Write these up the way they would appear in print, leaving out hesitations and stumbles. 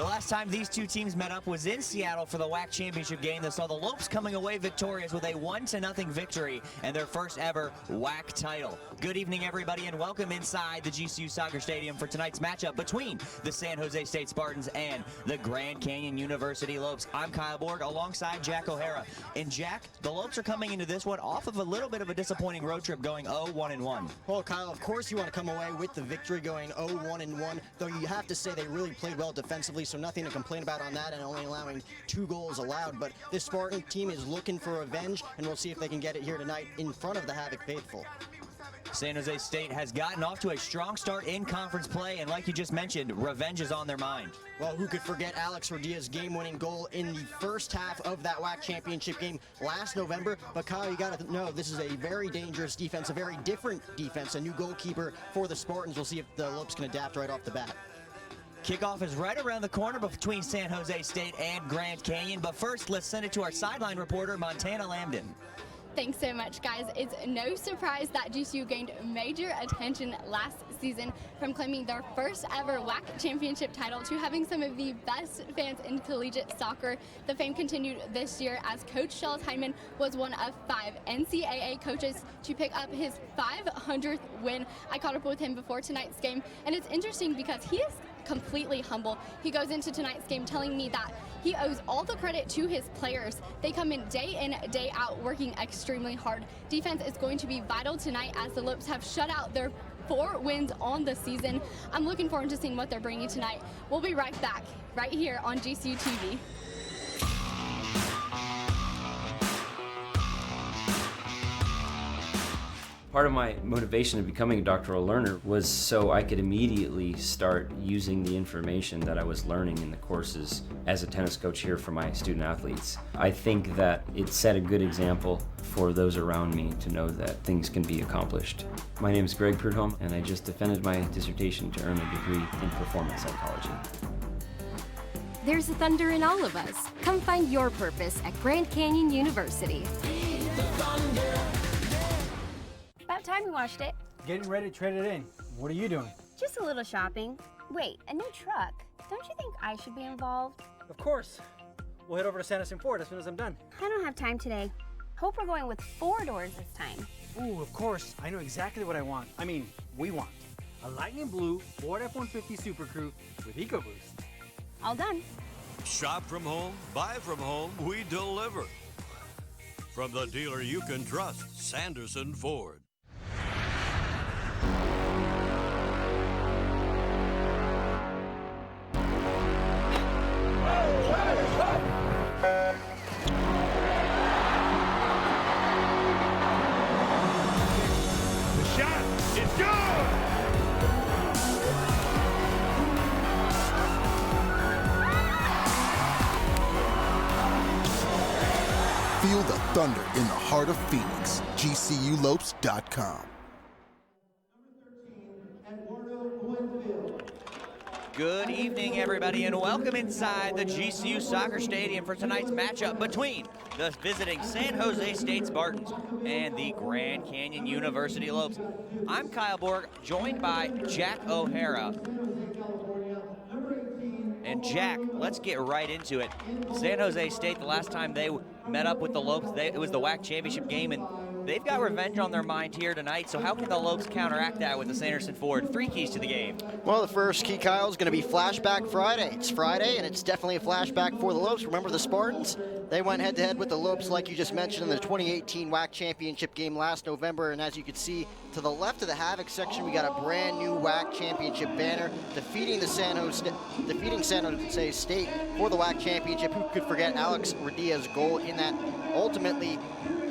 The last time these two teams met up was in Seattle for the WAC championship game that saw the Lopes coming away victorious with a 1-0 victory and their first ever WAC title. Good evening, everybody, and welcome inside the GCU Soccer Stadium for tonight's matchup between the San Jose State Spartans and the Grand Canyon University Lopes. I'm Kyle Borg alongside Jack O'Hara. And Jack, the Lopes are coming into this one off of a little bit of a disappointing road trip going 0-1-1. Well, Kyle, of course you want to come away with the victory going 0-1-1, though you have to say they really played well defensively, so nothing to complain about on that, and only allowing 2 goals allowed. But this Spartan team is looking for revenge, and we'll see if they can get it here tonight in front of the Havoc faithful. San Jose State has gotten off to a strong start in conference play, and like you just mentioned, revenge is on their mind. Well, who could forget Alex Rodia's game-winning goal in the first half of that WAC championship game last November? But Kyle, you got to know this is a very dangerous defense, a very different defense, a new goalkeeper for the Spartans. We'll see if the Lopes can adapt right off the bat. Kickoff is right around the corner between San Jose State and Grand Canyon, but first let's send it to our sideline reporter, Montana Lambden. Thanks so much, guys. It's no surprise that GCU gained major attention last season, from claiming their first ever WAC championship title to having some of the best fans in collegiate soccer. The fame continued this year as Coach Charles Hyndman was one of 5 NCAA coaches to pick up his 500th win. I caught up with him before tonight's game, and it's interesting because he is completely humble. He goes into tonight's game telling me that he owes all the credit to his players. They come in, day out, working extremely hard. Defense is going to be vital tonight as the Lopes have shut out their 4 wins on the season. I'm looking forward to seeing what they're bringing tonight. We'll be right back, right here on GCU TV. Part of my motivation of becoming a doctoral learner was so I could immediately start using the information that I was learning in the courses as a tennis coach here for my student athletes. I think that it set a good example for those around me to know that things can be accomplished. My name is Greg Prudhomme, and I just defended my dissertation to earn a degree in performance psychology. There's a thunder in all of us. Come find your purpose at Grand Canyon University. About time we watched it. Getting ready to trade it in. What are you doing? Just a little shopping. Wait, a new truck. Don't you think I should be involved? Of course. We'll head over to Sanderson Ford as soon as I'm done. I don't have time today. Hope we're going with 4 doors this time. Ooh, of course. I know exactly what I want. I mean, we want. A lightning blue Ford F-150 Super Crew with EcoBoost. All done. Shop from home, buy from home, we deliver. From the dealer you can trust, Sanderson Ford. Feel the thunder in the heart of Phoenix. gcu.edu. Good evening, everybody, and welcome inside the GCU Soccer Stadium for tonight's matchup between the visiting San Jose State Spartans and the Grand Canyon University Lopes. I'm Kyle Borg, joined by Jack O'Hara. And Jack, let's get right into it. San Jose State, the last time they met up with the Lopes, it was the WAC championship game, and they've got revenge on their mind here tonight. So how can the Lopes counteract that with the Sanderson Ford? 3 keys to the game. Well, the first key, Kyle, is going to be Flashback Friday. It's Friday, and it's definitely a flashback for the Lopes. Remember the Spartans? They went head-to-head with the Lopes, like you just mentioned, in the 2018 WAC championship game last November. And as you can see, to the left of the Havoc section, we got a brand new WAC championship banner defeating San Jose State for the WAC championship. Who could forget Alex Rodia's goal in that ultimately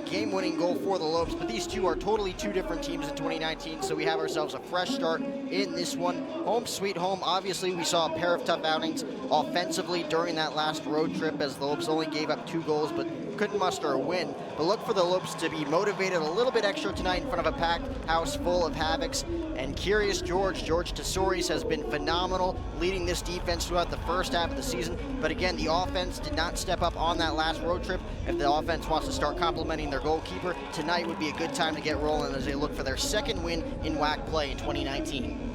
game-winning goal for the Lopes? But these two are totally 2 different teams in 2019, so we have ourselves a fresh start in this one. Home sweet home. Obviously, we saw a pair of tough outings offensively during that last road trip as the Lopes only gave up 2 goals, but couldn't muster a win. But look for the Lopes to be motivated a little bit extra tonight in front of a packed house full of Havocs. And Curious George Tesouris has been phenomenal, leading this defense throughout the first half of the season. But again, the offense did not step up on that last road trip. If the offense wants to start complimenting their goalkeeper, tonight would be a good time to get rolling as they look for their 2nd win in WAC play in 2019.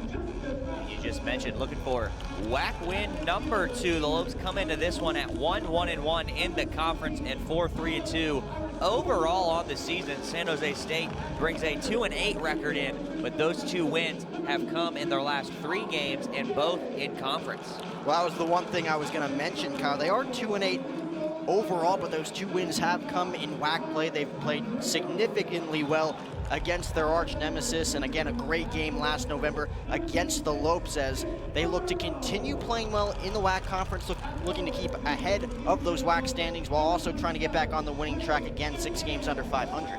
You just mentioned looking for WAC win number 2. The Lopes come into this one at 1-1-1 in the conference and 4-3-2 overall on the season. San Jose State brings a 2-8 record in, but those 2 wins have come in their last 3 games and both in conference. Well, that was the one thing I was going to mention, Kyle. They are 2-8 overall, but those 2 wins have come in WAC play. They've played significantly well against their arch nemesis, and again, a great game last November against the Lopes as they look to continue playing well in the WAC conference, looking to keep ahead of those WAC standings while also trying to get back on the winning track again, 6 games under 500.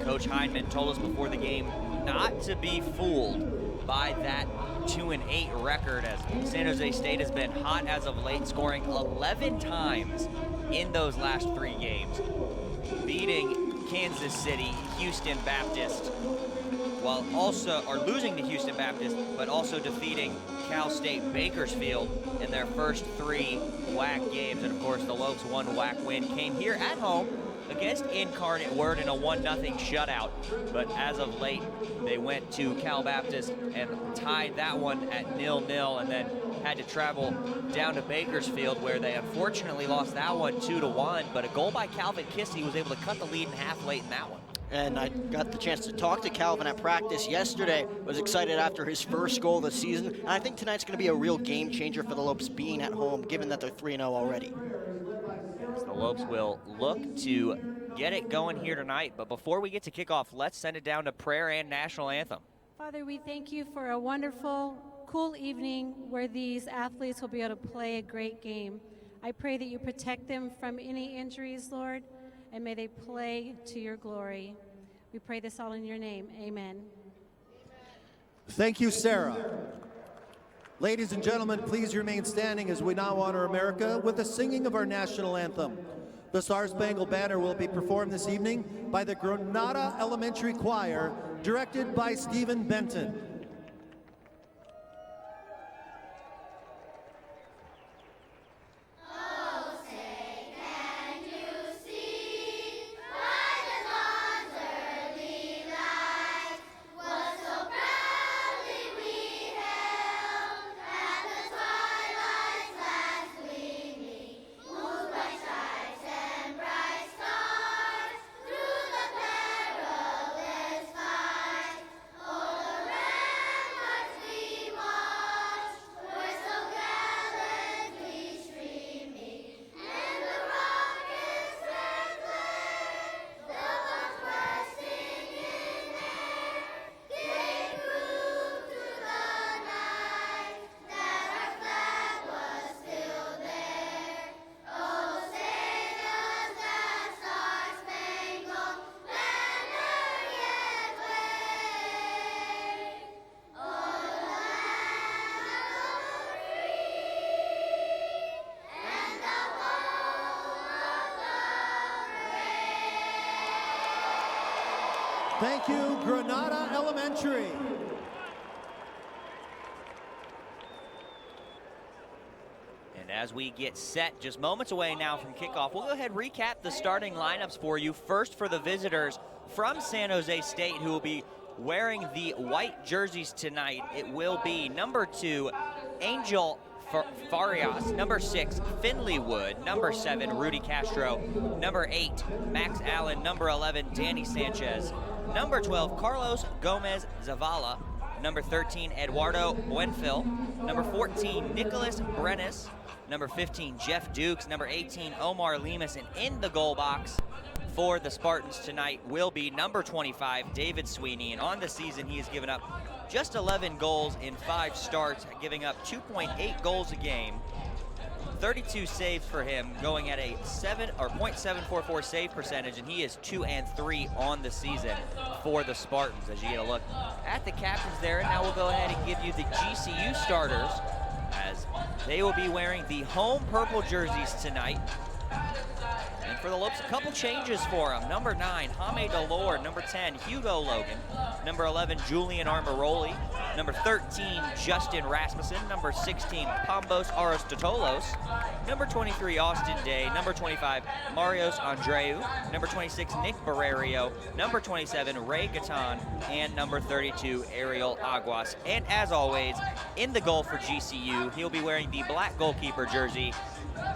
Coach Heineman told us before the game not to be fooled by that 2-8 record, as San Jose State has been hot as of late, scoring 11 times in those last 3 games, beating Kansas City, Houston Baptist, while also, or losing to Houston Baptist, but also defeating Cal State Bakersfield in their first 3 WAC games. And of course, the Lopes' 1 WAC win came here at home against Incarnate Word in a 1-0 shutout. But as of late, they went to Cal Baptist and tied that one at 0-0, and then had to travel down to Bakersfield, where they unfortunately lost that one 2-1, but a goal by Calvin Kissy was able to cut the lead in half late in that one. And I got the chance to talk to Calvin at practice yesterday. Was excited after his first goal of the season. And I think tonight's going to be a real game changer for the Lopes being at home, given that they're 3-0 already. So the Lopes will look to get it going here tonight. But before we get to kickoff, let's send it down to prayer and national anthem. Father, we thank you for a wonderful, cool evening where these athletes will be able to play a great game. I pray that you protect them from any injuries, Lord, and may they play to your glory. We pray this all in your name. Amen. Thank you, Sarah. Ladies and gentlemen, please remain standing as we now honor America with the singing of our national anthem. The Star-Spangled Banner will be performed this evening by the Granada Elementary Choir, directed by Stephen Benton. Thank you, Granada Elementary. And as we get set, just moments away now from kickoff, we'll go ahead and recap the starting lineups for you. First, for the visitors from San Jose State, who will be wearing the white jerseys tonight, it will be number 2, Angel Farias, number 6, Finley Wood, number 7, Rudy Castro, number 8, Max Allen, number 11, Danny Sanchez, number 12, Carlos Gomez Zavala, number 13, Eduardo Buenfil, number 14, Nicholas Brenes, number 15, Jeff Dukes, number 18, Omar Lemus, and in the goal box for the Spartans tonight will be number 25, David Sweeney, and on the season he has given up just 11 goals in 5 starts, giving up 2.8 goals a game, 32 saves for him, going at a .744 save percentage, and he is 2-3 on the season for the Spartans. As you get a look at the captains there, and now we'll go ahead and give you the GCU starters, as they will be wearing the home purple jerseys tonight. And for the Lopes, a couple changes for them. Number 9, Jaime Delore. Number 10, Hugo Logan. Number 11, Julian Armaroli. Number 13, Justin Rasmussen. Number 16, Pambos Aristotelos. Number 23, Austin Day. Number 25, Marios Andreu. Number 26, Nick Barrerio. Number 27, Ray Gatan. And number 32, Ariel Aguas. And as always, in the goal for GCU, he'll be wearing the black goalkeeper jersey.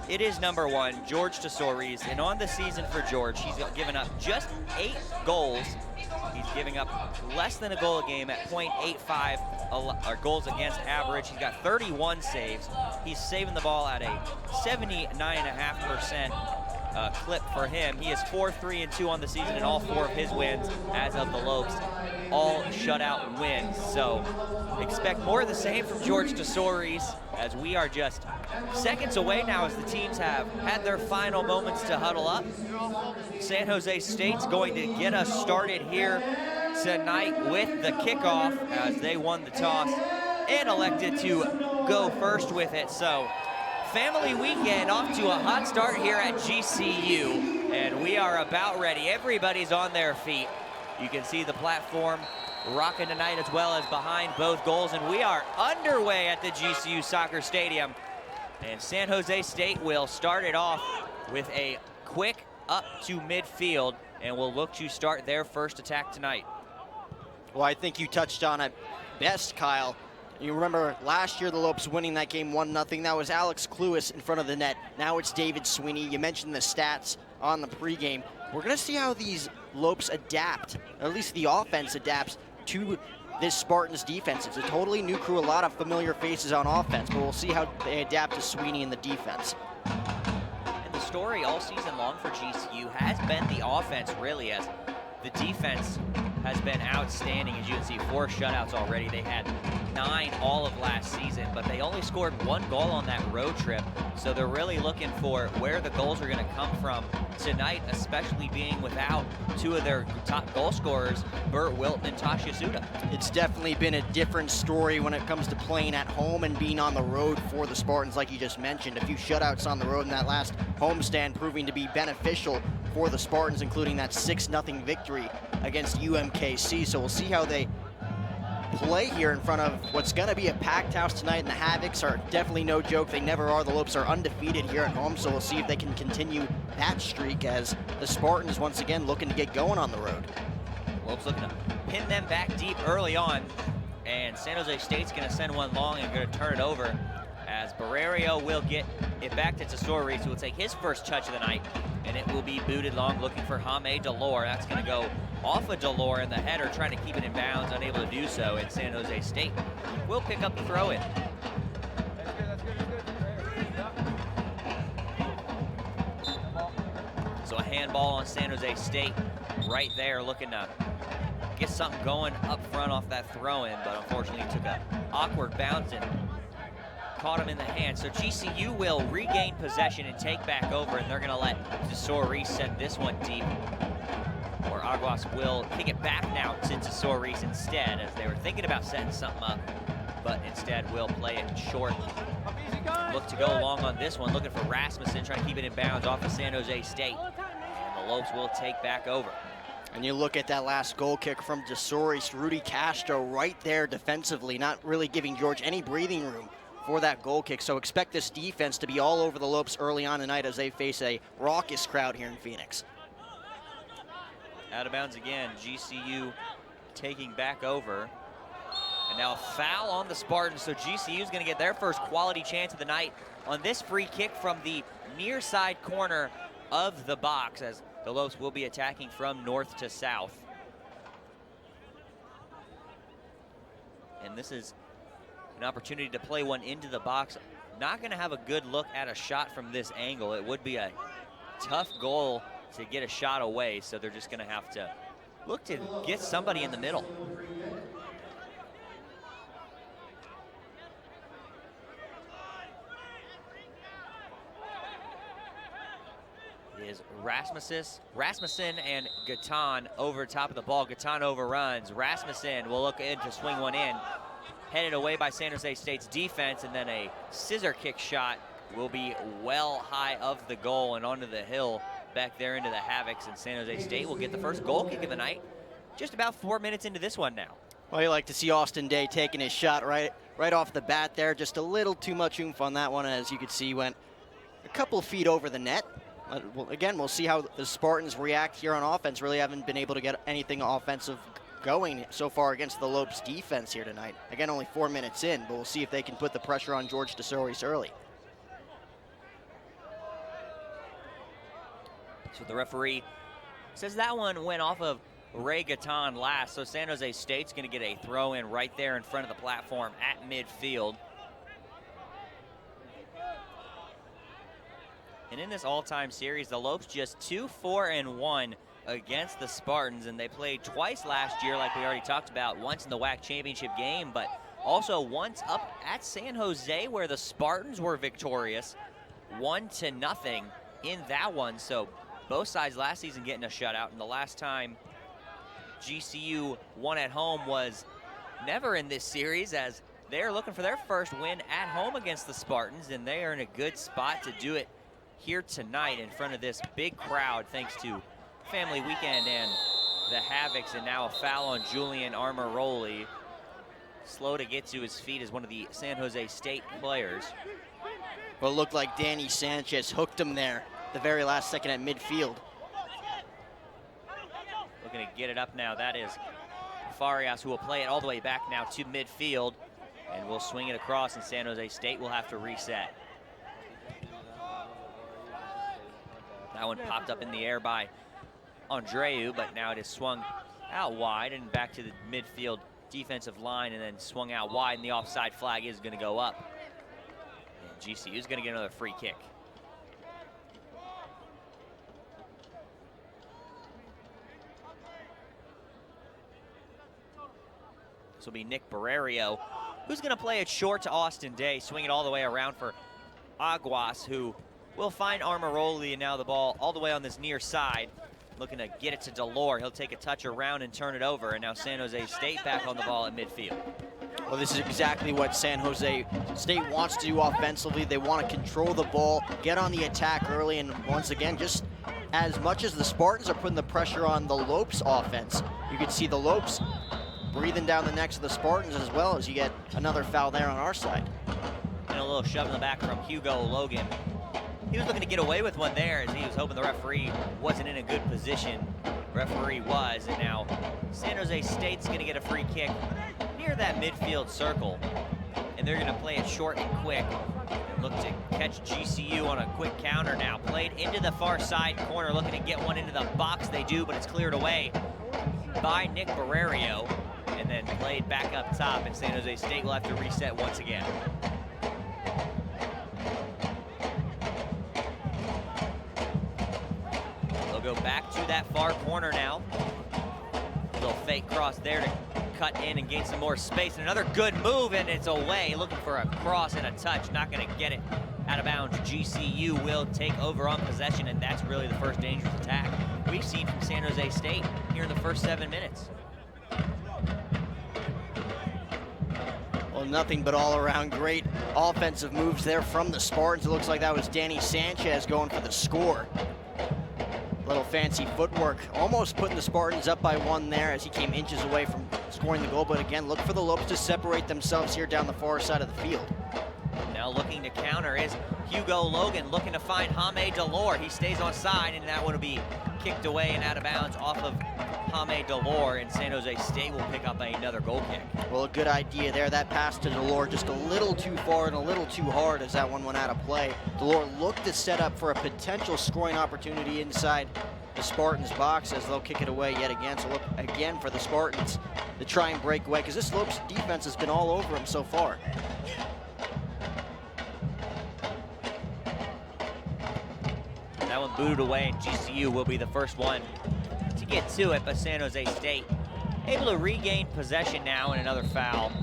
It is number 1, George Tesouris, and on the season for George, he's given up just 8 goals. He's giving up less than a goal a game at .85 goals against average. He's got 31 saves. He's saving the ball at a 79.5% clip for him. He is 4-3-2 on the season, and all 4 of his wins as of the Lopes, all shutout wins. So expect more of the same from George Tesouris, as we are just seconds away now as the teams have had their final moments to huddle up. San Jose State's going to get us started here tonight with the kickoff, as they won the toss and elected to go first with it. So family weekend off to a hot start here at GCU, and we are about ready. Everybody's on their feet. You can see the platform rocking tonight as well as behind both goals, and we are underway at the GCU Soccer Stadium. And San Jose State will start it off with a quick up to midfield, and will look to start their first attack tonight. Well, I think you touched on it best, Kyle. You remember last year the Lopes winning that game 1-0. That was Alex Cluis in front of the net. Now it's David Sweeney. You mentioned the stats on the pregame. We're going to see how these Lopes adapt, or at least the offense adapts to this Spartans defense. It's a totally new crew, a lot of familiar faces on offense, but we'll see how they adapt to Sweeney in the defense. And the story all season long for GCU has been the offense, really, as the defense has been outstanding. As you can see, 4 shutouts already. They had 9 all of last season, but they only scored 1 goal on that road trip. So they're really looking for where the goals are going to come from tonight, especially being without 2 of their top goal scorers, Bert Wilton and Tasha Suda. It's definitely been a different story when it comes to playing at home and being on the road for the Spartans, like you just mentioned. A few shutouts on the road in that last homestand proving to be beneficial for the Spartans, including that 6-0 victory against UMKC. So we'll see how they play here in front of what's going to be a packed house tonight, and the Havocs are definitely no joke. They never are. The Lopes are undefeated here at home, so we'll see if they can continue that streak as the Spartans once again looking to get going on the road. Lopes looking to pin them back deep early on, and San Jose State's going to send one long and going to turn it over, as Barrerio will get it back to Tesouris, who will take his first touch of the night, and it will be booted long, looking for Jaime Delore. That's going to go off of Delore in the header, trying to keep it in bounds, unable to do so, and San Jose State will pick up the throw-in. So a handball on San Jose State right there, looking to get something going up front off that throw-in, but unfortunately took an awkward bounce and caught him in the hand. So GCU will regain possession and take back over, and they're going to let Tesouris send this one deep, where Aguas will kick it back now to Tesouris instead, as they were thinking about setting something up, but instead will play it short. Look to go long on this one, looking for Rasmussen, trying to keep it in bounds off of San Jose State, and the Lopes will take back over. And you look at that last goal kick from Tesouris, Rudy Castro right there defensively, not really giving George any breathing room for that goal kick. So expect this defense to be all over the Lopes early on tonight as they face a raucous crowd here in Phoenix. Out of bounds again, GCU taking back over. And now a foul on the Spartans, so GCU is going to get their first quality chance of the night on this free kick from the near side corner of the box, as the Lopes will be attacking from north to south. And this is an opportunity to play one into the box. Not going to have a good look at a shot from this angle. It would be a tough goal to get a shot away, so they're just going to have to look to get somebody in the middle. It is Rasmussen and Gatan over top of the ball. Gatan overruns. Rasmussen will look in to swing one in. Headed away by San Jose State's defense, and then a scissor kick shot will be well high of the goal and onto the hill back there into the Havocs, and San Jose State will get the first goal kick of the night. Just about 4 minutes into this one now. Well, you like to see Austin Day taking his shot right off the bat there. Just a little too much oomph on that one, as you could see, went a couple feet over the net. Again, we'll see how the Spartans react here on offense. Really haven't been able to get anything offensive going so far against the Lopes defense here tonight. Again, only 4 minutes in, but we'll see if they can put the pressure on George DeSoris early. So the referee says that one went off of Ray Gatton last, so San Jose State's going to get a throw in right there in front of the platform at midfield. And in this all-time series, the Lopes just 2-4-1 against the Spartans, and they played twice last year, like we already talked about, once in the WAC championship game, but also once up at San Jose where the Spartans were victorious, 1-0 in that one. So both sides last season getting a shutout, and the last time GCU won at home was never in this series, as they're looking for their first win at home against the Spartans, and they are in a good spot to do it here tonight in front of this big crowd, thanks to Family Weekend and the Havocs. And now a foul on Julian Armaroli. Slow to get to his feet as one of the San Jose State players. Well, it looked like Danny Sanchez hooked him there the very last second at midfield. Looking to get it up now. That is Farias, who will play it all the way back now to midfield, and will swing it across, and San Jose State will have to reset. That one popped up in the air by Andreu, but now it is swung out wide and back to the midfield defensive line, and then swung out wide, and the offside flag is going to go up. And GCU is going to get another free kick. This will be Nick Barrerio, who's going to play it short to Austin Day, swing it all the way around for Aguas, who will find Armaroli, and now the ball all the way on this near side, looking to get it to Delore. He'll take a touch around and turn it over, and now San Jose State back on the ball at midfield. Well, this is exactly what San Jose State wants to do offensively. They want to control the ball, get on the attack early, and once again, just as much as the Spartans are putting the pressure on the Lopes offense, you can see the Lopes breathing down the necks of the Spartans, as well as you get another foul there on our side. And a little shove in the back from Hugo Logan. He was looking to get away with one there, as he was hoping the referee wasn't in a good position. Referee was, and now San Jose State's going to get a free kick near that midfield circle, and they're going to play it short and quick. Look to catch GCU on a quick counter now. Played into the far side corner, looking to get one into the box. They do, but it's cleared away by Nick Barrerio, and then played back up top, and San Jose State will have to reset once again. Go back to that far corner now. Little fake cross there to cut in and gain some more space. And another good move, and it's away. Looking for a cross and a touch. Not going to get it out of bounds. GCU will take over on possession, and that's really the first dangerous attack we've seen from San Jose State here in the first 7 minutes. Well, nothing but all around great offensive moves there from the Spartans. It looks like that was Danny Sanchez going for the score. Little fancy footwork, almost putting the Spartans up by one there as he came inches away from scoring the goal. But again, look for the Lopes to separate themselves here down the far side of the field. Now looking to counter is Hugo Logan, looking to find Jaime Delore. He stays on side, and that one will be kicked away and out of bounds off of Jaime Delore, and San Jose State will pick up another goal kick. Well, a good idea there. That pass to Delore just a little too far and a little too hard as that one went out of play. Delore looked to set up for a potential scoring opportunity inside the Spartans' box as they'll kick it away yet again. So look again for the Spartans to try and break away, because this Lopes defense has been all over them so far. That one booted away, and GCU will be the first one to get to it, but San Jose State able to regain possession now, and another foul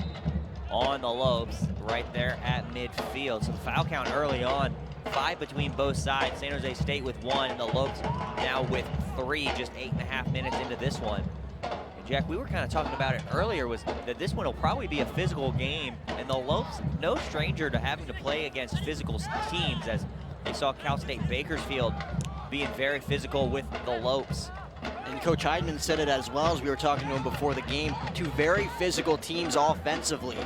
on the Lopes right there at midfield. So the foul count early on, 5 between both sides. San Jose State with 1, and the Lopes now with 3, just 8.5 minutes into this one. And Jack, we were kind of talking about it earlier, was that this one will probably be a physical game, and the Lopes no stranger to having to play against physical teams, as they saw Cal State Bakersfield being very physical with the Lopes. And Coach Heidman said it as well as we were talking to him before the game. Two very physical teams offensively.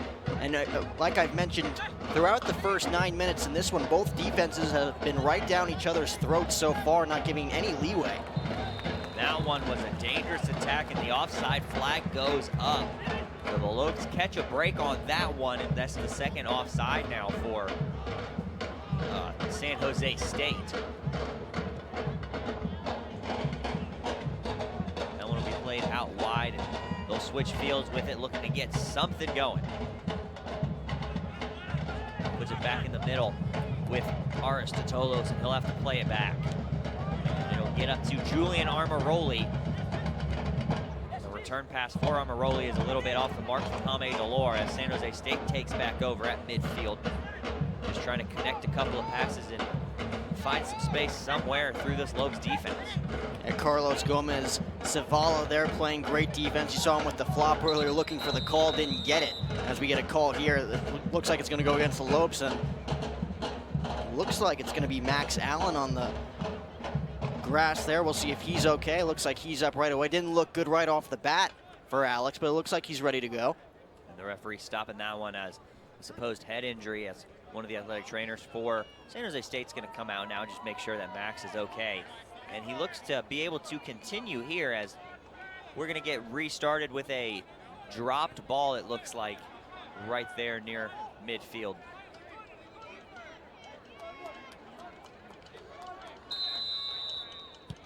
And like I've mentioned, throughout the first 9 minutes in this one, both defenses have been right down each other's throats so far, not giving any leeway. That one was a dangerous attack, and the offside flag goes up. So the Lopes catch a break on that one, and that's the second offside now for San Jose State. That one will be played out wide, and they'll switch fields with it, looking to get something going. Puts it back in the middle with Aristotelos, and he'll have to play it back. It'll get up to Julian Armaroli. The return pass for Armaroli is a little bit off the mark for Tommy Delore as San Jose State takes back over at midfield. Just trying to connect a couple of passes and find some space somewhere through this Lopes defense. And Carlos Gomez Zavala there playing great defense. You saw him with the flop earlier looking for the call, didn't get it. As we get a call here, it looks like it's going to go against the Lopes, and looks like it's going to be Max Allen on the grass there. We'll see if he's okay. Looks like he's up right away. Didn't look good right off the bat for Alex, but it looks like he's ready to go. And the referee stopping that one as a supposed head injury, as one of the athletic trainers for San Jose State's going to come out now and just make sure that Max is okay. And he looks to be able to continue here as we're going to get restarted with a dropped ball, it looks like, right there near midfield.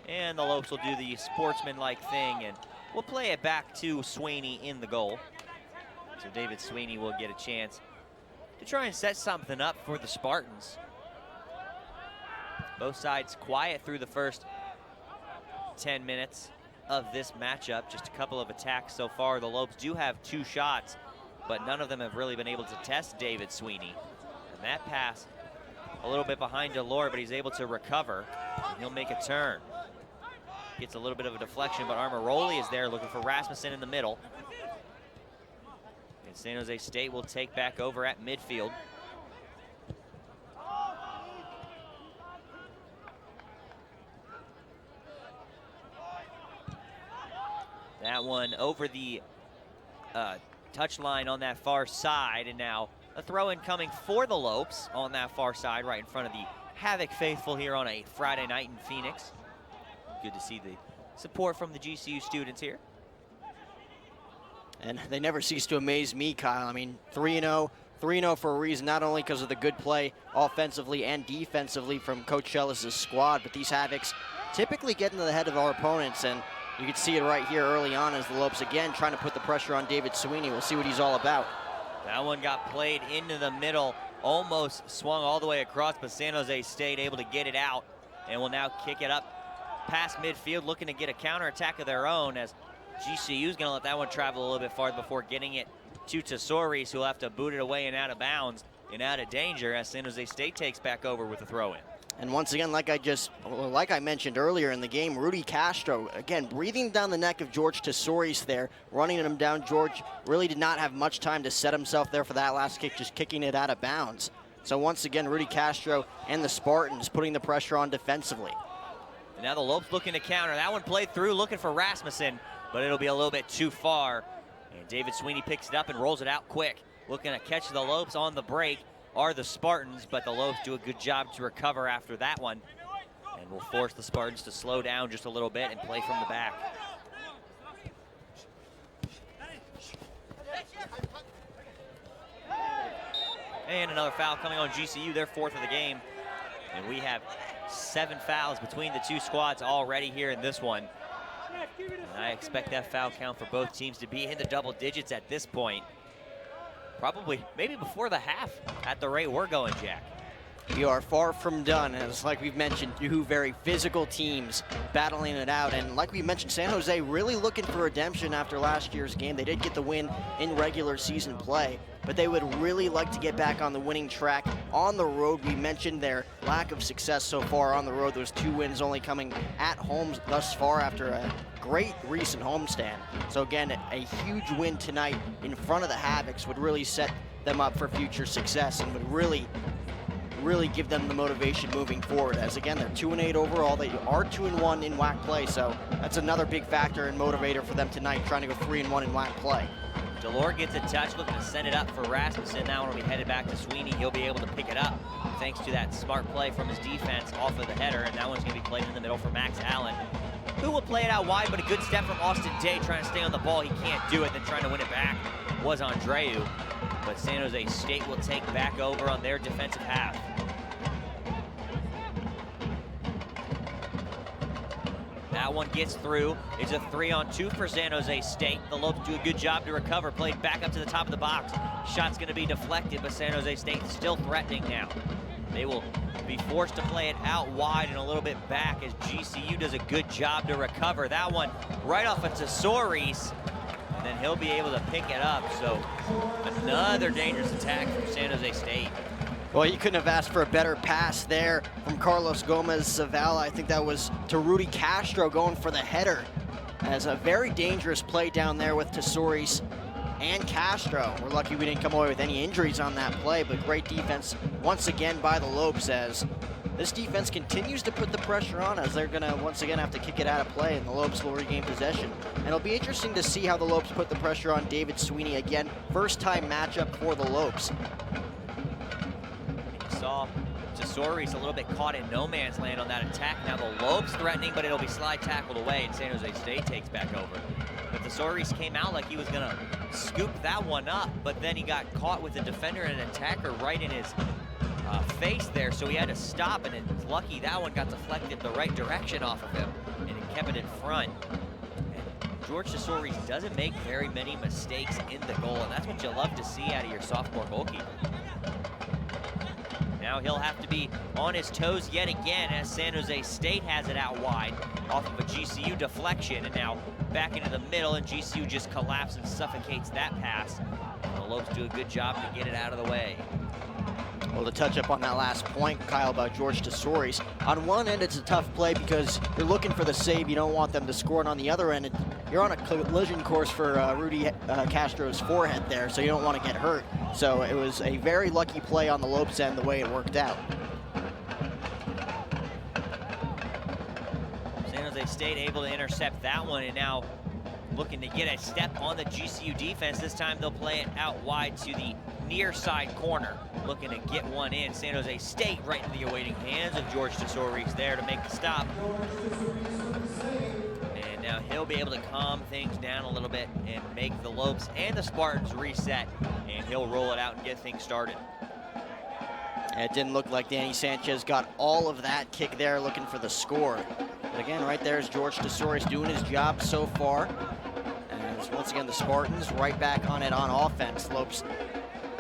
And the Lopes will do the sportsman-like thing, and we'll play it back to Sweeney in the goal. So David Sweeney will get a chance to try and set something up for the Spartans. Both sides quiet through the first 10 minutes of this matchup. Just a couple of attacks so far. The Lopes do have 2 shots, but none of them have really been able to test David Sweeney. And that pass a little bit behind Delore, but he's able to recover, and he'll make a turn. Gets a little bit of a deflection, but Armaroli is there looking for Rasmussen in the middle. And San Jose State will take back over at midfield. That one over the touch line on that far side, and now a throw-in coming for the Lopes on that far side, right in front of the Havoc faithful here on a Friday night in Phoenix. Good to see the support from the GCU students here. And they never cease to amaze me, Kyle. I mean, 3-0 for a reason, not only because of the good play offensively and defensively from Coach Shellis' squad, but these Havocs typically get into the head of our opponents, and you can see it right here early on as the Lopes again trying to put the pressure on David Sweeney. We'll see what he's all about. That one got played into the middle, almost swung all the way across, but San Jose State able to get it out, and will now kick it up past midfield, looking to get a counterattack of their own, as GCU is going to let that one travel a little bit farther before getting it to Tesouris, who will have to boot it away and out of bounds and out of danger as San Jose State takes back over with a throw-in. And once again, like I mentioned earlier in the game, Rudy Castro, again, breathing down the neck of George Tesouris there, running him down. George really did not have much time to set himself there for that last kick, just kicking it out of bounds. So once again, Rudy Castro and the Spartans putting the pressure on defensively. And now the Lopes looking to counter. That one played through, looking for Rasmussen, but it'll be a little bit too far. And David Sweeney picks it up and rolls it out quick. Looking to catch the Lopes on the break are the Spartans, but the Lopes do a good job to recover after that one. And will force the Spartans to slow down just a little bit and play from the back. And another foul coming on GCU, their 4th of the game. And we have 7 fouls between the two squads already here in this one. And I expect that foul count for both teams to be in the double digits at this point. Probably, maybe before the half at the rate we're going, Jack. We are far from done, as like we've mentioned, 2 very physical teams battling it out. And like we mentioned, San Jose really looking for redemption after last year's game. They did get the win in regular season play, but they would really like to get back on the winning track on the road. We mentioned their lack of success so far on the road. Those 2 wins only coming at home thus far after a great recent homestand. So again, a huge win tonight in front of the Havocs would really set them up for future success and would really really give them the motivation moving forward. As again, they're 2-8 overall. They are 2-1 in WAC play, so that's another big factor and motivator for them tonight, trying to go 3-1 in WAC play. Delore gets a touch, looking to send it up for Rasmussen. That one will be headed back to Sweeney. He'll be able to pick it up thanks to that smart play from his defense off of the header, and that one's going to be played in the middle for Max Allen, who will play it out wide, but a good step from Austin Day trying to stay on the ball. He can't do it, then trying to win it back was Andreu, but San Jose State will take back over on their defensive half. That one gets through. It's a 3-on-2 for San Jose State. The Lopes do a good job to recover. Played back up to the top of the box. Shot's going to be deflected, but San Jose State still threatening now. They will be forced to play it out wide and a little bit back as GCU does a good job to recover. That one right off of Tesouris, and then he'll be able to pick it up. So another dangerous attack from San Jose State. Well, you couldn't have asked for a better pass there from Carlos Gomez-Zavala. I think that was to Rudy Castro going for the header. As a very dangerous play down there with Tesouris and Castro. We're lucky we didn't come away with any injuries on that play, but great defense once again by the Lopes, as this defense continues to put the pressure on, as they're gonna once again have to kick it out of play and the Lopes will regain possession. And it'll be interesting to see how the Lopes put the pressure on David Sweeney again. First time matchup for the Lopes. Saw Tesouris a little bit caught in no man's land on that attack. Now the Lopes threatening, but it'll be slide tackled away, and San Jose State takes back over. But Tesouris came out like he was gonna scoop that one up, but then he got caught with a defender and an attacker right in his face there, so he had to stop, and it's lucky that one got deflected the right direction off of him, and it kept it in front. And George Tesouris doesn't make very many mistakes in the goal, and that's what you love to see out of your sophomore goalkeeper. Now he'll have to be on his toes yet again as San Jose State has it out wide off of a GCU deflection, and now back into the middle, and GCU just collapses and suffocates that pass. And the Lopes do a good job to get it out of the way. Well, to touch up on that last point, Kyle, about George Tesouris, on one end it's a tough play because you're looking for the save, you don't want them to score, and on the other end, you're on a collision course for Rudy Castro's forehead there, so you don't want to get hurt. So it was a very lucky play on the Lopes end the way it worked out. San Jose State able to intercept that one, and now looking to get a step on the GCU defense. This time they'll play it out wide to the near side corner, looking to get one in. San Jose State right in the awaiting hands of George Tesouris there to make the stop. And now he'll be able to calm things down a little bit and make the Lopes and the Spartans reset, and he'll roll it out and get things started. It didn't look like Danny Sanchez got all of that kick there looking for the score. But again, right there is George Tesouris doing his job so far. As once again, the Spartans right back on it on offense. Lopes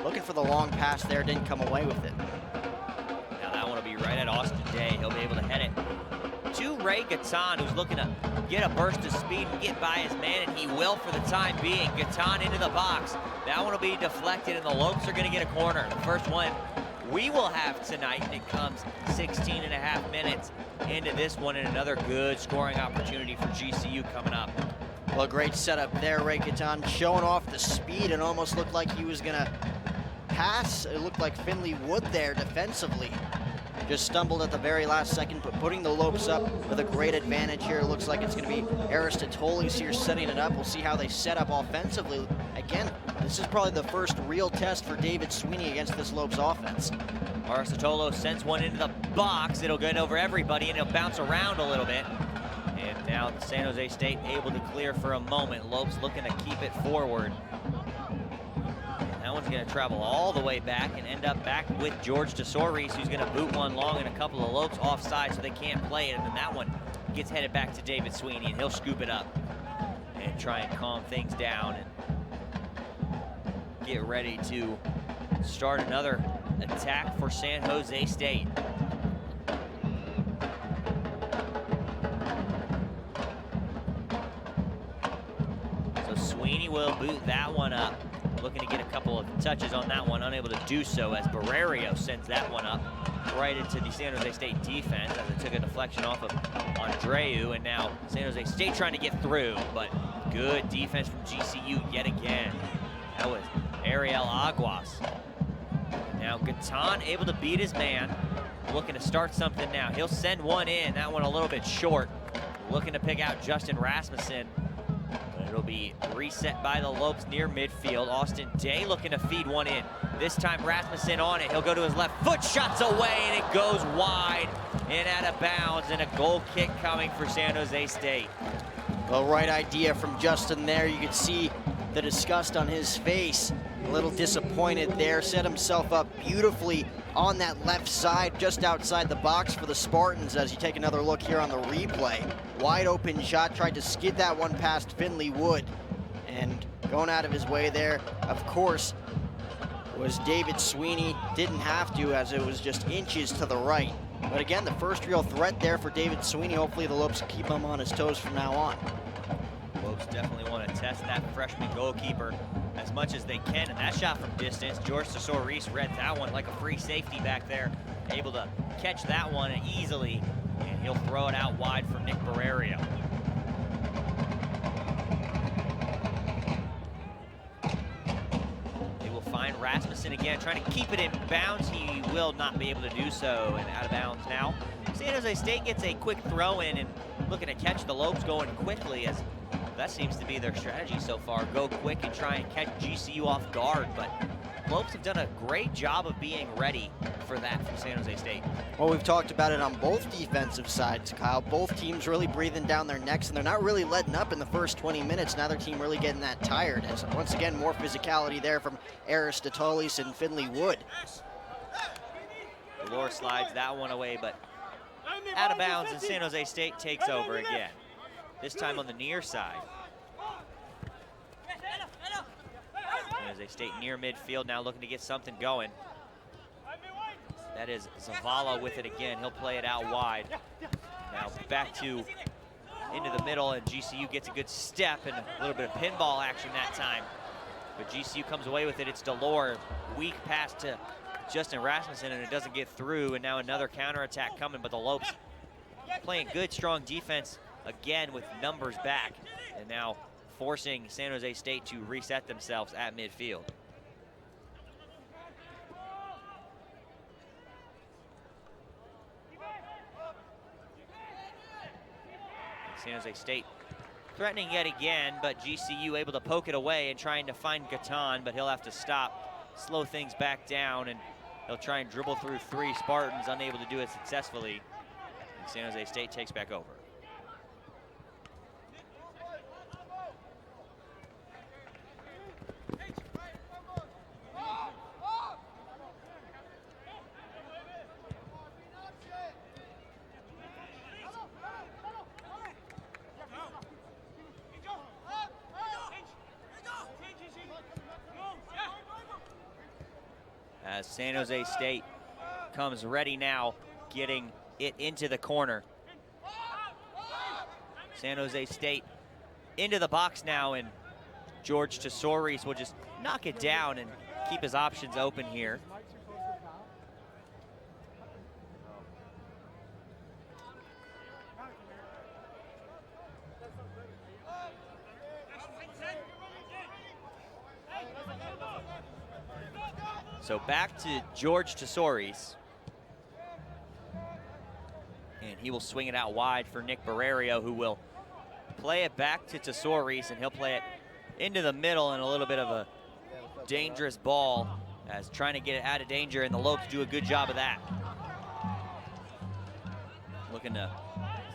looking for the long pass there, didn't come away with it. Now that one will be right at Austin Day. He'll be able to head it to Ray Gatton, who's looking to get a burst of speed and get by his man, and he will for the time being. Gatton into the box. That one will be deflected, and the Lopes are going to get a corner. The first one we will have tonight, and it comes 16.5 minutes into this one, and another good scoring opportunity for GCU coming up. Well, a great setup there, Ray Gatton showing off the speed and almost looked like he was gonna pass. It looked like Finley Wood there defensively. Just stumbled at the very last second, but putting the Lopes up with a great advantage here. It looks like it's gonna be Aristoteli's here setting it up. We'll see how they set up offensively. Again, this is probably the first real test for David Sweeney against this Lopes offense. Aristotelo sends one into the box. It'll get over everybody, and it'll bounce around a little bit. And now San Jose State able to clear for a moment. Lopes looking to keep it forward. That one's going to travel all the way back and end up back with George Tesouris, who's going to boot one long, and a couple of Lopes offside, so they can't play it. And then that one gets headed back to David Sweeney, and he'll scoop it up and try and calm things down and get ready to start another attack for San Jose State. So Sweeney will boot that one up. Looking to get a couple of touches on that one, unable to do so as Barrerio sends that one up right into the San Jose State defense as it took a deflection off of Andreu, and now San Jose State trying to get through, but good defense from GCU yet again. That was Ariel Aguas. Now Gatan able to beat his man. Looking to start something now. He'll send one in, that one a little bit short. Looking to pick out Justin Rasmussen. But it'll be reset by the Lopes near midfield. Austin Day looking to feed one in. This time Rasmussen on it. He'll go to his left foot, shots away, and it goes wide and out of bounds, and a goal kick coming for San Jose State. Well, right idea from Justin there. You could see the disgust on his face. A little disappointed there. Set himself up beautifully on that left side, just outside the box for the Spartans as you take another look here on the replay. Wide open shot, tried to skid that one past Finley Wood. And going out of his way there, of course, was David Sweeney. Didn't have to, as it was just inches to the right. But again, the first real threat there for David Sweeney. Hopefully the Lopes keep him on his toes from now on. Lopes definitely want to test that freshman goalkeeper as much as they can. And that shot from distance, George Tesor-Reese read that one like a free safety back there. Able to catch that one easily, and he'll throw it out wide for Nick Barrerio. They will find Rasmussen again, trying to keep it in bounds. He will not be able to do so, and out of bounds now. San Jose State gets a quick throw in and looking to catch the Lopes going quickly, as that seems to be their strategy so far. Go quick and try and catch GCU off guard, but Lopes have done a great job of being ready for that from San Jose State. Well, we've talked about it on both defensive sides, Kyle. Both teams really breathing down their necks, and they're not really letting up in the first 20 minutes. Now their team really getting that tired. As once again, more physicality there from Aristotelius and Finley Wood. Delore slides that one away, but out of bounds, and San Jose State takes over again. This time on the near side. San Jose State near midfield now, looking to get something going. That is Zavala with it again. He'll play it out wide. Now back to into the middle, and GCU gets a good step and a little bit of pinball action that time. But GCU comes away with it. It's Delore, weak pass to Justin Rasmussen, and it doesn't get through. And now another counterattack coming, but the Lopes playing good, strong defense again with numbers back, and now forcing San Jose State to reset themselves at midfield. San Jose State threatening yet again, but GCU able to poke it away and trying to find Gatan, but he'll have to stop, slow things back down, and he'll try and dribble through three Spartans, unable to do it successfully. And San Jose State takes back over. As San Jose State comes ready now, getting it into the corner. San Jose State into the box now, and George Tesor-Reese will just knock it down and keep his options open here. So back to George Tesor-Reese. And he will swing it out wide for Nick Barrerio, who will play it back to Tesor-Reese, and he'll play it into the middle, and a little bit of a dangerous ball as trying to get it out of danger, and the Lopes do a good job of that. Looking to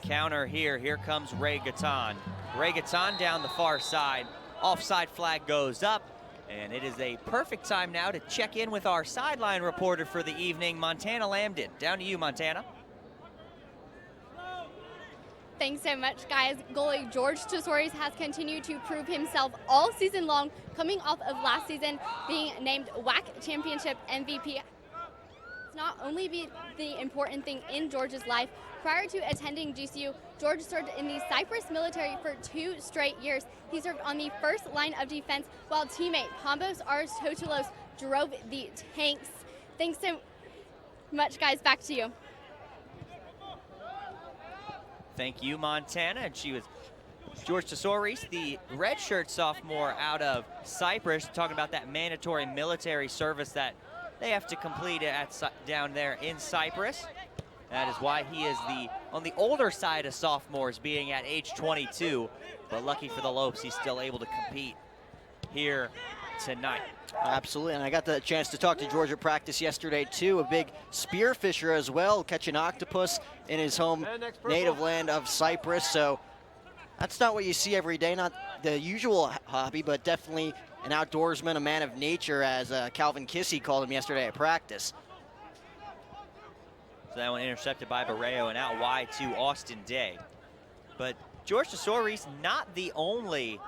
counter here. Here comes Ray Gatan. Ray Gatan down the far side. Offside flag goes up. And it is a perfect time now to check in with our sideline reporter for the evening, Montana Lambden. Down to you, Montana. Thanks so much, guys. Goalie George Tesor-Reese has continued to prove himself all season long, coming off of last season being named WAC Championship MVP. It's not only the important thing in George's life. Prior to attending GCU, George served in the Cyprus military for 2 straight years. He served on the first line of defense, while teammate Pambos Aristotelos drove the tanks. Thanks so much, guys. Back to you. Thank you, Montana. And she was George Tesor-Reese, the redshirt sophomore out of Cyprus, talking about that mandatory military service that they have to complete it down there in Cyprus. That is why he is on the older side of sophomores, being at age 22. But lucky for the Lopes, he's still able to compete here tonight. Absolutely, and I got the chance to talk to George at practice yesterday too. A big spearfisher as well, catching octopus in his home native land of Cyprus. So that's not what you see every day, not the usual hobby, but definitely an outdoorsman, a man of nature, as Calvin Kissy called him yesterday at practice. So that one intercepted by Barreo and out wide to Austin Day. But George Tesori's not the only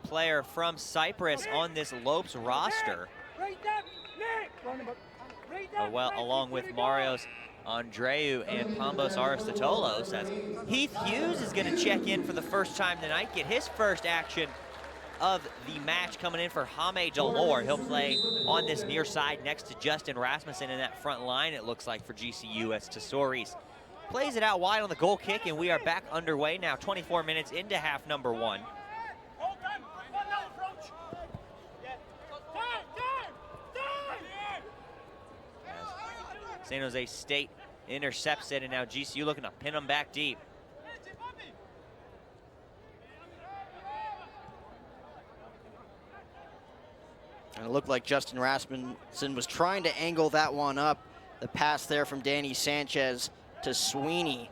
player from Cyprus on this Lopes roster. Well, along with Marios Andreu and Pambos Aristotelos, as Heath Hughes is going to check in for the first time tonight, get his first action of the match coming in for Jaime Delore. He'll play on this near side next to Justin Rasmussen in that front line, it looks like, for GCU, as Tesori's plays it out wide on the goal kick, and we are back underway now, 24 minutes into half number 1. San Jose State intercepts it, and now GCU looking to pin them back deep. And it looked like Justin Rasmussen was trying to angle that one up. The pass there from Danny Sanchez to Sweeney.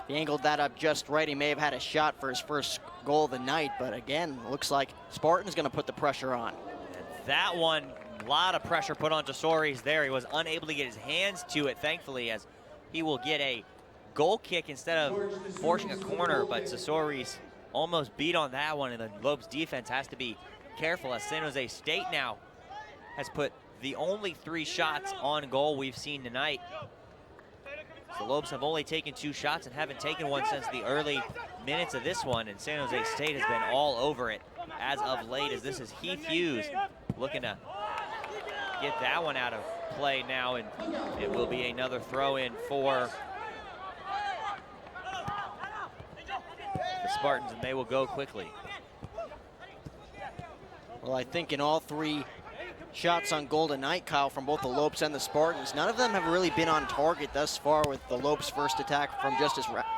He angled that up just right. He may have had a shot for his first goal of the night, but again, looks like Spartan's going to put the pressure on. That one, a lot of pressure put on Tesori's there. He was unable to get his hands to it, thankfully, as he will get a goal kick instead of forcing a corner, but Tesori's almost beat on that one, and the Lopes defense has to be careful, as San Jose State now has put the only 3 shots on goal we've seen tonight. The Lopes have only taken 2 shots and haven't taken one since the early minutes of this one, and San Jose State has been all over it as of late, as this is Heath Hughes looking to get that one out of play now, and it will be another throw-in for the Spartans, and they will go quickly. Well, I think in all 3 shots on goal tonight, Kyle, from both the Lopes and the Spartans, none of them have really been on target thus far, with the Lopes' first attack from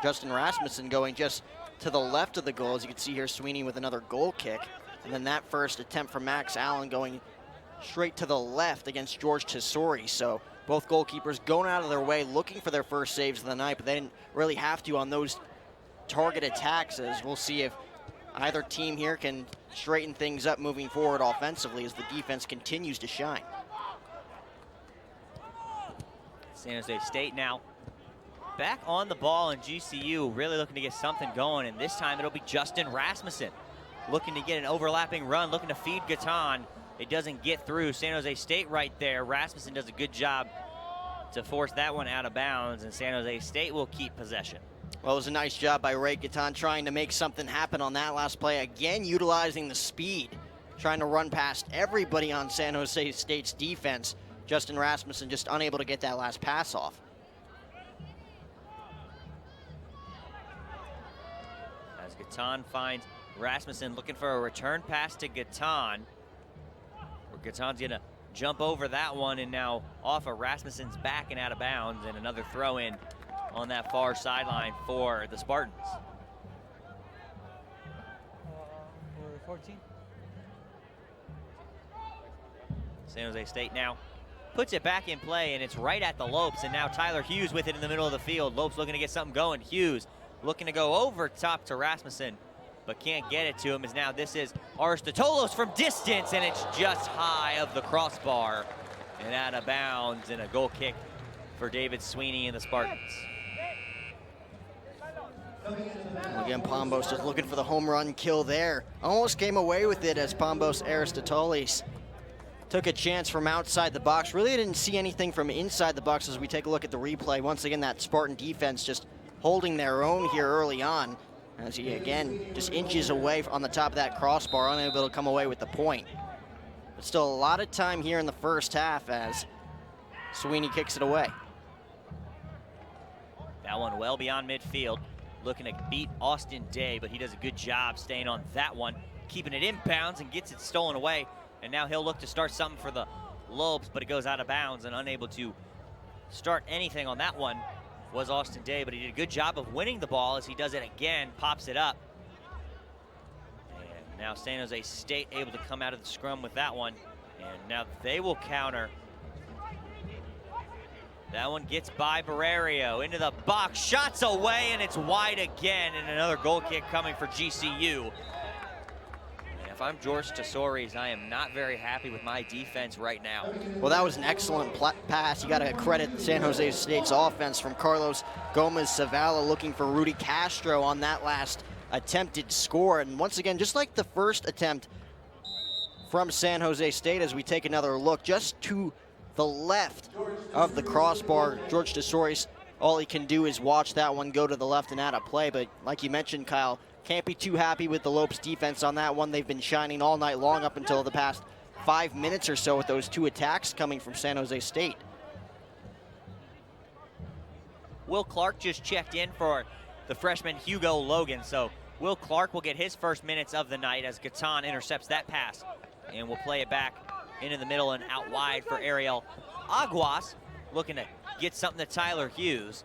Justin Rasmussen going just to the left of the goal. As you can see here, Sweeney with another goal kick. And then that first attempt from Max Allen going straight to the left against George Tesori. So both goalkeepers going out of their way, looking for their first saves of the night, but they didn't really have to on those target attacks, as we'll see if either team here can straighten things up moving forward offensively as the defense continues to shine. San Jose State now back on the ball, and GCU really looking to get something going, and this time it'll be Justin Rasmussen looking to get an overlapping run, looking to feed Gatan. It doesn't get through. San Jose State right there. Rasmussen does a good job to force that one out of bounds, and San Jose State will keep possession. Well, it was a nice job by Ray Gatan trying to make something happen on that last play. Again, utilizing the speed, trying to run past everybody on San Jose State's defense. Justin Rasmussen just unable to get that last pass off. As Gatan finds Rasmussen looking for a return pass to Gatan, where Gatan's gonna jump over that one, and now off of Rasmussen's back and out of bounds, and another throw in on that far sideline for the Spartans. 14. San Jose State now puts it back in play, and it's right at the Lopes, and now Tyler Hughes with it in the middle of the field. Lopes looking to get something going. Hughes looking to go over top to Rasmussen, but can't get it to him, as now this is Aristotelos from distance, and it's just high of the crossbar and out of bounds, and a goal kick for David Sweeney and the Spartans. Again, Pambos just looking for the home run kill there. Almost came away with it, as Pambos Aristoteles took a chance from outside the box. Really didn't see anything from inside the box as we take a look at the replay. Once again, that Spartan defense just holding their own here early on, as he again just inches away on the top of that crossbar, unable to come away with the point. But still a lot of time here in the first half as Sweeney kicks it away. That one well beyond midfield, looking to beat Austin Day, but he does a good job staying on that one, keeping it inbounds and gets it stolen away. And now he'll look to start something for the Lopes, but it goes out of bounds, and unable to start anything on that one was Austin Day, but he did a good job of winning the ball as he does it again, pops it up. And now San Jose State able to come out of the scrum with that one, and now they will counter. That one gets by Barrerio into the box, shots away, and it's wide again, and another goal kick coming for GCU. If I'm George Tesori's, I am not very happy with my defense right now. Well, that was an excellent pass. You got to credit San Jose State's offense from Carlos Gomez-Zavala looking for Rudy Castro on that last attempted score. And once again, just like the first attempt from San Jose State, as we take another look, just to the left of the crossbar, George Tesori's, all he can do is watch that one go to the left and out of play. But like you mentioned, Kyle, can't be too happy with the Lopes defense on that one. They've been shining all night long up until the past 5 minutes or so with those 2 attacks coming from San Jose State. Will Clark just checked in for the freshman Hugo Logan, so Will Clark will get his first minutes of the night as Gatan intercepts that pass, and will play it back into the middle and out wide for Ariel Aguas, looking to get something to Tyler Hughes.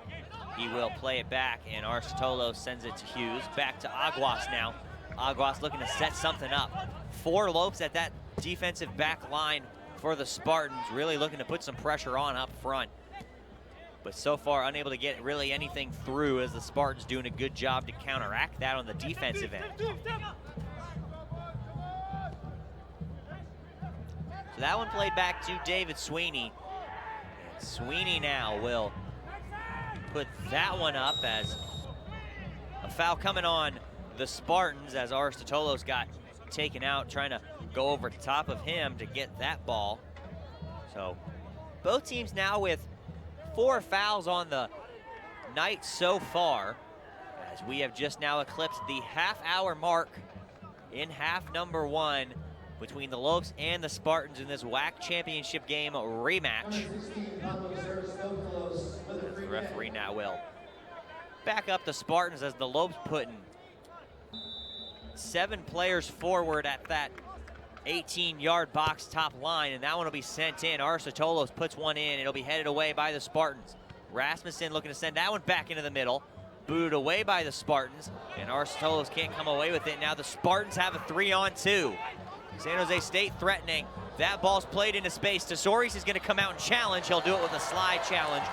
He will play it back, and Arcitolo sends it to Hughes. Back to Aguas now. Aguas looking to set something up. 4 Lopes at that defensive back line for the Spartans, really looking to put some pressure on up front. But so far unable to get really anything through, as the Spartans doing a good job to counteract that on the defensive end. So that one played back to David Sweeney. And Sweeney now will put that one up as a foul coming on the Spartans, as Aristotolo's got taken out, trying to go over the top of him to get that ball. So both teams now with 4 fouls on the night so far, as we have just now eclipsed the half-hour mark in half number 1 between the Lopes and the Spartans in this WAC championship game rematch. The referee now will back up the Spartans, as the Lopes putting 7 players forward at that 18-yard box top line, and that one will be sent in. Arcitolos puts one in. It'll be headed away by the Spartans. Rasmussen looking to send that one back into the middle. Booted away by the Spartans, and Arcitolos can't come away with it. Now the Spartans have a 3-on-2. San Jose State threatening. That ball's played into space. Tesori's is going to come out and challenge. He'll do it with a slide challenge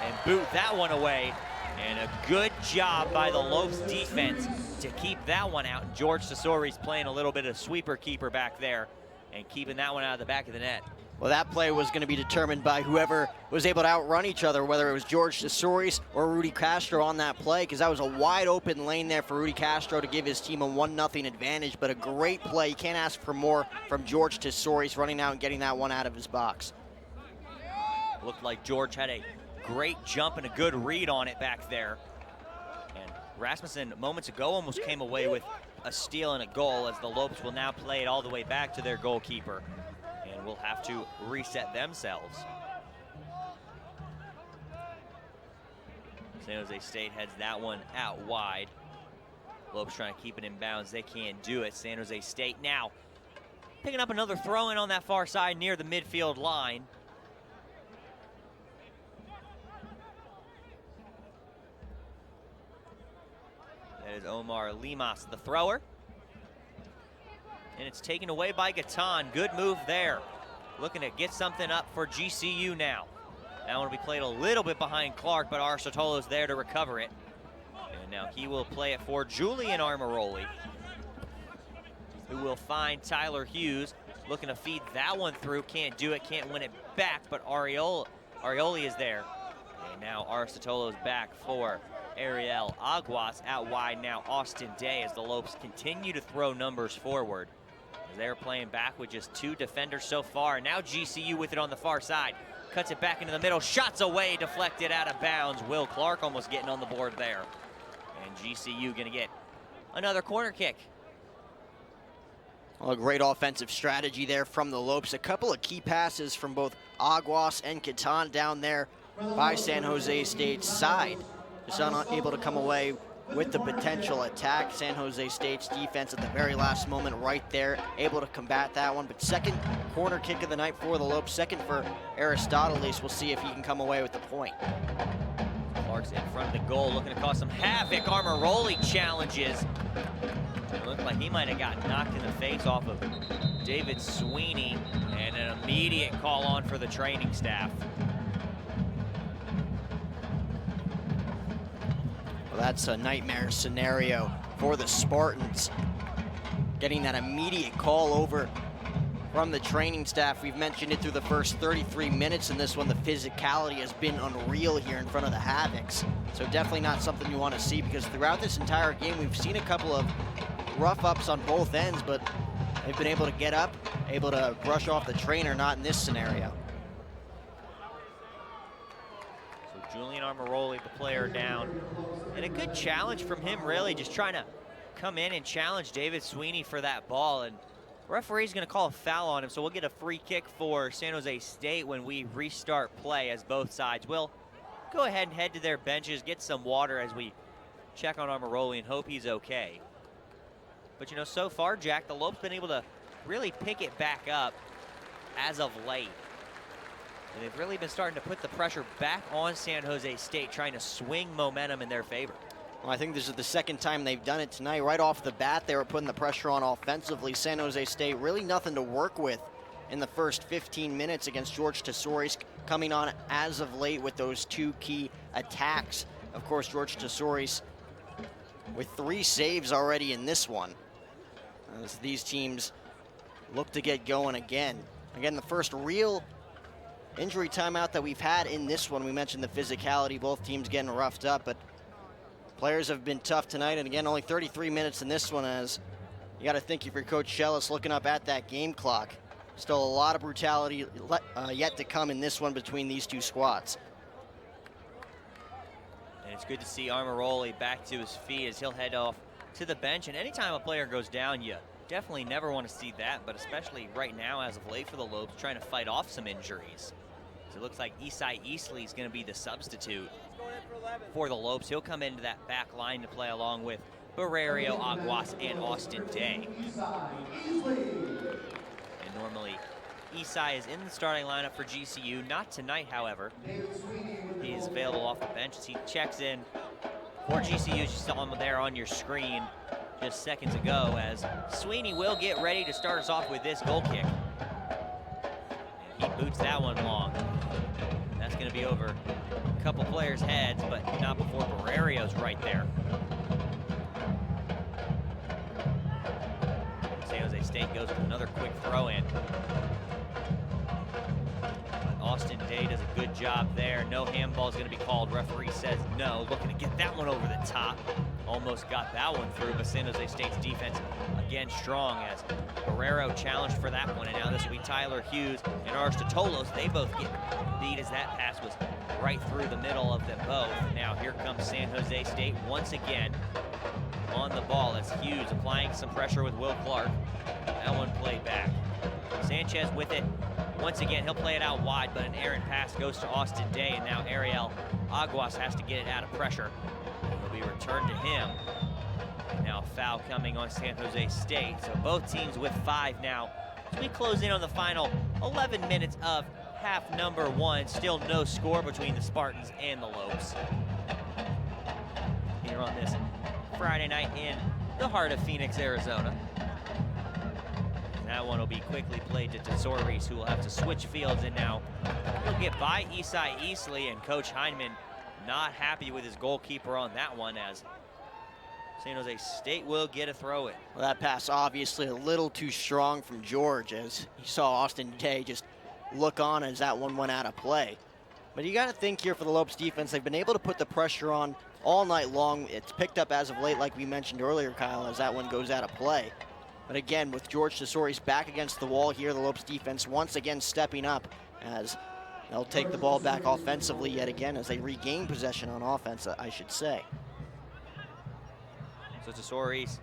and boot that one away. And a good job by the Lopes defense to keep that one out. And George Tesori's playing a little bit of sweeper keeper back there and keeping that one out of the back of the net. Well, that play was going to be determined by whoever was able to outrun each other, whether it was George Tesori's or Rudy Castro on that play, because that was a wide open lane there for Rudy Castro to give his team a 1-0 advantage, but a great play. You can't ask for more from George Tesori's, running out and getting that one out of his box. Looked like George had a great jump and a good read on it back there. And Rasmussen moments ago almost came away with a steal and a goal, as the Lopes will now play it all the way back to their goalkeeper and will have to reset themselves. San Jose State heads that one out wide. Lopes trying to keep it in bounds. They can't do it. San Jose State now picking up another throw-in on that far side near the midfield line. That is Omar Limas, the thrower. And it's taken away by Gatan. Good move there. Looking to get something up for GCU now. That one will be played a little bit behind Clark, but Arcitolo's there to recover it. And now he will play it for Julian Armaroli, who will find Tyler Hughes. Looking to feed that one through. Can't do it, can't win it back, but Arioli is there. And now Arcitolo's back for Ariel Aguas. Out wide now Austin Day, as the Lopes continue to throw numbers forward. They're playing back with just 2 defenders so far. Now GCU with it on the far side. Cuts it back into the middle. Shots away, deflected out of bounds. Will Clark almost getting on the board there. And GCU going to get another corner kick. Well, a great offensive strategy there from the Lopes. A couple of key passes from both Aguas and Catan down there by San Jose State's side. Just unable to come away with the potential attack. San Jose State's defense at the very last moment right there, able to combat that one. But second corner kick of the night for the Lopes, second for Aristoteles. We'll see if he can come away with the point. Clark's in front of the goal, looking to cause some havoc. Armoroli challenges. It looked like he might have got knocked in the face off of David Sweeney, and an immediate call on for the training staff. Well, that's a nightmare scenario for the Spartans. Getting that immediate call over from the training staff. We've mentioned it through the first 33 minutes in this one. The physicality has been unreal here in front of the Havocs. So definitely not something you want to see, because throughout this entire game, we've seen a couple of rough ups on both ends, but they've been able to get up, able to brush off the trainer, not in this scenario. So Julian Armoroli, the player, down. And a good challenge from him, really, just trying to come in and challenge David Sweeney for that ball. And referee's going to call a foul on him, so we'll get a free kick for San Jose State when we restart play, as both sides will go ahead and head to their benches, get some water as we check on Armoroli and hope he's okay. But, you know, so far, Jack, the Lopes been able to really pick it back up as of late. And they've really been starting to put the pressure back on San Jose State, trying to swing momentum in their favor. Well, I think this is the second time they've done it tonight. Right off the bat, they were putting the pressure on offensively. San Jose State really nothing to work with in the first 15 minutes against George Tesori's, coming on as of late with those two key attacks. Of course, George Tesori's with 3 saves already in this one, as these teams look to get going again. Again, the first real injury timeout that we've had in this one. We mentioned the physicality, both teams getting roughed up, but players have been tough tonight. And again, only 33 minutes in this one, as you got to think if you're Coach Schellis looking up at that game clock. Still a lot of brutality yet to come in this one between these two squads. And it's good to see Armoroli back to his feet as he'll head off to the bench. And anytime a player goes down, you definitely never want to see that, but especially right now as of late for the Lopes, trying to fight off some injuries. So it looks like Isai Easley is going to be the substitute for the Lopes. He'll come into that back line to play along with Barrerio, Aguas, and Austin Day. And normally Isai is in the starting lineup for GCU. Not tonight, however. He is available off the bench as he checks in for GCU. You saw him there on your screen just seconds ago, as Sweeney will get ready to start us off with this goal kick. And he boots that one long. That's going to be over a couple players' heads, but not before Barrerio's right there. San Jose State goes with another quick throw in. But Austin Day does a good job there. No handball is going to be called. Referee says no. Looking to get that one over the top. Almost got that one through, but San Jose State's defense again strong, as Barrero challenged for that one. And now this will be Tyler Hughes and Aristoteles. They both get beat as that pass was right through the middle of them both. Now here comes San Jose State once again on the ball as Hughes applying some pressure with Will Clark. That one played back. Sanchez with it. Once again, he'll play it out wide, but an errant pass goes to Austin Day, and now Ariel Aguas has to get it out of pressure. It'll be returned to him. Now a foul coming on San Jose State. So both teams with 5 now. As we close in on the final 11 minutes of half number 1. Still no score between the Spartans and the Lopes. Here on this Friday night in the heart of Phoenix, Arizona. And that one will be quickly played to Tesori's, who will have to switch fields, and now he'll get by Isai Easley, and Coach Heineman not happy with his goalkeeper on that one, as San Jose State will get a throw in. Well, that pass obviously a little too strong from George, as you saw Austin Day just look on as that one went out of play. But you got to think here for the Lopes defense, they've been able to put the pressure on all night long. It's picked up as of late, like we mentioned earlier, Kyle, as that one goes out of play. But again, with George Tesori's back against the wall here, the Lopes defense once again stepping up, as they'll take the ball back offensively yet again as they regain possession on offense, I should say. So Tesori's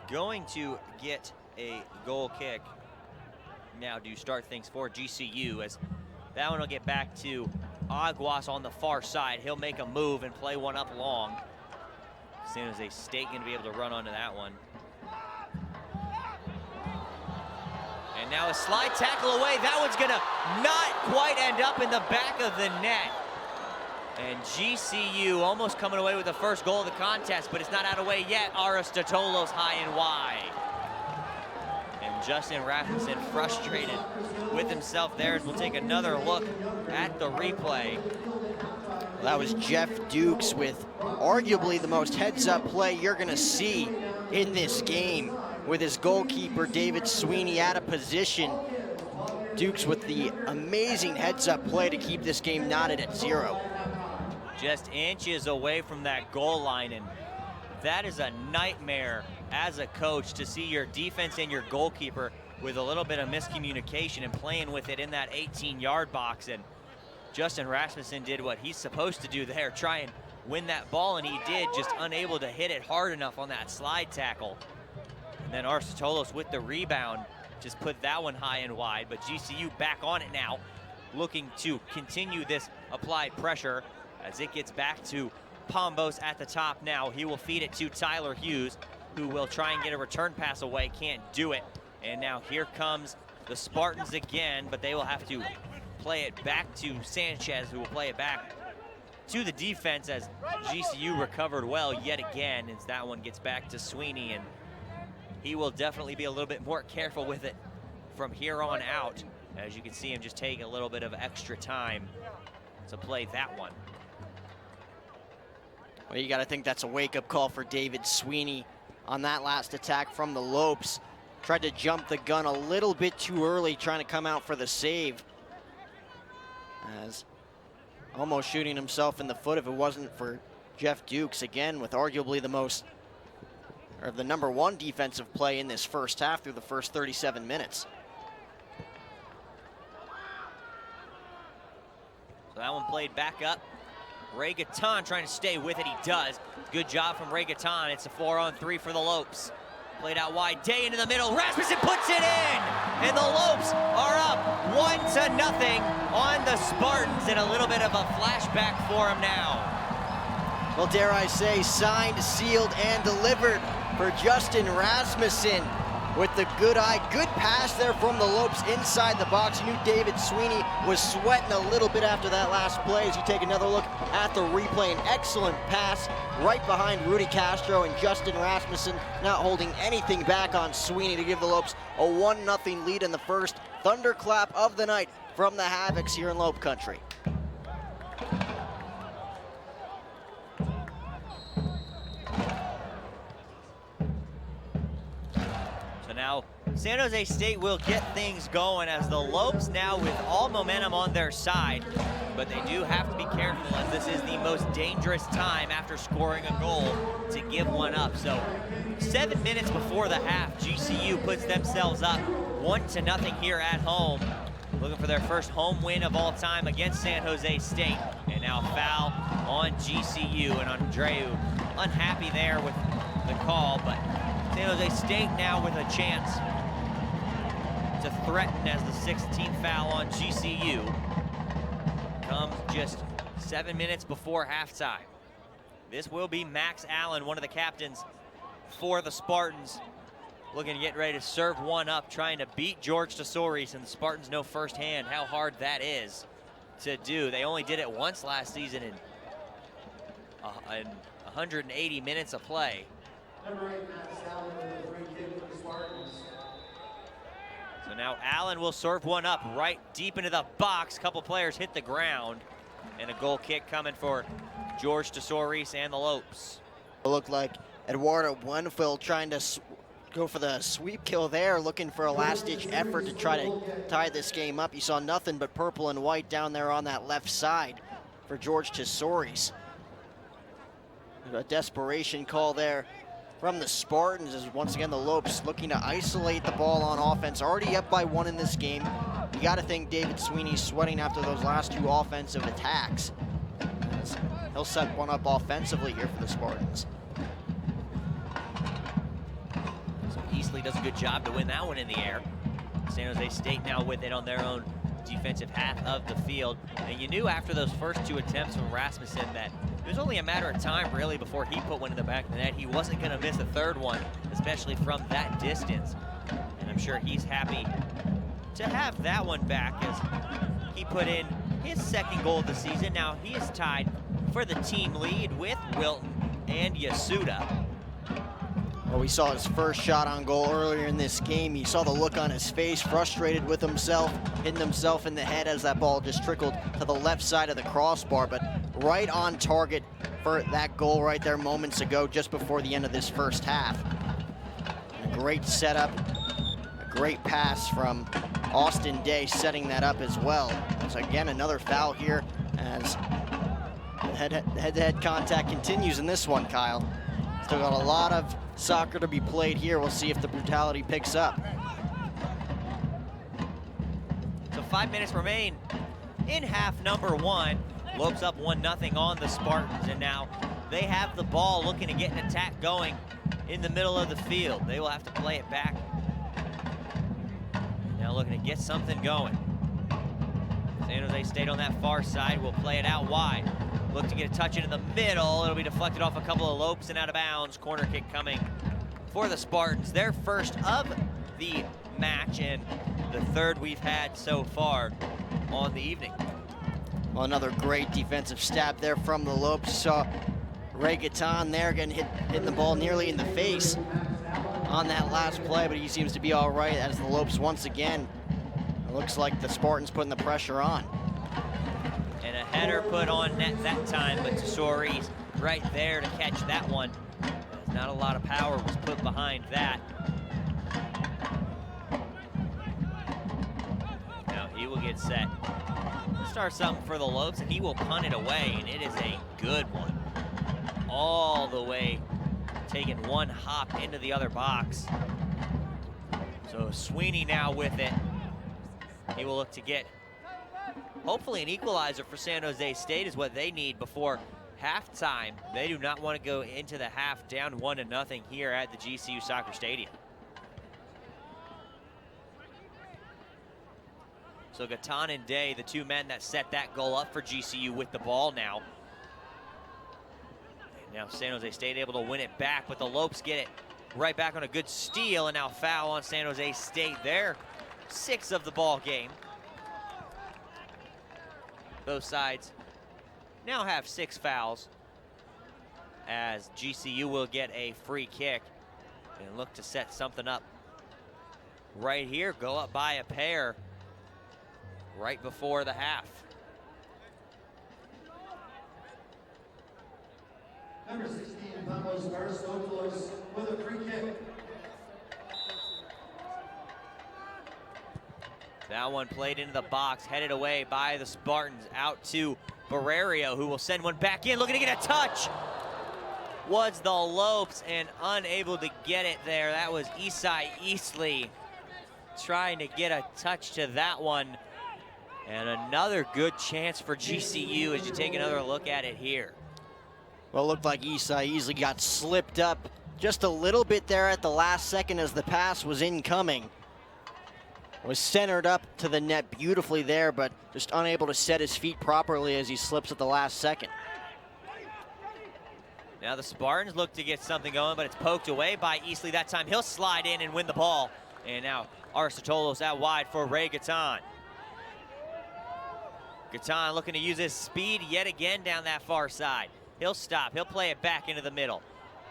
going to get a goal kick now to start things for GCU, as that one will get back to Aguas on the far side. He'll make a move and play one up long. San Jose State going to be able to run onto that one. And now a slide tackle away. That one's going to not quite end up in the back of the net. And GCU almost coming away with the first goal of the contest, but it's not out of the way yet. Aristotelos high and wide. And Justin Rasmussen frustrated with himself there as we'll take another look at the replay. That was Jeff Dukes with arguably the most heads-up play you're going to see in this game, with his goalkeeper David Sweeney out of position. Dukes with the amazing heads-up play to keep this game knotted at 0. Just inches away from that goal line, and that is a nightmare as a coach to see your defense and your goalkeeper with a little bit of miscommunication and playing with it in that 18-yard box. And Justin Rasmussen did what he's supposed to do there, try and win that ball, and he did, just unable to hit it hard enough on that slide tackle. And then Aristotelos with the rebound just put that one high and wide, but GCU back on it now, looking to continue this applied pressure as it gets back to Pombos at the top now. He will feed it to Tyler Hughes, who will try and get a return pass away, can't do it. And now here comes the Spartans again, but they will have to play it back to Sanchez, who will play it back to the defense as GCU recovered well yet again, as that one gets back to Sweeney, and he will definitely be a little bit more careful with it from here on out, as you can see him just take a little bit of extra time to play that one. Well, you got to think that's a wake-up call for David Sweeney on that last attack from the Lopes. Tried to jump the gun a little bit too early, trying to come out for the save, as almost shooting himself in the foot if it wasn't for Jeff Dukes, again with arguably the most, or the #1 defensive play in this first half through the first 37 minutes. So that one played back up. Ray Gatton trying to stay with it, he does. Good job from Ray Gatton. It's a 4-on-3 for the Lopes. Played out wide, Day into the middle, Rasmussen puts it in! And the Lopes are up 1-0 on the Spartans, and a little bit of a flashback for them now. Well, dare I say, signed, sealed, and delivered for Justin Rasmussen with the good eye. Good pass there from the Lopes inside the box. You knew David Sweeney was sweating a little bit after that last play. As you take another look at the replay, an excellent pass right behind Rudy Castro, and Justin Rasmussen not holding anything back on Sweeney to give the Lopes a 1-0 lead in the first. Thunderclap of the night from the Havocs here in Lope Country. Now, San Jose State will get things going as the Lopes now with all momentum on their side, but they do have to be careful as this is the most dangerous time after scoring a goal to give one up. So 7 minutes before the half, GCU puts themselves up 1-0 here at home, looking for their first home win of all time against San Jose State. And now foul on GCU, and Andreu unhappy there with the call, but San Jose State now with a chance to threaten as the 16th foul on GCU comes just 7 minutes before halftime. This will be Max Allen, one of the captains for the Spartans, looking to get ready to serve one up, trying to beat George Tesouris, and the Spartans know firsthand how hard that is to do. They only did it once last season in 180 minutes of play. So now Allen will serve one up right deep into the box. Couple players hit the ground, and a goal kick coming for George Tesouris and the Lopes. It looked like Eduardo Buenfil trying to go for the sweep kill there, looking for a last-ditch effort to try to tie this game up. You saw nothing but purple and white down there on that left side for George Tesouris. A desperation call there from the Spartans, as once again the Lopes looking to isolate the ball on offense. Already up by 1 in this game. You got to think David Sweeney's sweating after those last 2 offensive attacks. He'll set one up offensively here for the Spartans. So Eastley does a good job to win that one in the air. San Jose State now with it on their own defensive half of the field. And you knew after those first 2 attempts from Rasmussen that it was only a matter of time really before he put one in the back of the net. He wasn't going to miss a third one, especially from that distance. And I'm sure he's happy to have that one back as he put in his 2nd goal of the season. Now he is tied for the team lead with Wilton and Yasuda. Well, we saw his first shot on goal earlier in this game. You saw the look on his face, frustrated with himself, hitting himself in the head as that ball just trickled to the left side of the crossbar, but right on target for that goal right there moments ago, just before the end of this first half. A great setup, a great pass from Austin Day setting that up as well. So again, another foul here as head-to-head contact continues in this one, Kyle. Still got a lot of soccer to be played here. We'll see if the brutality picks up. So 5 minutes remain in half number 1. Lopes up 1-0 on the Spartans, and now they have the ball looking to get an attack going in the middle of the field. They will have to play it back. Now looking to get something going. San Jose State on that far side will play it out wide. Look to get a touch into the middle. It'll be deflected off a couple of Lopes and out of bounds. Corner kick coming for the Spartans. Their first of the match and the 3rd we've had so far on the evening. Well, another great defensive stab there from the Lopes. Saw Ray Gaetan there getting hitting the ball nearly in the face on that last play, but he seems to be all right as the Lopes once again. It looks like the Spartans putting the pressure on. And a header put on net that time, but Tesori's right there to catch that one. Not a lot of power was put behind that. Now he will get set. Start something for the Lopes, and he will punt it away, and it is a good one. All the way, taking one hop into the other box. So Sweeney now with it. He will look to get hopefully an equalizer for San Jose State is what they need before halftime. They do not want to go into the half down 1-0 here at the GCU Soccer Stadium. So Gaetan and Day, the 2 men that set that goal up for GCU with the ball now. And now San Jose State able to win it back, but the Lopes get it right back on a good steal, and now foul on San Jose State. Their 6th of the ball game. Both sides now have 6 fouls as GCU will get a free kick and look to set something up right here. Go up by a pair right before the half. Number 16, Pablos Aristoteles with a free kick. That one played into the box, headed away by the Spartans out to Barrerio, who will send one back in, looking to get a touch. Was the Lopes and unable to get it there. That was Isai Eastley trying to get a touch to that one. And another good chance for GCU as you take another look at it here. Well, it looked like Isai Eastley got slipped up just a little bit there at the last second as the pass was incoming. Was centered up to the net beautifully there, but just unable to set his feet properly as he slips at the last second. Now the Spartans look to get something going, but it's poked away by Eastley that time. He'll slide in and win the ball. And now Aristoteles out wide for Ray Gaetan. Gaetan looking to use his speed yet again down that far side. He'll stop, he'll play it back into the middle.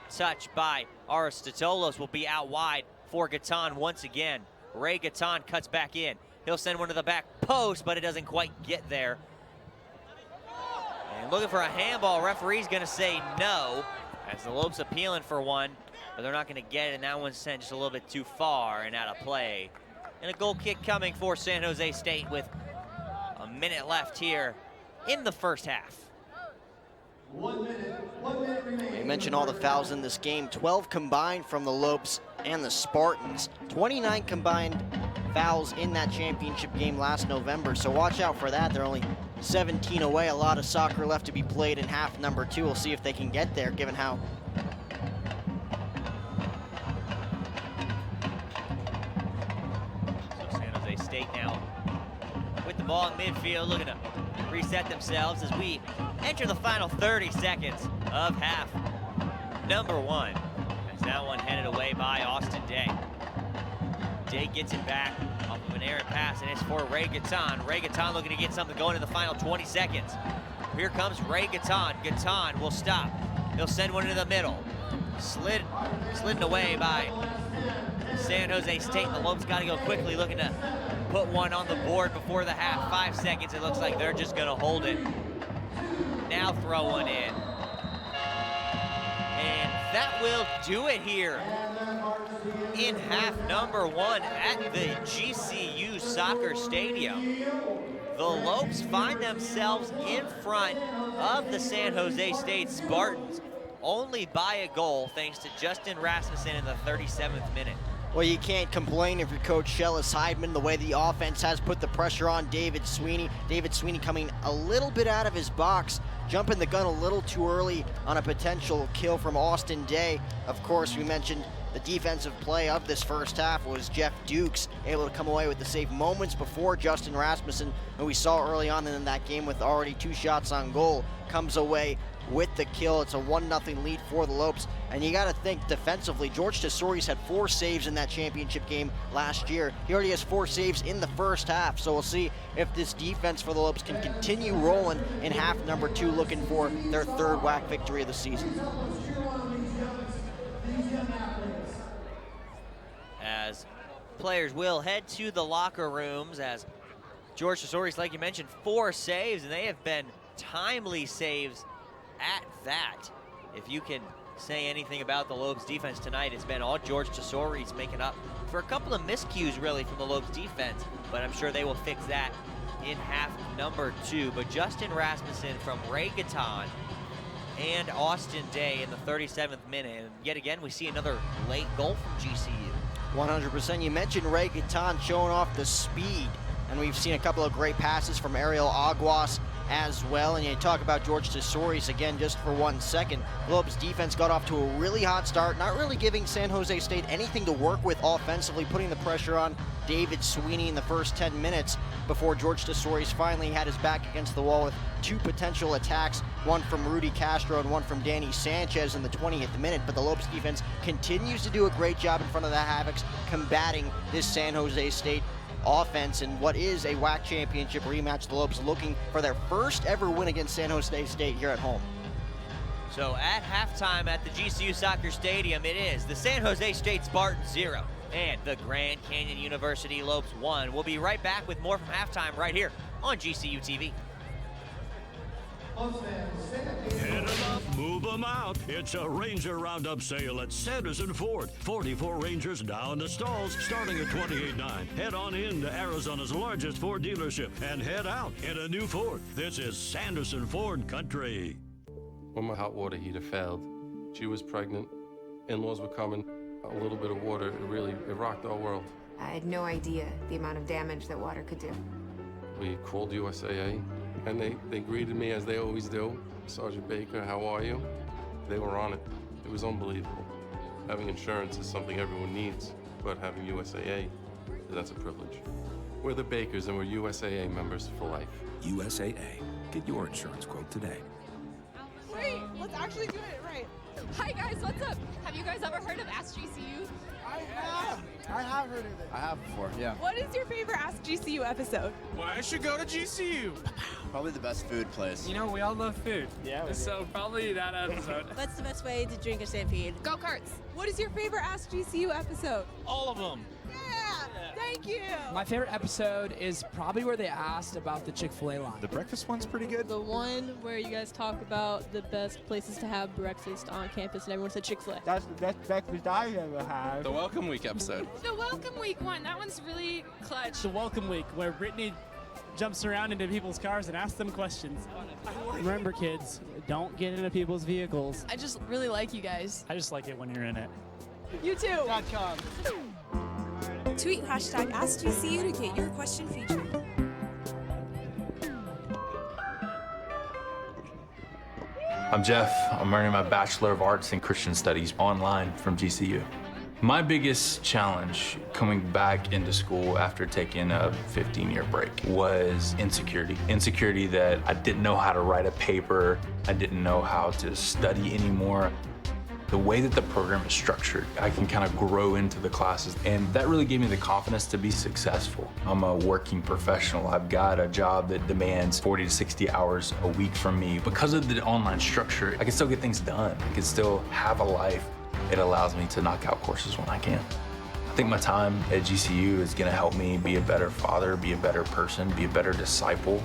Touch by Aristoteles will be out wide for Gaetan once again. Ray Gaetan cuts back in. He'll send one to the back post, but it doesn't quite get there. And looking for a handball, referee's gonna say no, as the Lopes appealing for one, but they're not gonna get it, and that one's sent just a little bit too far and out of play. And a goal kick coming for San Jose State with a minute left here in the first half. 1 minute remaining. You mentioned all the fouls in this game, 12 combined from the Lopes and the Spartans, 29 combined fouls in that championship game last November, so watch out for that. They're only 17 away, a lot of soccer left to be played in half number 2. We'll see if they can get there, given how So San Jose State now with the ball in midfield, looking to reset themselves as we enter the final 30 seconds of half number 1. As that one headed away by Austin Day. Day gets it back off of an errant pass, and it's for Ray Gatton. Ray Gatton looking to get something going in the final 20 seconds. Here comes Ray Gatton. Gatton will stop. He'll send one into the middle. Slidden away by San Jose State. The Lopes got to go quickly, looking to put one on the board before the half. 5 seconds, it looks like they're just going to hold it. Now throw one in. And that will do it here in half number 1 at the GCU Soccer Stadium. The Lopes find themselves in front of the San Jose State Spartans only by a goal, thanks to Justin Rasmussen in the 37th minute. Well, you can't complain if you're Coach Shellis Heidman, the way the offense has put the pressure on David Sweeney. David Sweeney coming a little bit out of his box, jumping the gun a little too early on a potential kill from Austin Day. Of course, we mentioned the defensive play of this first half was Jeff Dukes, able to come away with the save moments before Justin Rasmussen, who we saw early on in that game with already 2 shots on goal, comes away with the kill. It's a 1-0 lead for the Lopes. And you got to think defensively, George Tesori's had 4 saves in that championship game last year. He already has 4 saves in the first half. So we'll see if this defense for the Lopes can continue rolling in half number 2, looking for their 3rd WAC victory of the season. As players will head to the locker rooms, as George Tesori's, like you mentioned, 4 saves, and they have been timely saves at that. If you can say anything about the Lopes defense tonight, it's been all George Tesori's making up for a couple of miscues really from the Lopes defense, but I'm sure they will fix that in half number 2. But Justin Rasmussen from Ray Gatton and Austin Day in the 37th minute, and yet again we see another late goal from GCU. 100%. You mentioned Ray Gatton showing off the speed, and we've seen a couple of great passes from Ariel Aguas as well. And you talk about George Tesori's again just for 1 second. Lopes defense got off to a really hot start, not really giving San Jose State anything to work with offensively, putting the pressure on David Sweeney in the first 10 minutes before George Tesori's finally had his back against the wall with 2 potential attacks, one from Rudy Castro and one from Danny Sanchez in the 20th minute. But the Lopes defense continues to do a great job in front of the Havocs, combating this San Jose State offense in what is a WAC championship rematch. The Lopes looking for their first ever win against San Jose State here at home. So at halftime at the GCU Soccer Stadium, it is the San Jose State Spartans 0 and the Grand Canyon University Lopes 1. We'll be right back with more from halftime right here on GCU TV. Hit 'em up, move 'em out. It's a Ranger Roundup sale at Sanderson Ford. 44 Rangers now in the stalls, starting at $28.9. Head on in to Arizona's largest Ford dealership and head out in a new Ford. This is Sanderson Ford Country. When my hot water heater failed, she was pregnant, in-laws were coming, a little bit of water, it rocked our world. I had no idea the amount of damage that water could do. We called USAA, and they greeted me as they always do. Sergeant Baker, how are you? They were on it. It was unbelievable. Having insurance is something everyone needs, but having USAA, that's a privilege. We're the Bakers, and we're USAA members for life. USAA. Get your insurance quote today. Wait, let's actually do it right. Hi guys, what's up? Have you guys ever heard of Ask GCU? I have heard of it. I have before, yeah. What is your favorite Ask GCU episode? Why I should go to GCU? Probably the best food place. You know, we all love food. Yeah. So probably that episode. What's the best way to drink a stampede? Go Carts. What is your favorite Ask GCU episode? All of them. Thank you. My favorite episode is probably where they asked about the Chick-fil-A line. The breakfast one's pretty good. The one where you guys talk about the best places to have breakfast on campus and everyone said Chick-fil-A. That's the best breakfast I ever had. The Welcome Week episode. The Welcome Week one, that one's really clutch. The Welcome Week, where Brittany jumps around into people's cars and asks them questions. Remember, kids, don't get into people's vehicles. I just really like you guys. I just like it when you're in it. You too. Tweet hashtag AskGCU to get your question featured. I'm Jeff. I'm earning my Bachelor of Arts in Christian Studies online from GCU. My biggest challenge coming back into school after taking a 15-year break was insecurity. Insecurity that I didn't know how to write a paper, I didn't know how to study anymore. The way that the program is structured, I can kind of grow into the classes, and that really gave me the confidence to be successful. I'm a working professional. I've got a job that demands 40 to 60 hours a week from me. Because of the online structure, I can still get things done. I can still have a life. It allows me to knock out courses when I can. I think my time at GCU is going to help me be a better father, be a better person, be a better disciple.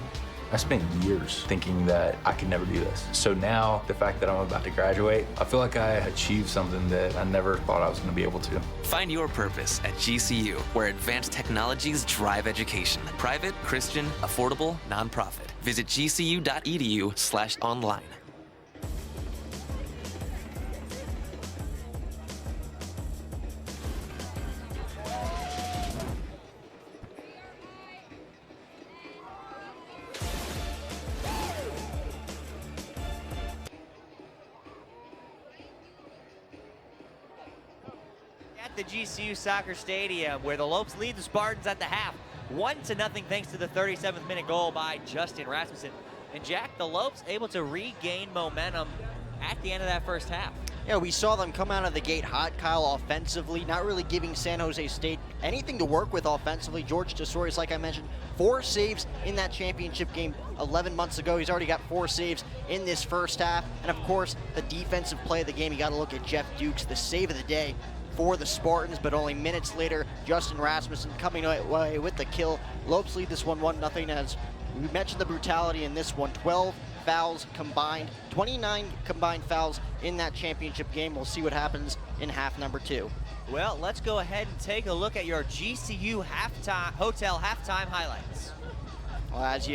I spent years thinking that I could never do this. So now, the fact that I'm about to graduate, I feel like I achieved something that I never thought I was going to be able to. Find your purpose at GCU, where advanced technologies drive education. Private, Christian, affordable, nonprofit. Visit gcu.edu/online. At the GCU Soccer Stadium, where the Lopes lead the Spartans at the half, 1-0 thanks to the 37th minute goal by Justin Rasmussen. And Jack, the Lopes able to regain momentum at the end of that first half. Yeah, we saw them come out of the gate hot, Kyle, offensively, not really giving San Jose State anything to work with offensively. George Tesorius, like I mentioned, 4 saves in that championship game 11 months ago. He's already got 4 saves in this first half. And of course, the defensive play of the game, you got to look at Jeff Dukes, the save of the day for the Spartans, but only minutes later, Justin Rasmussen coming away with the kill. Lopes lead this one 1-0. As we mentioned, the brutality in this one, 12 fouls combined, 29 combined fouls in that championship game. We'll see what happens in half number 2. Well, let's go ahead and take a look at your GCU hotel halftime highlights. Well, as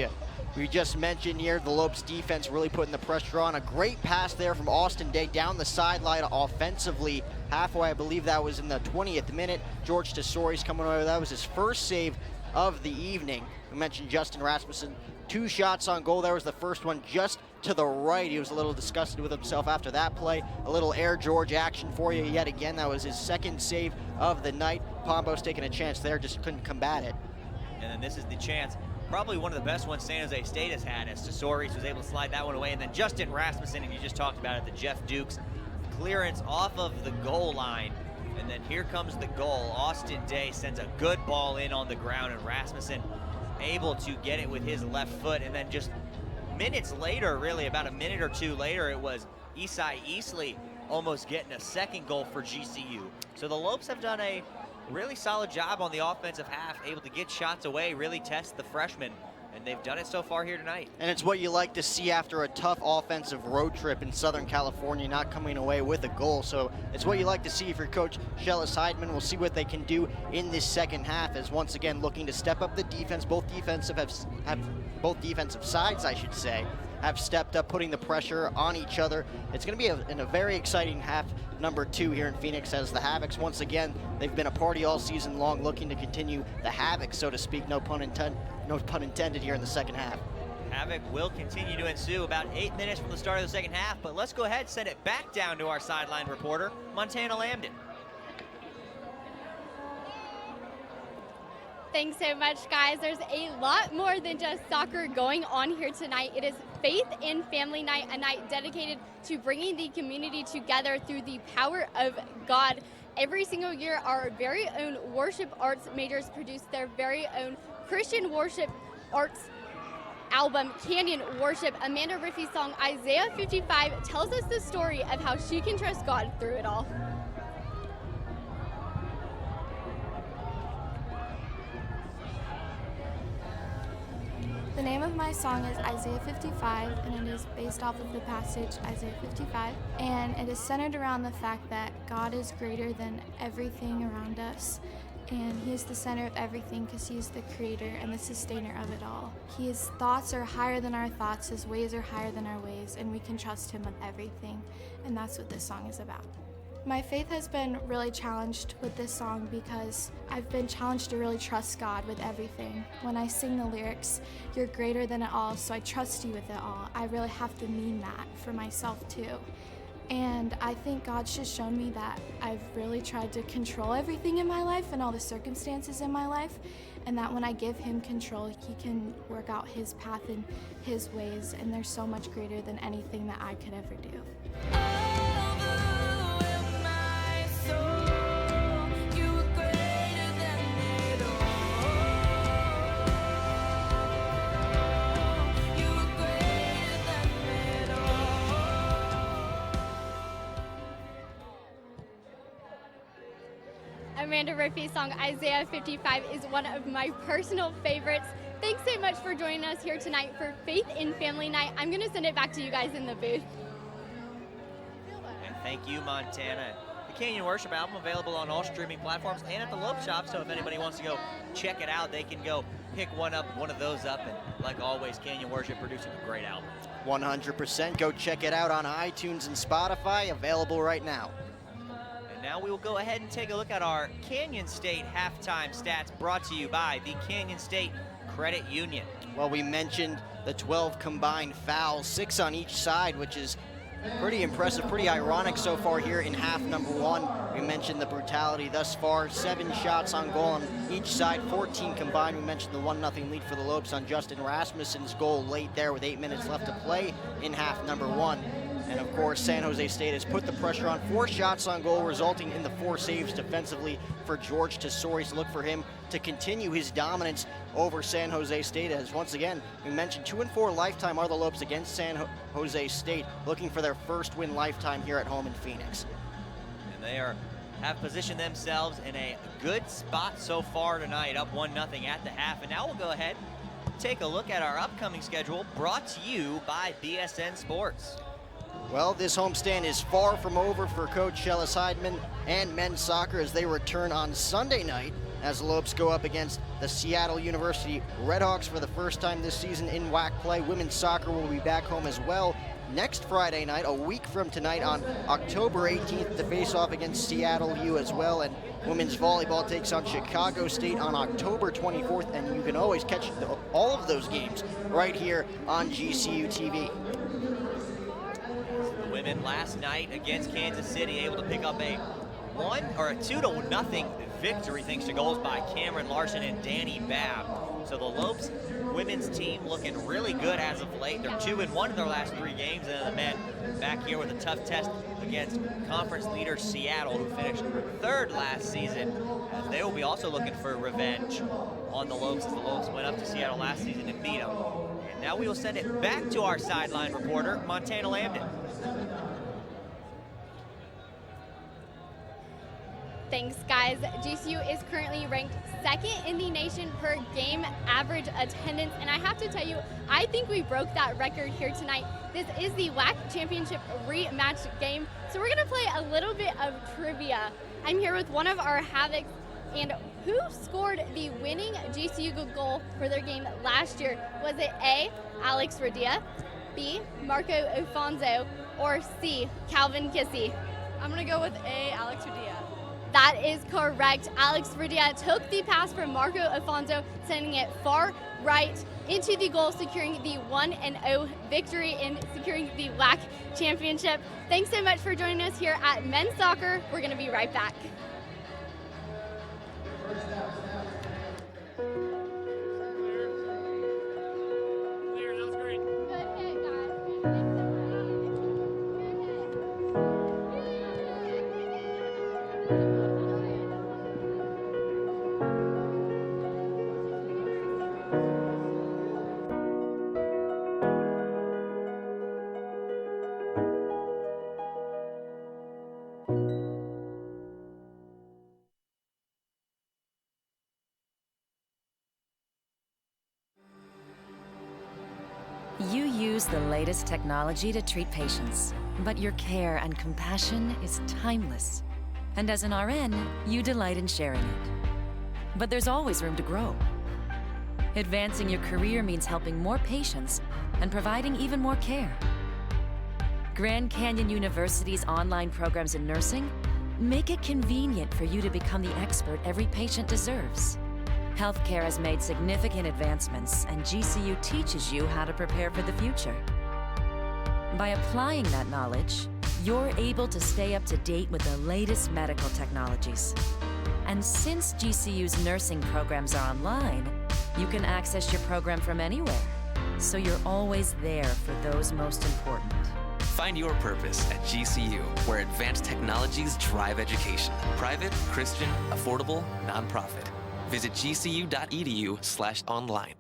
we just mentioned here, the Lopes defense really putting the pressure on. A great pass there from Austin Day down the sideline offensively. Halfway, I believe that was in the 20th minute. George Tesorius coming over. That was his first save of the evening. We mentioned Justin Rasmussen, 2 shots on goal. There was the first one just to the right. He was a little disgusted with himself after that play. A little Air George action for you yet again. That was his second save of the night. Pombo's taking a chance there, just couldn't combat it. And then this is the chance, probably one of the best ones San Jose State has had, as Tesorius was able to slide that one away. And then Justin Rasmussen, and you just talked about it, the Jeff Dukes clearance off of the goal line. And then here comes the goal. Austin Day sends a good ball in on the ground, and Rasmussen able to get it with his left foot. And then just minutes later, really about a minute or 2 later, it was Isai Easley almost getting a second goal for GCU. So the Lopes have done a really solid job on the offensive half, able to get shots away, really test the freshmen, and they've done it so far here tonight. And it's what you like to see after a tough offensive road trip in Southern California, not coming away with a goal. So it's what you like to see if you're Coach Shellis Heidman. We'll see what they can do in this second half, as once again looking to step up the defense. Both defensive sides, I should say, have stepped up, putting the pressure on each other. It's going to be in a very exciting half number 2 here in Phoenix, as the Havocs, once again, they've been a party all season long, looking to continue the havoc, so to speak, no pun intended here in the second half. Havoc will continue to ensue about 8 minutes from the start of the second half, but let's go ahead and send it back down to our sideline reporter, Montana Lambden. Thanks so much, guys. There's a lot more than just soccer going on here tonight. It is Faith and Family Night, a night dedicated to bringing the community together through the power of God. Every single year, our very own worship arts majors produce their very own Christian worship arts album, Canyon Worship. Amanda Riffey's song, Isaiah 55, tells us the story of how she can trust God through it all. The name of my song is Isaiah 55, and it is based off of the passage Isaiah 55, and it is centered around the fact that God is greater than everything around us, and He is the center of everything because He is the creator and the sustainer of it all. His thoughts are higher than our thoughts, His ways are higher than our ways, and we can trust Him with everything, and that's what this song is about. My faith has been really challenged with this song because I've been challenged to really trust God with everything. When I sing the lyrics, you're greater than it all, so I trust you with it all. I really have to mean that for myself too. And I think God's just shown me that I've really tried to control everything in my life and all the circumstances in my life, and that when I give Him control, He can work out His path and His ways, and they're so much greater than anything that I could ever do. Amanda Murphy's song Isaiah 55 is one of my personal favorites. Thanks so much for joining us here tonight for Faith in Family Night. I'm going to send it back to you guys in the booth. And thank you, Montana. The Canyon Worship album available on all streaming platforms and at the Lope Shop, so if anybody wants to go check it out, they can go pick one of those up. And like always, Canyon Worship producing a great album. 100%. Go check it out on iTunes and Spotify, available right now. Now we will go ahead and take a look at our Canyon State halftime stats brought to you by the Canyon State Credit Union. Well, we mentioned the 12 combined fouls, 6 on each side, which is pretty impressive, pretty ironic so far here in half number 1. We mentioned the brutality thus far, 7 shots on goal on each side, 14 combined. We mentioned the 1-0 lead for the Lopes on Justin Rasmussen's goal late there with 8 minutes left to play in half number 1. And of course, San Jose State has put the pressure on, 4 shots on goal, resulting in the 4 saves defensively for George Tesori. So look for him to continue his dominance over San Jose State. As once again, we mentioned 2-4 lifetime are the Lopes against San Jose State, looking for their first win lifetime here at home in Phoenix. And they have positioned themselves in a good spot so far tonight, up 1-0 at the half. And now we'll go ahead and take a look at our upcoming schedule, brought to you by BSN Sports. Well, this homestand is far from over for Coach Shellis Heidman and men's soccer as they return on Sunday night as the Lopes go up against the Seattle University Redhawks for the first time this season in WAC play. Women's soccer will be back home as well next Friday night, a week from tonight on October 18th to face off against Seattle U as well. And women's volleyball takes on Chicago State on October 24th, and you can always catch all of those games right here on GCU TV. Women last night against Kansas City able to pick up a 2-0 victory thanks to goals by Cameron Larson and Danny Babb. So the Lopes women's team looking really good as of late. They're 2-1 in their last 3 games, and the men back here with a tough test against conference leader Seattle, who finished 3rd last season, as they will be also looking for revenge on the Lopes, as the Lopes went up to Seattle last season and beat them. And now we will send it back to our sideline reporter, Montana Lambden. Thanks, guys. GCU is currently ranked 2nd in the nation per game average attendance, and I have to tell you, I think we broke that record here tonight. This is the WAC Championship rematch game, so we're going to play a little bit of trivia. I'm here with one of our Havocs, and who scored the winning GCU goal for their game last year? Was it A, Alex Radia, B, Marco Alfonso, or C, Calvin Kissy? I'm going to go with A, Alex Radia. That is correct. Alex Radia took the pass from Marco Alfonso, sending it far right into the goal, securing the 1-0 victory and securing the WAC championship. Thanks so much for joining us here at Men's Soccer. We're going to be right back. You use the latest technology to treat patients, but your care and compassion is timeless. And as an RN, you delight in sharing it. But there's always room to grow. Advancing your career means helping more patients and providing even more care. Grand Canyon University's online programs in nursing make it convenient for you to become the expert every patient deserves. Healthcare has made significant advancements, and GCU teaches you how to prepare for the future. By applying that knowledge, you're able to stay up to date with the latest medical technologies. And since GCU's nursing programs are online, you can access your program from anywhere. So you're always there for those most important. Find your purpose at GCU, where advanced technologies drive education. Private, Christian, affordable, nonprofit. Visit gcu.edu/online.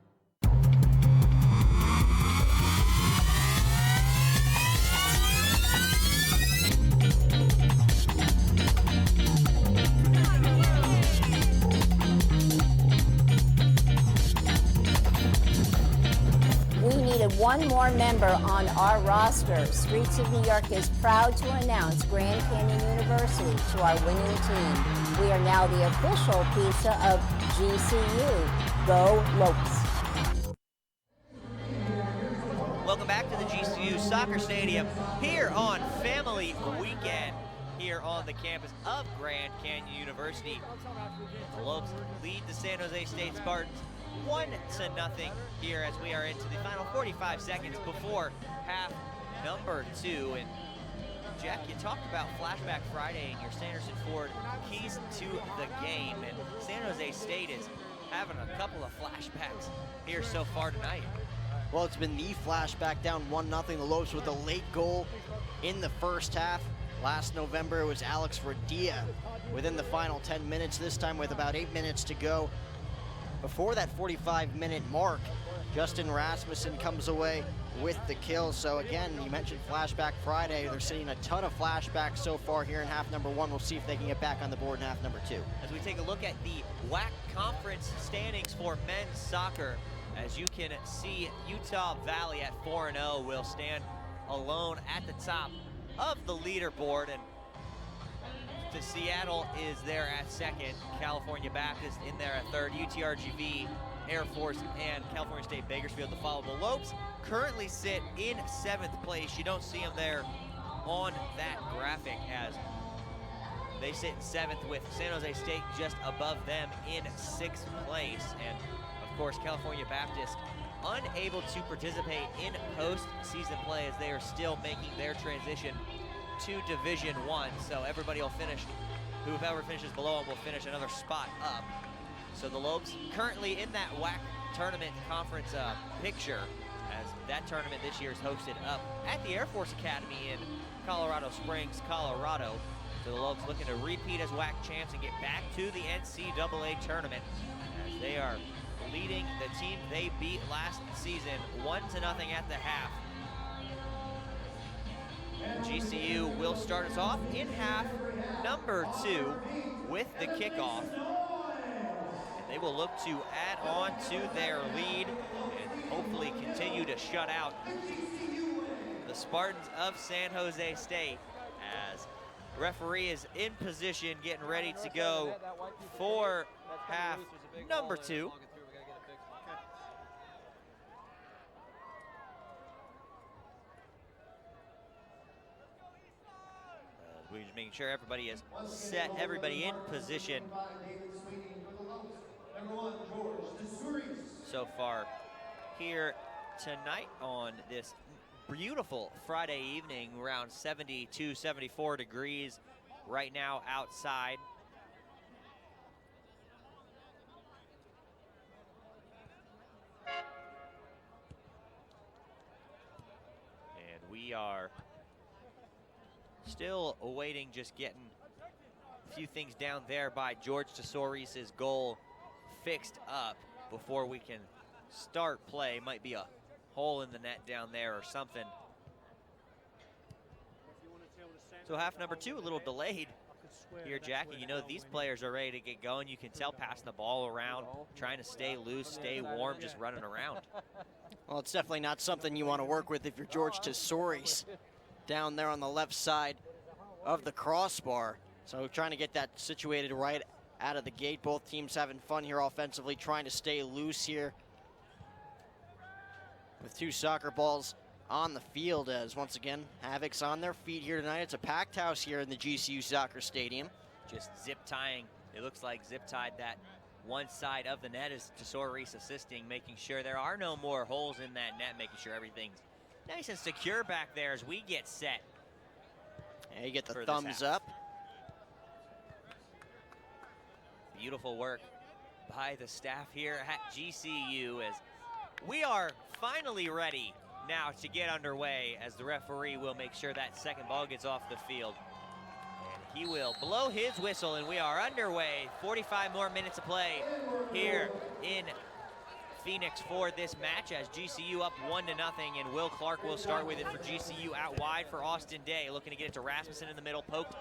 We needed one more member on our roster. Streets of New York is proud to announce Grand Canyon University to our winning team. We are now the official pizza of GCU. Go Lopes. Welcome back to the GCU Soccer Stadium here on Family Weekend here on the campus of Grand Canyon University. The Lopes lead the San Jose State Spartans 1-0 here as we are into the final 45 seconds before half number 2. And Jack, you talked about Flashback Friday and your Sanderson Ford keys to the game, and San Jose State is having a couple of flashbacks here so far tonight. Well, it's been the flashback down 1-0. The Lopes with a late goal in the first half. Last November, it was Alex Radia within the final 10 minutes. This time with about 8 minutes to go. Before that 45-minute mark, Justin Rasmussen comes away with the kill. So again, you mentioned Flashback Friday. They're seeing a ton of flashbacks so far here in half number 1. We'll see if they can get back on the board in half number 2. As we take a look at the WAC conference standings for men's soccer, as you can see, Utah Valley at 4-0 will stand alone at the top of the leaderboard, and the Seattle is there at second, California Baptist in there at third, UTRGV, Air Force, and California State Bakersfield to follow. The Lopes currently sit in 7th place. You don't see them there on that graphic as they sit in 7th with San Jose State just above them in 6th place. And of course, California Baptist unable to participate in postseason play as they are still making their transition to Division I. So everybody will finish, whoever finishes below them will finish another spot up. So the Lopes currently in that WAC tournament conference picture, as that tournament this year is hosted up at the Air Force Academy in Colorado Springs, Colorado. So the Lopes looking to repeat as WAC champs and get back to the NCAA tournament as they are leading the team they beat last season 1-0 at the half. GCU will start us off in half number 2 with the kickoff. And they will look to add on to their lead and hopefully continue to shut out the Spartans of San Jose State as referee is in position getting ready to go for half number 2. We're just making sure everybody is set, everybody in position so far here tonight on this beautiful Friday evening, around 72, 74 degrees right now outside. And we are still awaiting, just getting a few things down there by George Tesorius' goal fixed up before we can start play. Might be a hole in the net down there or something. So half number 2 a little delayed here, Jackie. You know, these players are ready to get going. You can tell passing the ball around, trying to stay loose, stay warm, just running around. Well, it's definitely not something you want to work with if you're George Tesorius down there on the left side of the crossbar. So trying to get that situated right out of the gate. Both teams having fun here offensively, trying to stay loose here with 2 soccer balls on the field, as once again Havoc's on their feet here tonight. It's a packed house here in the GCU Soccer Stadium. Just zip tying, it looks like zip tied that one side of the net as Tesorius assisting, making sure there are no more holes in that net, making sure everything's nice and secure back there as we get set Yeah, you get the thumbs up. Beautiful work by the staff here at GCU as we are finally ready now to get underway, as the referee will make sure that second ball gets off the field. And he will blow his whistle, and we are underway. 45 more minutes of play here in Phoenix for this match, as GCU up 1-0, and Will Clark will start with it for GCU out wide for Austin Day, looking to get it to Rasmussen in the middle, poked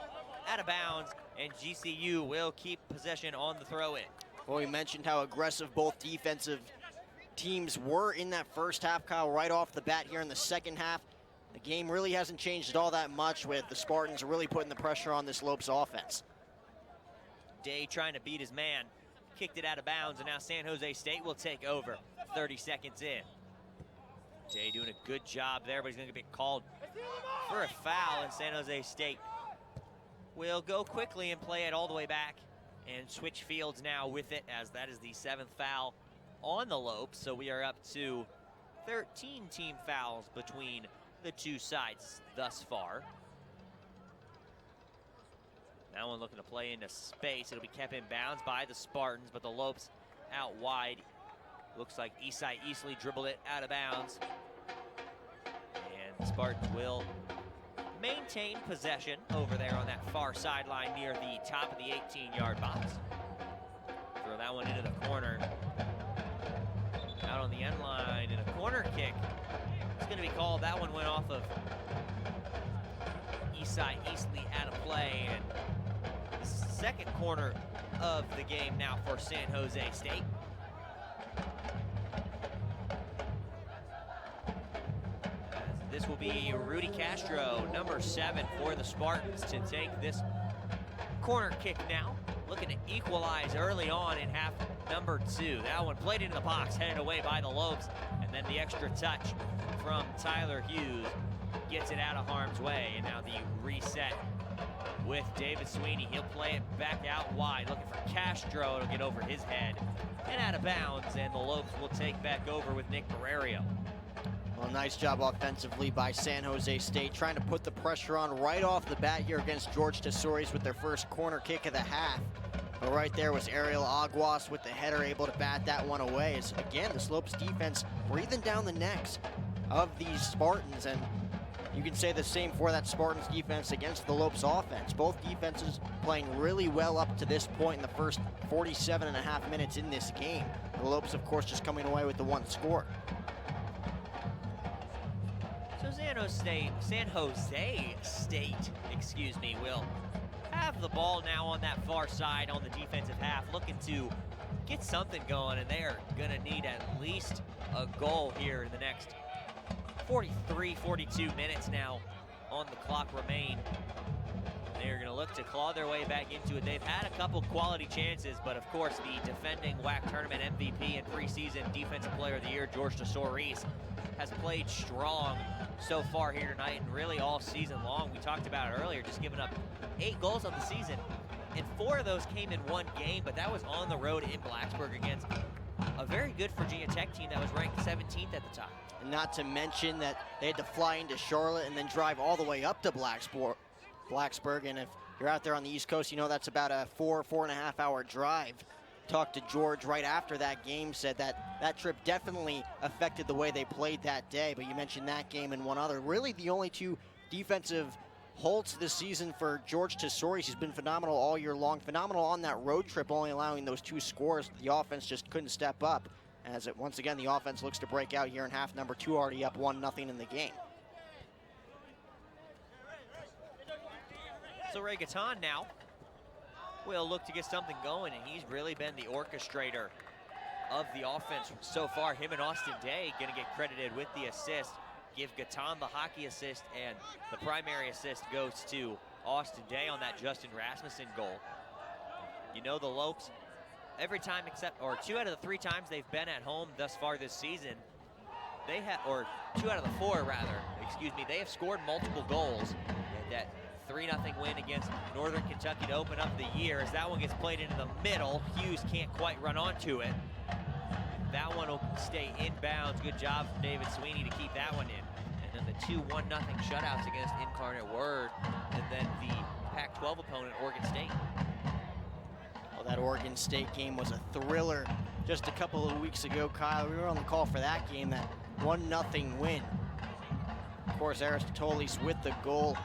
out of bounds, and GCU will keep possession on the throw-in. Well, we mentioned how aggressive both defensive teams were in that first half, Kyle, right off the bat here in the second half. The game really hasn't changed all that much, with the Spartans really putting the pressure on this Lopes offense. Day trying to beat his man, kicked it out of bounds, and now San Jose State will take over 30 seconds in. Day doing a good job there, but he's going to get called for a foul, and San Jose State will go quickly and play it all the way back and switch fields now with it, as that is the 7th foul on the Lopes. So we are up to 13 team fouls between the two sides thus far. That one looking to play into space. It'll be kept in bounds by the Spartans, but the Lopes out wide. Looks like Isai Easley dribbled it out of bounds. And the Spartans will maintain possession over there on that far sideline near the top of the 18-yard box. Throw that one into the corner. Out on the end line, and a corner kick. It's going to be called. That one went off of Isai Easley out of play, and the second corner of the game now for San Jose State. This will be Rudy Castro, number 7 for the Spartans, to take this corner kick now. Looking to equalize early on in half number 2. That one played into the box, headed away by the Lopes, and then the extra touch from Tyler Hughes gets it out of harm's way. And now the reset with David Sweeney. He'll play it back out wide, looking for Castro. It'll get over his head and out of bounds, and the Lopes will take back over with Nick Barrerio. Well, nice job offensively by San Jose State, trying to put the pressure on right off the bat here against George Tesouris with their first corner kick of the half. But right there was Ariel Aguas with the header, able to bat that one away. As again, the Slopes defense breathing down the necks of these Spartans, and you can say the same for that Spartans defense against the Lopes offense. Both defenses playing really well up to this point in the first 47.5 minutes in this game. The Lopes, of course, just coming away with the one score. So San Jose State, excuse me, will have the ball now on that far side on the defensive half, looking to get something going, and they are going to need at least a goal here in the next 43, 42 minutes now on the clock remain. They're going to look to claw their way back into it. They've had a couple quality chances, but of course the defending WAC tournament MVP and preseason Defensive Player of the Year, George Tesouris, has played strong so far here tonight, and really all season long. We talked about it earlier, just giving up 8 goals on the season, and 4 of those came in one game, but that was on the road in Blacksburg against a very good Virginia Tech team that was ranked 17th at the time. And not to mention that they had to fly into Charlotte and then drive all the way up to Blacksburg. And if you're out there on the East Coast, you know that's about a 4.5 hour drive. Talked to George right after that game, said that that trip definitely affected the way they played that day. But you mentioned that game and one other. Really the only 2 defensive holds this season for George Tesouris. He's been phenomenal all year long. Phenomenal on that road trip, only allowing those 2 scores. The offense just couldn't step up. As it once again, the offense looks to break out here in half number 2, already up 1-0 in the game. So Ray Gatan now will look to get something going, and he's really been the orchestrator of the offense so far. Him and Austin Day going to get credited with the assist. Give Gatan the hockey assist, and the primary assist goes to Austin Day on that Justin Rasmussen goal. You know the Lopes, every time except, or 2 out of the 3 times they've been at home thus far this season, they have, or 2 out of the 4 rather, excuse me, they have scored multiple goals. That 3-0 win against Northern Kentucky to open up the year, as that one gets played into the middle. Hughes can't quite run onto it. That one will stay inbounds. Good job from David Sweeney to keep that one in. And And then the 2-1-0 shutouts against Incarnate Word, and then the Pac-12 opponent, Oregon State. Well, that Oregon State game was a thriller just a couple of weeks ago, Kyle. We were on the call for that game, that 1-0 win. Of course, Aristoteli's with the goal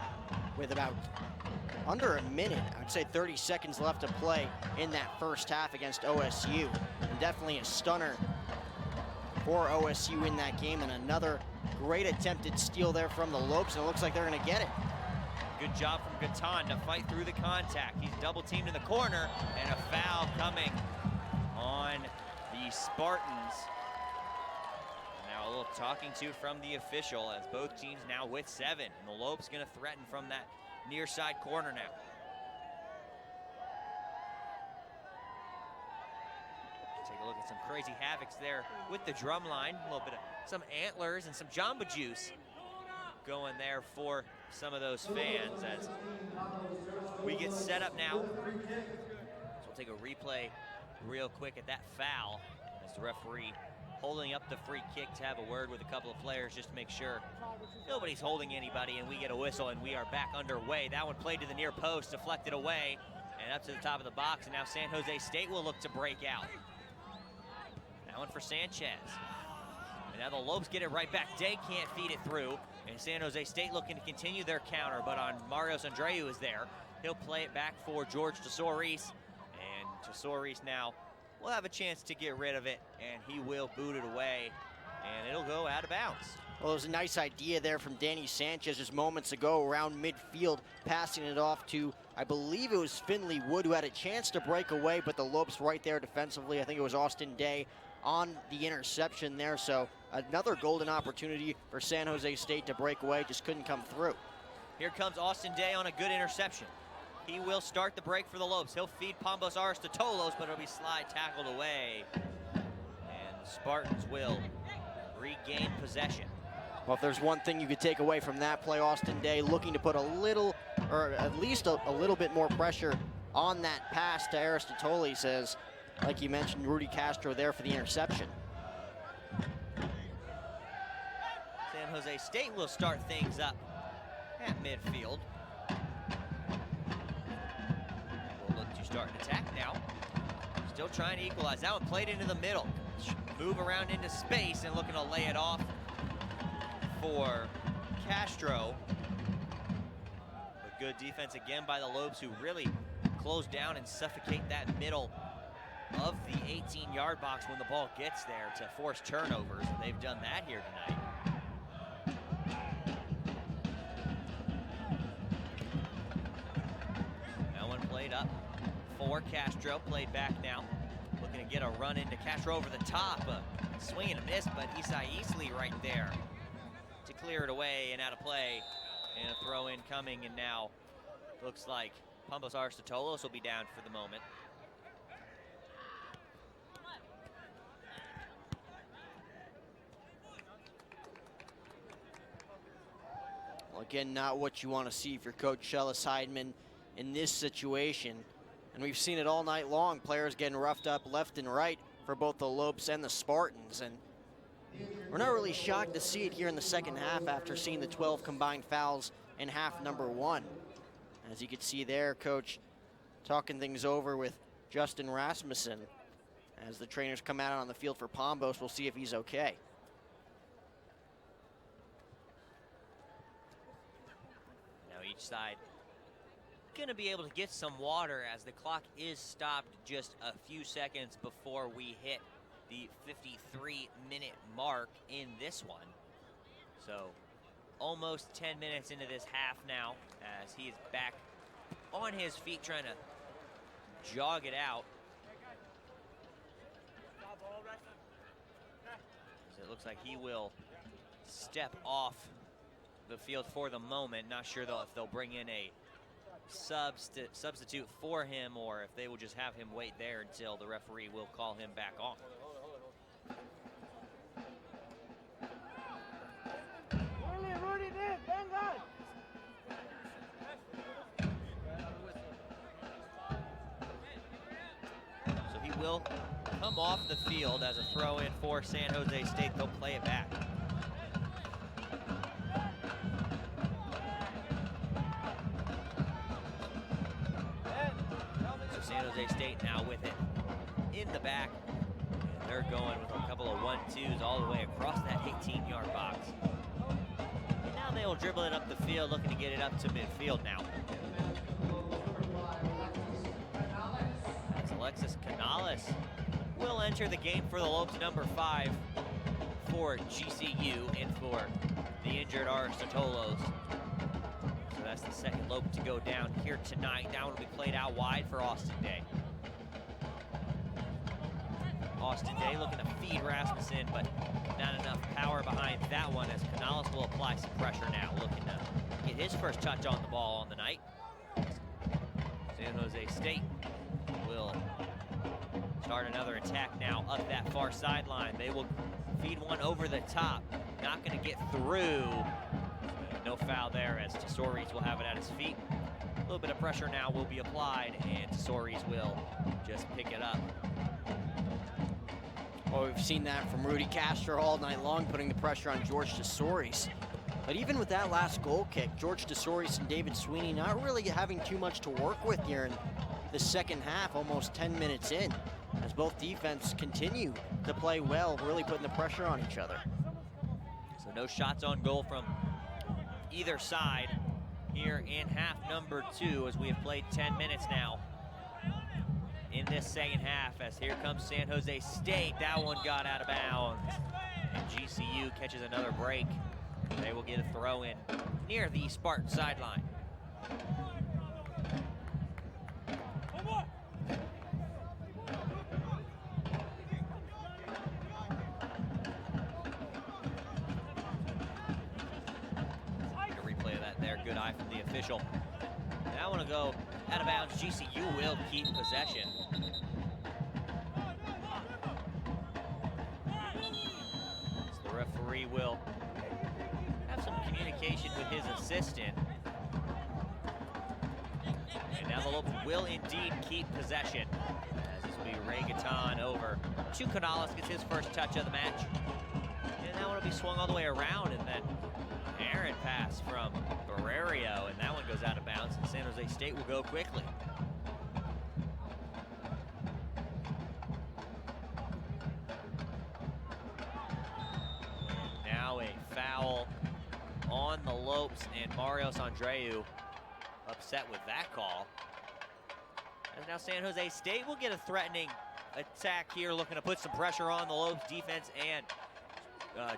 with about under a minute, I would say 30 seconds left to play in that first half against OSU. And definitely a stunner for OSU in that game, and another great attempted steal there from the Lopes, and it looks like they're gonna get it. Good job from Gatan to fight through the contact. He's double teamed in the corner, and a foul coming on the Spartans. Now a little talking to from the official as both teams now with 7. And the Lopes gonna threaten from that near side corner now. Take a look at some crazy havocs there with the drum line. A little bit of some antlers and some Jamba Juice going there for some of those fans as we get set up now. So we'll take a replay real quick at that foul as the referee holding up the free kick to have a word with a couple of players just to make sure nobody's holding anybody, and we get a whistle and we are back underway. That one played to the near post, deflected away and up to the top of the box, and now San Jose State will look to break out. That one for Sanchez. And now the Lopes get it right back. Day can't feed it through, and San Jose State looking to continue their counter, but on Marios Andreu is there. He'll play it back for George Tesouris, and Tesouris now will have a chance to get rid of it, and he will boot it away, and it'll go out of bounds. Well, it was a nice idea there from Danny Sanchez just moments ago around midfield, passing it off to, I believe it was Finley Wood, who had a chance to break away, but the Lopes right there defensively. I think it was Austin Day on the interception there, so another golden opportunity for San Jose State to break away, just couldn't come through. Here comes Austin Day on a good interception. He will start the break for the Lopes. He'll feed Pambos Aristotelos, but it'll be slide tackled away. And the Spartans will regain possession. Well, if there's one thing you could take away from that play, Austin Day looking to put a little, or at least a little bit more pressure on that pass to Aristoteles, as, like you mentioned, Rudy Castro there for the interception. San Jose State will start things up at midfield. We'll look to start an attack now. Still trying to equalize. That one played into the middle. Move around into space and looking to lay it off for Castro. But good defense again by the Lopes, who really close down and suffocate that middle of the 18-yard box when the ball gets there to force turnovers. And they've done that here tonight. That one played up for Castro, played back now. Looking to get a run into Castro over the top. Swing and a miss, but Isai Easley right there to clear it away and out of play. And a throw in coming, and now looks like Pambos Aristotelos will be down for the moment. Well, again, not what you want to see if you're Coach Shellis Heidman in this situation. And we've seen it all night long, players getting roughed up left and right for both the Lopes and the Spartans. And we're not really shocked to see it here in the second half after seeing the 12 combined fouls in half number 1. As you can see there, Coach talking things over with Justin Rasmussen. As the trainers come out on the field for Pambos, we'll see if he's okay. Now each side going to be able to get some water as the clock is stopped just a few seconds before we hit the 53-minute mark in this one. So almost 10 minutes into this half now as he is back on his feet trying to jog it out. So it looks like he will step off the field for the moment. Not sure though if they'll bring in a substitute for him or if they will just have him wait there until the referee will call him back on. So he will come off the field as a throw in for San Jose State. They'll play it back. Jose State now with it in the back. And they're going with a couple of 1-2s all the way across that 18-yard box. And now they will dribble it up the field, looking to get it up to midfield now. As Alexis Canales will enter the game for the Lopes, number 5 for GCU, and for the injured Aristotelos. So that's the second Lope to go down here tonight. That one will be played out wide for Austin Day. Austin Day looking to feed Rasmussen, but not enough power behind that one, as Canales will apply some pressure now, looking to get his first touch on the ball on the night. San Jose State will start another attack now up that far sideline. They will feed one over the top. Not going to get through. No foul there, as Tesori's will have it at his feet. A little bit of pressure now will be applied, and Tesori's will just pick it up. Well, we've seen that from Rudy Castro all night long, putting the pressure on George Tesori's. But even with that last goal kick, George Tesori's and David Sweeney not really having too much to work with here in the second half, almost 10 minutes in, as both defense continue to play well, really putting the pressure on each other. So no shots on goal from either side here in half number 2, as we have played 10 minutes now in this second half, as here comes San Jose State. That one got out of bounds, and GCU catches another break. They will get a throw in near the Spartan sideline. Good eye from the official. That one will go out of bounds. GCU will keep possession. So the referee will have some communication with his assistant. And now the Lopes will indeed keep possession, as this will be Ray Gaetan over to Canales, gets his first touch of the match. And that one will be swung all the way around, and then errant pass from Barrerio, and that one goes out of bounds, and San Jose State will go quickly. And now a foul on the Lopes, and Marios Andreu upset with that call. And now San Jose State will get a threatening attack here, looking to put some pressure on the Lopes defense and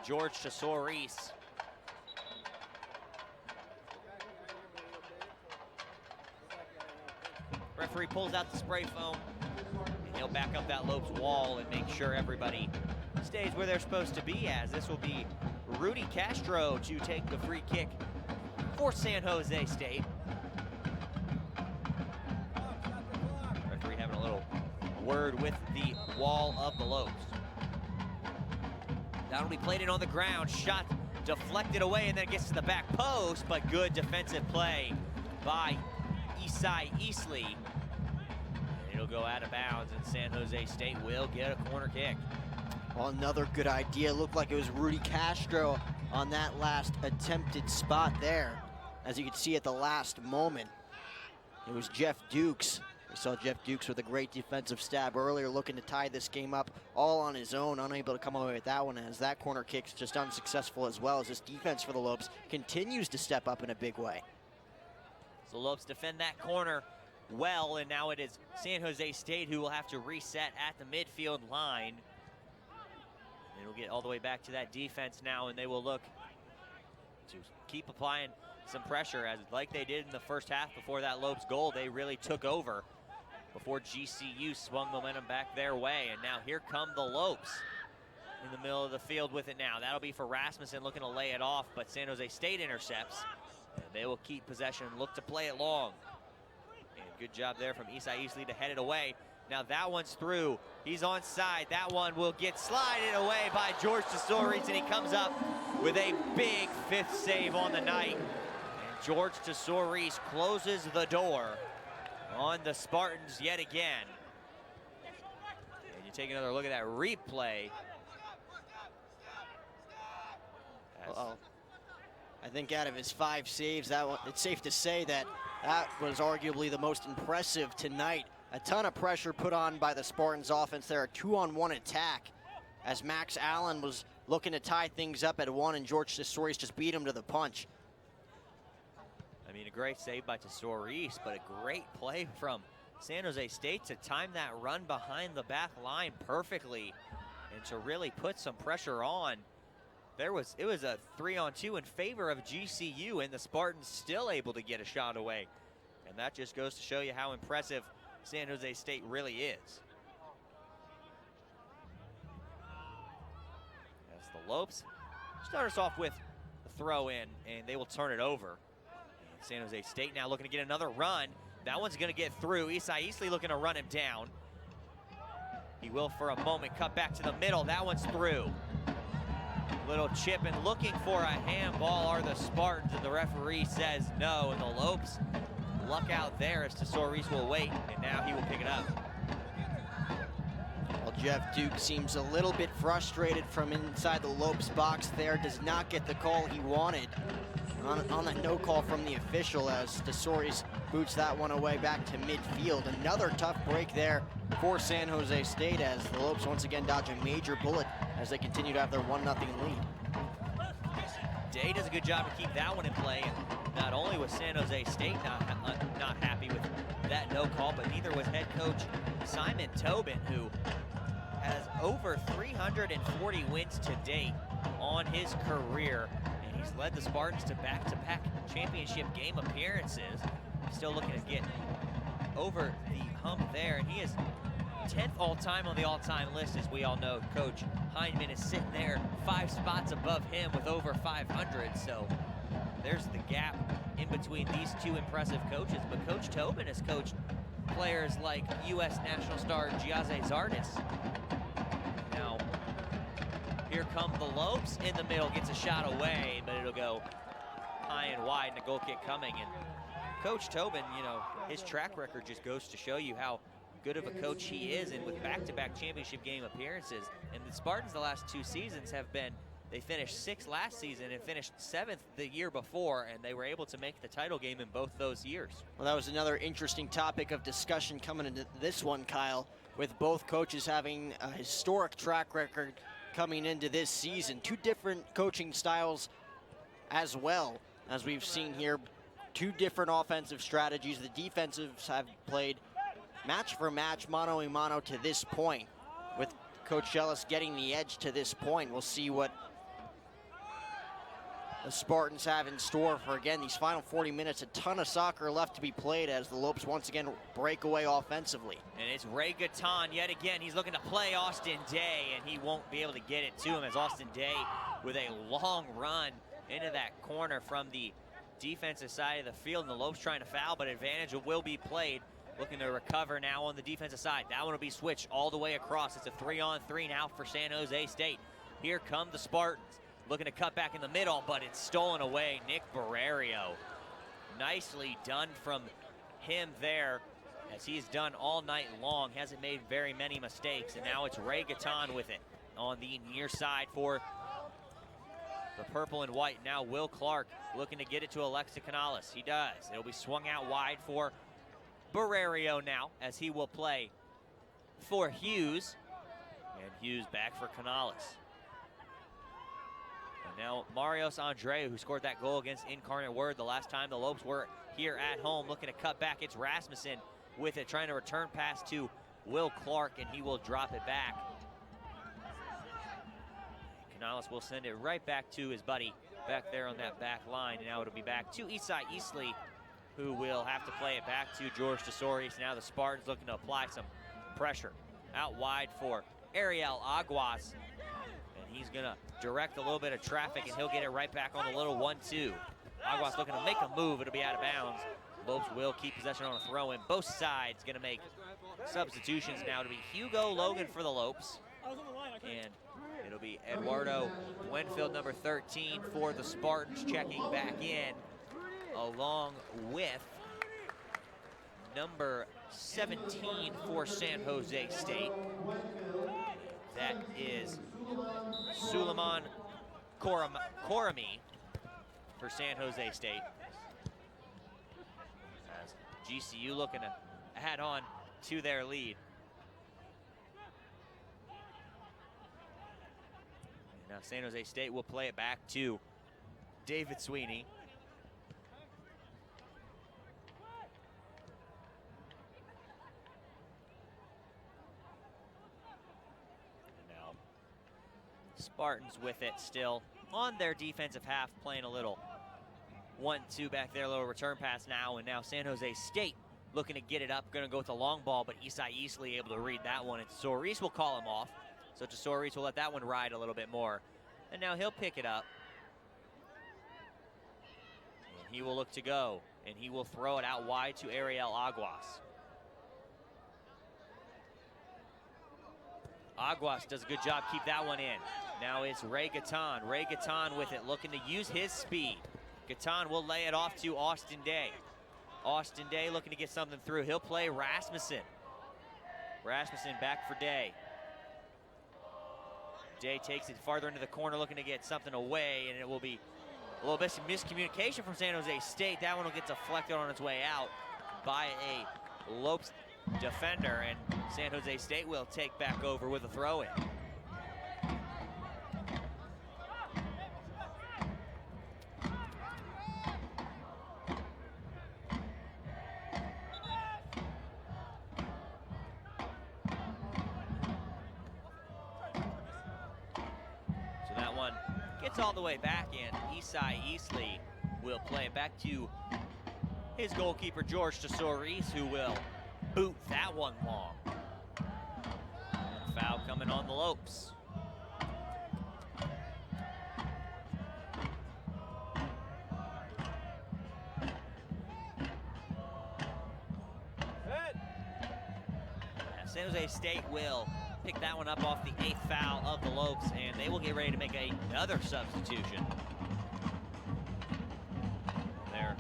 George Tesori's. Referee pulls out the spray foam, and he'll back up that Lopes wall and make sure everybody stays where they're supposed to be, as this will be Rudy Castro to take the free kick for San Jose State. Referee having a little word with the wall of the Lopes. That'll be played in on the ground, shot deflected away, and then it gets to the back post, but good defensive play by Isai Easley. It'll go out of bounds, and San Jose State will get a corner kick. Well, another good idea. Looked like it was Rudy Castro on that last attempted spot there. As you can see at the last moment, it was Jeff Dukes. We saw Jeff Dukes with a great defensive stab earlier, looking to tie this game up all on his own, unable to come away with that one, as that corner kick's just unsuccessful, as well as this defense for the Lopes continues to step up in a big way. So Lopes defend that corner well, and now it is San Jose State who will have to reset at the midfield line. It'll get all the way back to that defense now, and they will look to keep applying some pressure, as like they did in the first half before that Lopes goal. They really took over before GCU swung momentum back their way, and now here come the Lopes in the middle of the field with it now. That'll be for Rasmussen, looking to lay it off, but San Jose State intercepts. And they will keep possession and look to play it long. And good job there from Isai Easley to head it away. Now that one's through. He's onside. That one will get slided away by George Tesori's, and he comes up with a big 5th save on the night. And George Tesori's closes the door on the Spartans yet again. And you take another look at that replay. Uh-oh. I think out of his 5 saves, it's safe to say that that was arguably the most impressive tonight A ton of pressure put on by the Spartans offense there, a 2-on-1 attack as Max Allen was looking to tie things up at 1 and George Tesorius just beat him to the punch. I mean, a great save by Tesorius, but a great play from San Jose State to time that run behind the back line perfectly and to really put some pressure on. It was a 3-on-2 in favor of GCU, and the Spartans still able to get a shot away. And that just goes to show you how impressive San Jose State really is. As the Lopes start us off with a throw in, and they will turn it over. And San Jose State now looking to get another run. That one's going to get through. Isai Easley looking to run him down. He will for a moment cut back to the middle. That one's through. Little chip and looking for a handball are the Spartans, and the referee says no, and the Lopes luck out there as Tesorius will wait, and now he will pick it up. Well, Jeff Duke seems a little bit frustrated from inside the Lopes box there. Does not get the call he wanted on that no call from the official as Tesorius boots that one away back to midfield. Another tough break there for San Jose State as the Lopes once again dodge a major bullet as they continue to have their 1-0 lead. Day does a good job to keep that one in play. And not only was San Jose State not happy with that no call, but neither was head coach Simon Tobin, who has over 340 wins to date on his career. And he's led the Spartans to back-to-back championship game appearances. Still looking to get over the hump there, and he is 10th all-time on the all-time list. As we all know, Coach Heineman is sitting there 5 spots above him with over 500, so there's the gap in between these two impressive coaches. But Coach Tobin has coached players like U.S. national star Giaze Zardes. Now, here come the Lopes in the middle, gets a shot away, but it'll go high and wide, and a goal kick coming. And Coach Tobin, you know, his track record just goes to show you how good of a coach he is, and with back-to-back championship game appearances. And the Spartans the last 2 seasons have been, they finished 6th last season and finished 7th the year before, and they were able to make the title game in both those years. Well, that was another interesting topic of discussion coming into this one, Kyle, with both coaches having a historic track record coming into this season. 2 different coaching styles as well, as we've seen here. 2 different offensive strategies. The defensives have played match for match, mano a mano to this point, with Coach Ellis getting the edge to this point. We'll see what the Spartans have in store for, again, these final 40 minutes. A ton of soccer left to be played as the Lopes once again break away offensively. And it's Ray Gatton yet again. He's looking to play Austin Day, and he won't be able to get it to him as Austin Day with a long run into that corner from the defensive side of the field, and the Lopes trying to foul, but advantage will be played. Looking to recover now on the defensive side. That one will be switched all the way across. It's a 3-on-3 now for San Jose State. Here come the Spartans. Looking to cut back in the middle, but it's stolen away. Nick Barrerio. Nicely done from him there, as he's done all night long. Hasn't made very many mistakes, and now it's Ray Gatton with it on the near side for the purple and white. Now Will Clark looking to get it to Alexa Canales. He does. It'll be swung out wide for Barrerio now, as he will play for Hughes. And Hughes back for Canales. And now Marios Andreu, who scored that goal against Incarnate Word the last time the Lopes were here at home, looking to cut back. It's Rasmussen with it, trying to return pass to Will Clark, and he will drop it back. Canales will send it right back to his buddy back there on that back line. And now it'll be back to Isai Easley, who will have to play it back to George Tesorius. Now the Spartans looking to apply some pressure out wide for Ariel Aguas. And he's going to direct a little bit of traffic, and he'll get it right back on the little 1-2. Aguas looking to make a move. It'll be out of bounds. Lopes will keep possession on a throw-in. Both sides going to make substitutions now to be Hugo Logan for the Lopes. And it'll be Eduardo Wenfield, number 13, for the Spartans, checking back in, along with number 17 for San Jose State. That is Suleiman Korami for San Jose State. As GCU looking to add on to their lead. Now San Jose State will play it back to David Sweeney. Now Spartans with it still on their defensive half, playing a little 1-2 back there, little return pass now, and now San Jose State looking to get it up, gonna go with the long ball, but Isai Easley able to read that one, and Soris will call him off. So Soris will let that one ride a little bit more. And now he'll pick it up. And he will look to go, and he will throw it out wide to Ariel Aguas. Aguas does a good job, keep that one in. Now it's Ray Gatton. Ray Gatton with it, looking to use his speed. Gatton will lay it off to Austin Day. Austin Day looking to get something through. He'll play Rasmussen. Rasmussen back for Day. Day takes it farther into the corner, looking to get something away, and it will be a little bit of miscommunication from San Jose State. That one will get deflected on its way out by a Lopes defender, and San Jose State will take back over with a throw-in. All the way back in. Isai Easley will play it back to his goalkeeper, George Tesoris, who will boot that one long. And a foul coming on the Lopes. Now, San Jose State will pick that one up off the 8th foul of the Lopes, and they will get ready to make another substitution. Their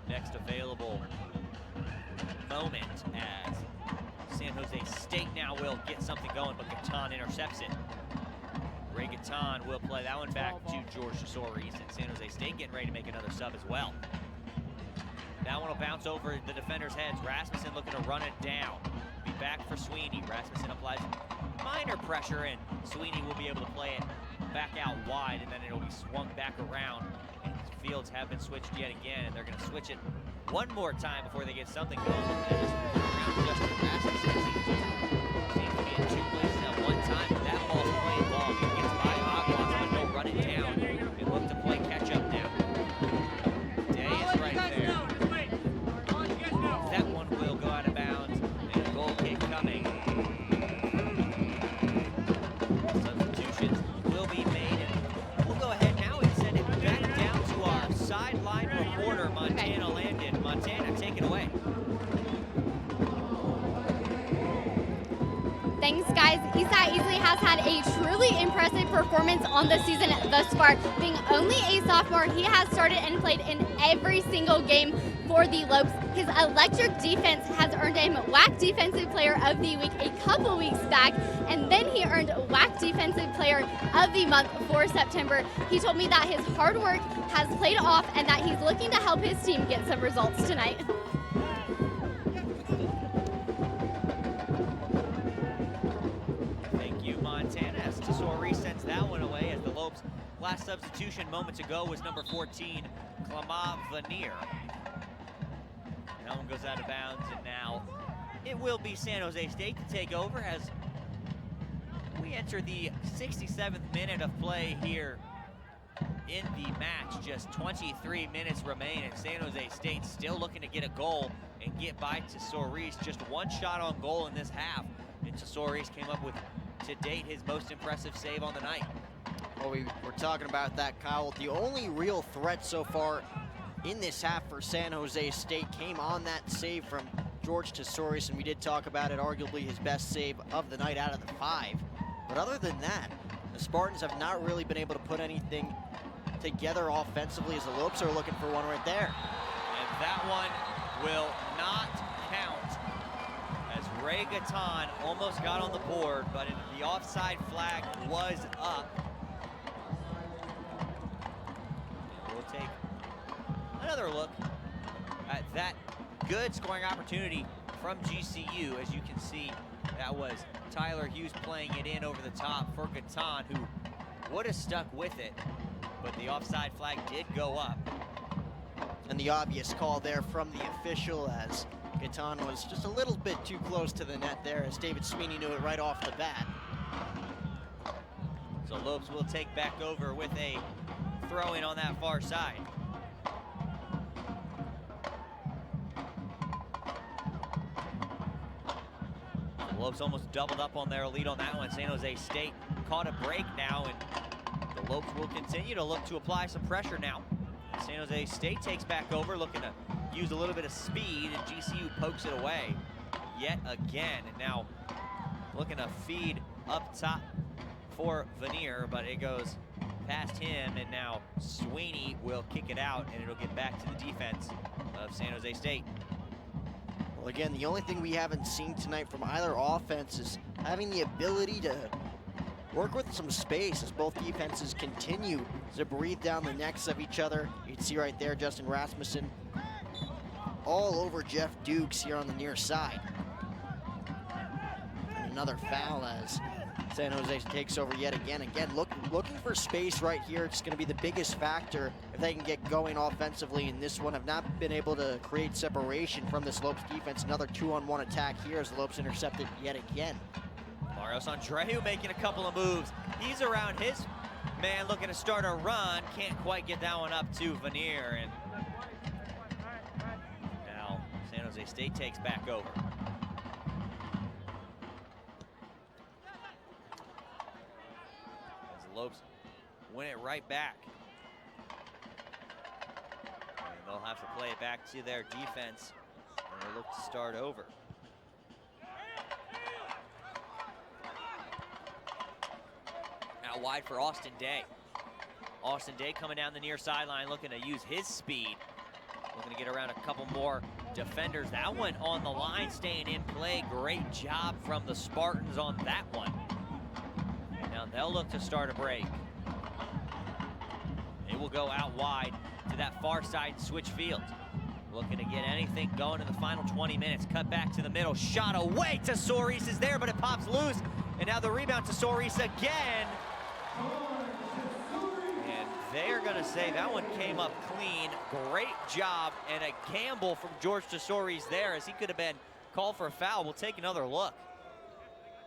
next available moment as San Jose State now will get something going, but Gatton intercepts it. Ray Gatton will play that one back to George Tesoris, and San Jose State getting ready to make another sub as well. That one will bounce over the defenders' heads. Rasmussen looking to run it down. Be back for Sweeney. Rasmussen applies minor pressure, and Sweeney will be able to play it back out wide, and then it'll be swung back around. And fields have been switched yet again, and they're going to switch it one more time before they get something going. Justin Rasmussen seems to be in two places at one time, but that ball's played long. It gets by Aguas, but he'll run it down and look to play catch up now. Day is right there. That one will go out of bounds, and a goal kick coming. Substitutions will be made, and we'll go ahead now and send it back down to our sideline reporter, Montana Landon. Montana, take it away. Thanks, guys. Isai Easley has had a truly impressive performance on the season thus far. Being only a sophomore, he has started and played in every single game for the Lopes. His electric defense has earned him WAC Defensive Player of the Week a couple weeks back, and then he earned WAC Defensive Player of the Month for September. He told me that his hard work has played off and that he's looking to help his team get some results tonight. Thank you, Montana. As Tesori sends that one away, as the Lopes' last substitution moments ago was number 14, Clement Vanier. That one goes out of bounds, and now it will be San Jose State to take over as we enter the 67th minute of play here in the match. Just 23 minutes remain, and San Jose State still looking to get a goal and get by Tesoris. Just one shot on goal in this half, and Tesoris came up with, to date, his most impressive save on the night. Well, we were talking about that, Kyle. The only real threat so far in this half for San Jose State came on that save from George Tesoris, and we did talk about it, arguably his best save of the night out of the 5. But other than that, the Spartans have not really been able to put anything together offensively, as the Lopes are looking for one right there. And that one will not count, as Ray Gatton almost got on the board, but the offside flag was up. We'll take another look at that good scoring opportunity from GCU. As you can see, that was Tyler Hughes playing it in over the top for Gatan, who would have stuck with it, but the offside flag did go up. And the obvious call there from the official, as Gatan was just a little bit too close to the net there, as David Sweeney knew it right off the bat. So Lopes will take back over with a throw-in on that far side. The Lopes almost doubled up on their lead on that one. San Jose State caught a break now, and the Lopes will continue to look to apply some pressure now. San Jose State takes back over, looking to use a little bit of speed, and GCU pokes it away yet again. And now looking to feed up top for Vanier, but it goes past him, and now Sweeney will kick it out, and it'll get back to the defense of San Jose State. Well, again, the only thing we haven't seen tonight from either offense is having the ability to work with some space as both defenses continue to breathe down the necks of each other. You can see right there Justin Rasmussen all over Jeff Dukes here on the near side. And another foul as San Jose takes over yet again. Again, looking for space right here. It's going to be the biggest factor if they can get going offensively in this one. Have not been able to create separation from this Lopes defense. Another 2-on-1 attack here as the Lopes intercepted yet again. Marios Andreu making a couple of moves. He's around his man looking to start a run. Can't quite get that one up to Vanier. And now San Jose State takes back over. As the Lopes win it right back. And they'll have to play it back to their defense, and they'll look to start over. Out wide for Austin Day. Austin Day coming down the near sideline, looking to use his speed. Looking to get around a couple more defenders. That one on the line, staying in play. Great job from the Spartans on that one. Now they'll look to start a break. It will go out wide to that far side switch field. Looking to get anything going in the final 20 minutes. Cut back to the middle, shot away to Soares is there, but it pops loose. And now the rebound to Soares again. And they're gonna say that one came up clean. Great job and a gamble from George Tesori's there, as he could have been called for a foul. We'll take another look.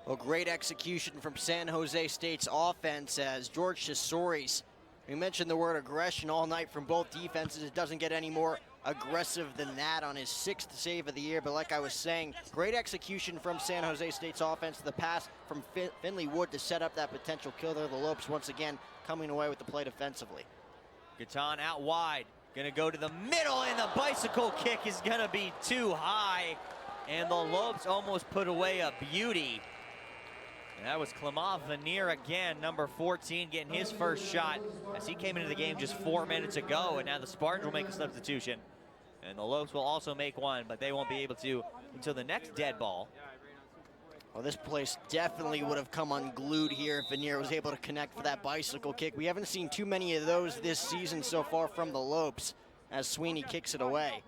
Well, great execution from San Jose State's offense as George Tesori's. We mentioned the word aggression all night from both defenses. It doesn't get any more aggressive than that on his 6th save of the year. But like I was saying, great execution from San Jose State's offense. The pass from Finley Wood to set up that potential kill there. The Lopes once again coming away with the play defensively. Gatan out wide, gonna go to the middle, and the bicycle kick is gonna be too high. And the Lopes almost put away a beauty. And that was Clement Vanier again, number 14, getting his first shot as he came into the game just 4 minutes ago. And now the Spartans will make a substitution. And the Lopes will also make one, but they won't be able to until the next dead ball. Well, this place definitely would have come unglued here if Vanier was able to connect for that bicycle kick. We haven't seen too many of those this season so far from the Lopes as Sweeney kicks it away.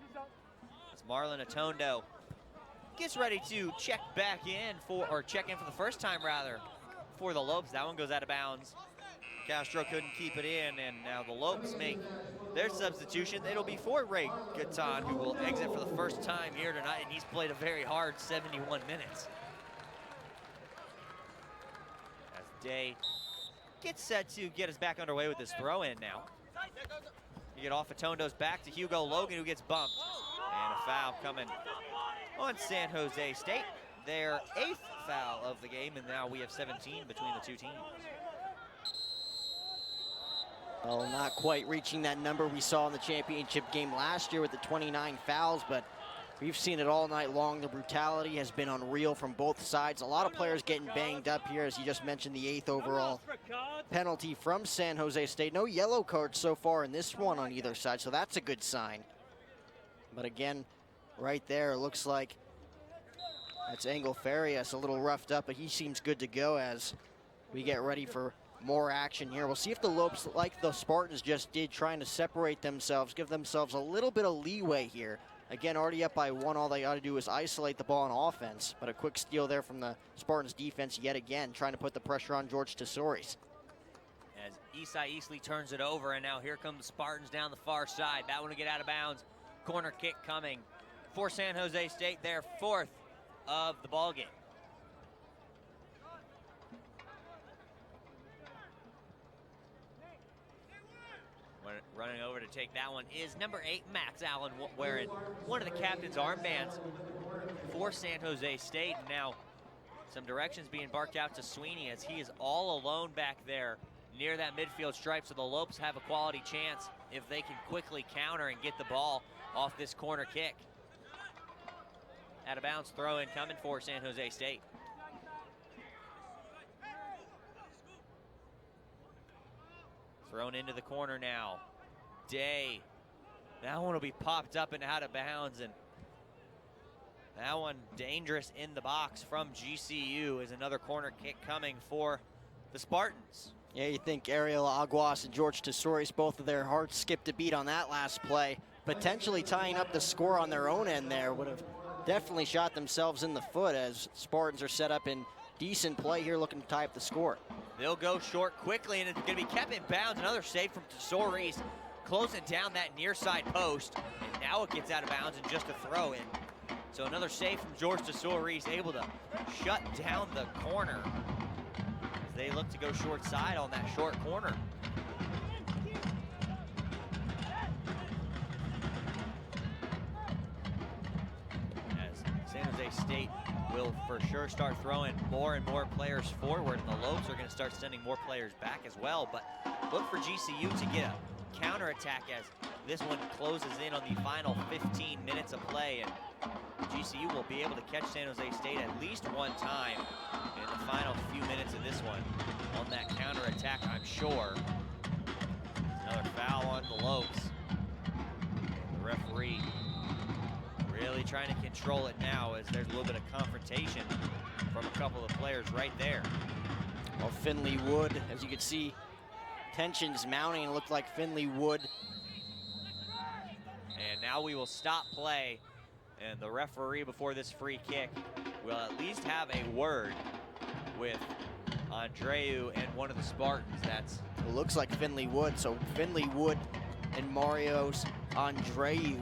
As Marlon Atondo gets ready to check in for the first time rather for the Lopes. That one goes out of bounds. Castro couldn't keep it in, and now the Lopes make their substitution. It'll be for Ray Gatan, who will exit for the first time here tonight, and he's played a very hard 71 minutes. As Day gets set to get us back underway with this throw-in now. You get off Atondo's back to Hugo Logan, who gets bumped. And a foul coming on San Jose State. Their 8th foul of the game, and now we have 17 between the two teams. Well, not quite reaching that number we saw in the championship game last year with the 29 fouls, but we've seen it all night long. The brutality has been unreal from both sides. A lot of players getting banged up here, as you just mentioned, the 8th overall penalty from San Jose State. No yellow cards so far in this one on either side, so that's a good sign. But again, right there, it looks like that's Engel Farias, a little roughed up, but he seems good to go as we get ready for more action here. We'll see if the Lopes, like the Spartans just did, trying to separate themselves, give themselves a little bit of leeway here Again, already up by 1. All they got to do is isolate the ball on offense. But a quick steal there from the Spartans defense yet again, trying to put the pressure on George Tesouris. As Isai Easley turns it over, and now here come the Spartans down the far side. That one to get out of bounds. Corner kick coming for San Jose State, their 4th of the ball game. Running over to take that one is number 8, Max Allen, wearing one of the captain's armbands for San Jose State. Now, some directions being barked out to Sweeney as he is all alone back there near that midfield stripe, so the Lopes have a quality chance if they can quickly counter and get the ball off this corner kick. Out of bounds throw in coming for San Jose State. Thrown into the corner now. Day. That one will be popped up and out of bounds, and that one dangerous in the box from GCU is another corner kick coming for the Spartans. Yeah, you think Ariel Aguas and George Tesouris, both of their hearts skipped a beat on that last play. Potentially tying up the score on their own end there would have definitely shot themselves in the foot, as Spartans are set up in decent play here looking to tie up the score. They'll go short quickly, and it's going to be kept in bounds. Another save from Tesouris, closing down that near side post, and now it gets out of bounds and just a throw in. So another save from George Tesouris, able to shut down the corner as they look to go short side on that short corner. As San Jose State will for sure start throwing more and more players forward, and the Lopes are going to start sending more players back as well. But look for GCU to get a counterattack as this one closes in on the final 15 minutes of play, and GCU will be able to catch San Jose State at least one time in the final few minutes of this one on that counterattack, I'm sure. Another foul on the Lopes. The referee really trying to control it now as there's a little bit of confrontation from a couple of players right there. Well, Finley Wood, as you can see, tensions mounting. It looked like Finley Wood. And now we will stop play, and the referee before this free kick will at least have a word with Andreu and one of the Spartans. It looks like Finley Wood, so Finley Wood and Marios Andreu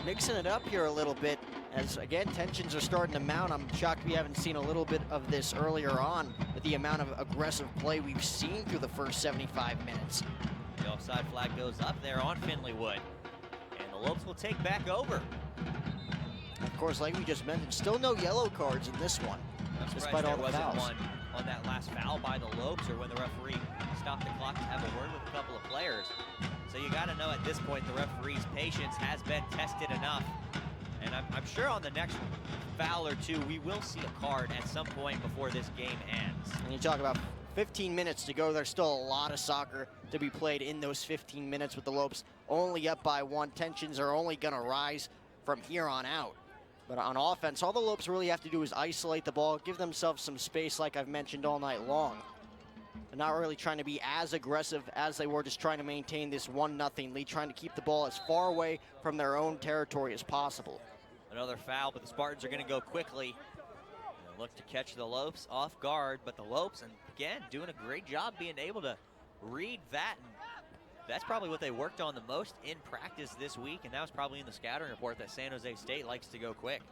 mixing it up here a little bit, as again tensions are starting to mount. I'm shocked we haven't seen a little bit of this earlier on with the amount of aggressive play we've seen through the first 75 minutes. The offside flag goes up there on Finley Wood, and the Lopes will take back over. Of course, like we just mentioned, still no yellow cards in this one, despite all the fouls. One on that last foul by the Lopes, or when the referee stopped the clock to have a word with a couple of players. So you got to know at this point the referee's patience has been tested enough. And I'm sure on the next foul or two, we will see a card at some point before this game ends. And you talk about 15 minutes to go. There's still a lot of soccer to be played in those 15 minutes with the Lopes only up by 1. Tensions are only going to rise from here on out. But on offense, all the Lopes really have to do is isolate the ball, give themselves some space like I've mentioned all night long. They're not really trying to be as aggressive as they were, just trying to maintain this 1-0 lead, trying to keep the ball as far away from their own territory as possible. Another foul, but the Spartans are going to go quickly and look to catch the Lopes off guard. But the Lopes, and again, doing a great job being able to read that. And that's probably what they worked on the most in practice this week, and that was probably in the scouting report that San Jose State likes to go quick.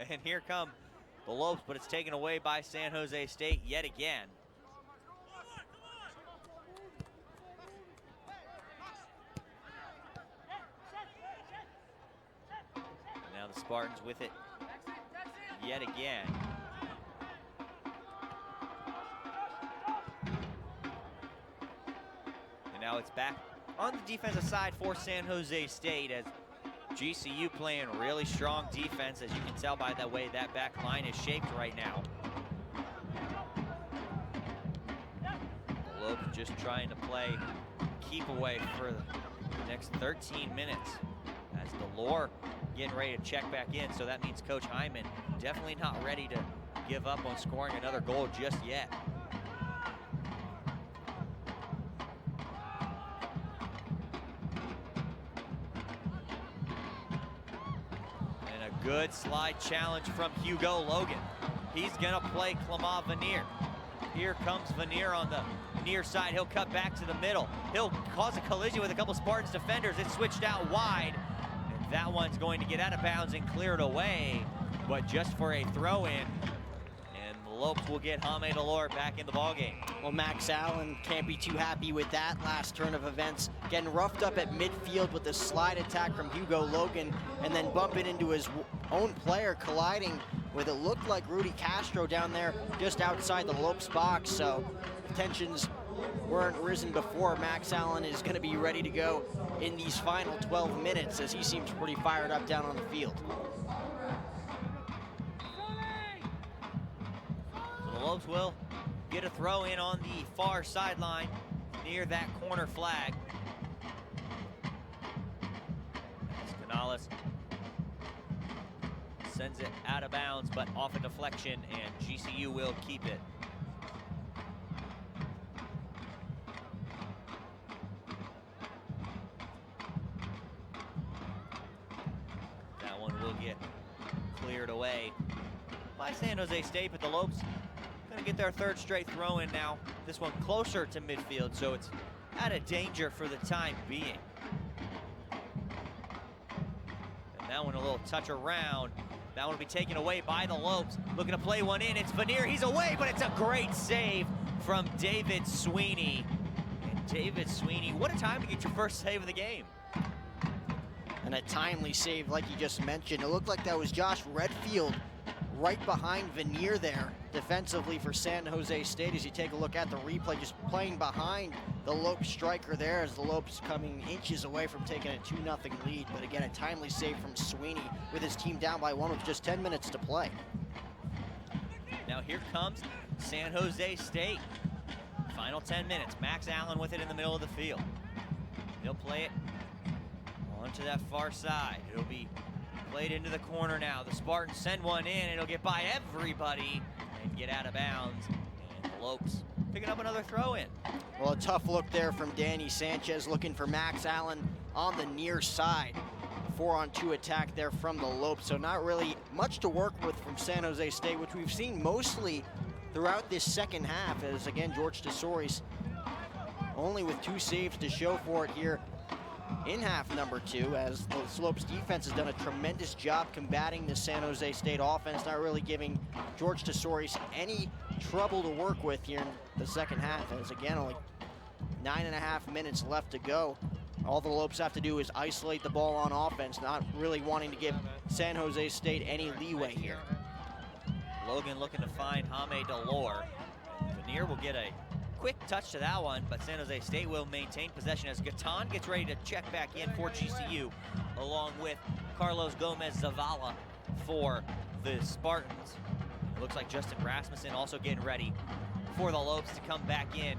And here come the Lopes, but it's taken away by San Jose State yet again. And now the Spartans with it yet again. And now it's back on the defensive side for San Jose State, as GCU playing really strong defense, as you can tell by the way that back line is shaped right now. The Lopes just trying to play keep away for the next 13 minutes as Delore getting ready to check back in, so that means Coach Hyman definitely not ready to give up on scoring another goal just yet. And a good slide challenge from Hugo Logan. He's gonna play Clement Vanier. Here comes Vanier on the near side. He'll cut back to the middle. He'll cause a collision with a couple Spartans defenders. It's switched out wide. And that one's going to get out of bounds and cleared away, but just for a throw-in. And the Lopes will get Jaime Delore back in the ballgame. Well, Max Allen can't be too happy with that last turn of events. Getting roughed up at midfield with a slide attack from Hugo Logan and then bumping into his own player, colliding with it looked like Rudy Castro down there just outside the Lopes box. So tensions weren't risen before. Max Allen is going to be ready to go in these final 12 minutes as he seems pretty fired up down on the field. So the Lopes will get a throw in on the far sideline near that corner flag. As Canales sends it out of bounds, but off a deflection, and GCU will keep it. That one will get cleared away by San Jose State, but the Lopes gonna get their third straight throw in now. This one closer to midfield, so it's out of danger for the time being. And that one a little touch around. That one will be taken away by the Lopes. Looking to play one in. It's Vanier. He's away, but it's a great save from David Sweeney. And David Sweeney, what a time to get your first save of the game. And a timely save, like you just mentioned. It looked like that was Josh Redfield right behind Vanier there defensively for San Jose State. As you take a look at the replay, just playing behind the Lopes striker there as the Lopes coming inches away from taking a 2-0 lead. But again, a timely save from Sweeney with his team down by 1 with just 10 minutes to play. Now here comes San Jose State. Final 10 minutes. Max Allen with it in the middle of the field. He'll play it onto that far side. It'll be played into the corner now. The Spartans send one in. It'll get by everybody and get out of bounds. And the Lopes picking up another throw in. Well, a tough look there from Danny Sanchez looking for Max Allen on the near side. 4-on-2 attack there from the Lopes. So not really much to work with from San Jose State, which we've seen mostly throughout this second half, as again, George Tesorius only with 2 saves to show for it here in half number 2, as the Lopes defense has done a tremendous job combating the San Jose State offense, not really giving George Tesorius any trouble to work with here in the second half, as again, only 9.5 minutes left to go. All the Lopes have to do is isolate the ball on offense, not really wanting to give San Jose State any leeway here. Logan looking to find Jaime Delore. Vanier will get a quick touch to that one, but San Jose State will maintain possession as Gatan gets ready to check back in for GCU, along with Carlos Gomez Zavala for the Spartans. It looks like Justin Rasmussen also getting ready for the Lopes to come back in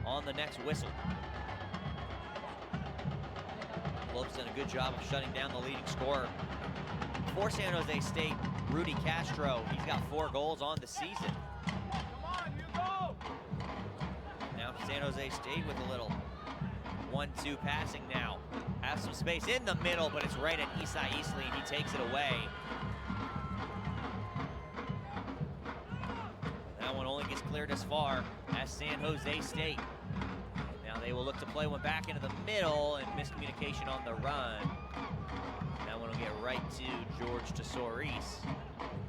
on the next whistle. Lopes done a good job of shutting down the leading scorer for San Jose State, Rudy Castro. He's got 4 goals on the season. Now San Jose State with a little 1-2 passing now. Has some space in the middle, but it's right at Isai Easley, and he takes it away. That one only gets cleared as far as San Jose State. Now they will look to play one back into the middle, and miscommunication on the run. That one will get right to George Tesorius,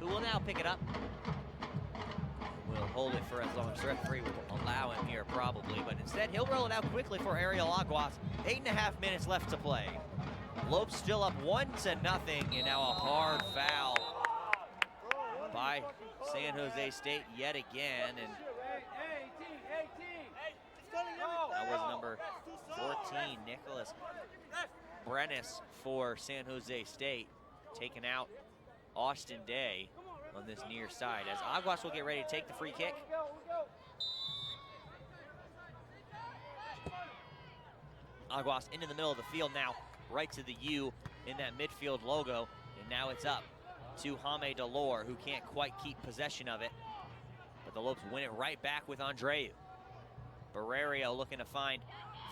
who will now pick it up. Will hold it for as long as the referee will allow him here, probably, but instead he'll roll it out quickly for Ariel Aguas. 8.5 minutes left to play. Lopes still up 1-0, and now a hard foul by San Jose State yet again, and that was number 14, Nicholas Brennis for San Jose State, taking out Austin Day on this near side, as Aguas will get ready to take the free kick. Aguas into the middle of the field now, right to the U in that midfield logo. And now it's up to Jaime Delore, who can't quite keep possession of it. But the Lopes win it right back with Andreu. Barrerio looking to find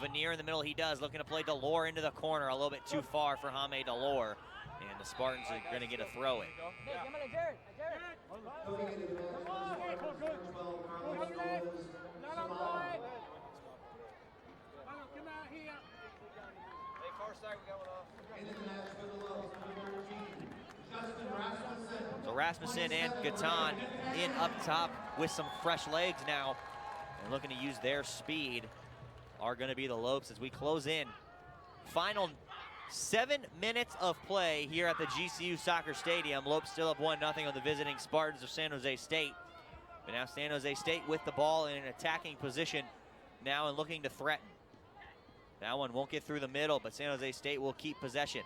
Veneer in the middle. He does, looking to play Delore into the corner, a little bit too far for Jaime Delore. And the Spartans are going to get a throw in. So Rasmussen and Gatan in up top with some fresh legs now. And looking to use their speed are going to be the Lopes as we close in. Final 7 minutes of play here at the GCU Soccer Stadium. Lopes still up 1-0 on the visiting Spartans of San Jose State. But now San Jose State with the ball in an attacking position now and looking to threaten. That one won't get through the middle, but San Jose State will keep possession.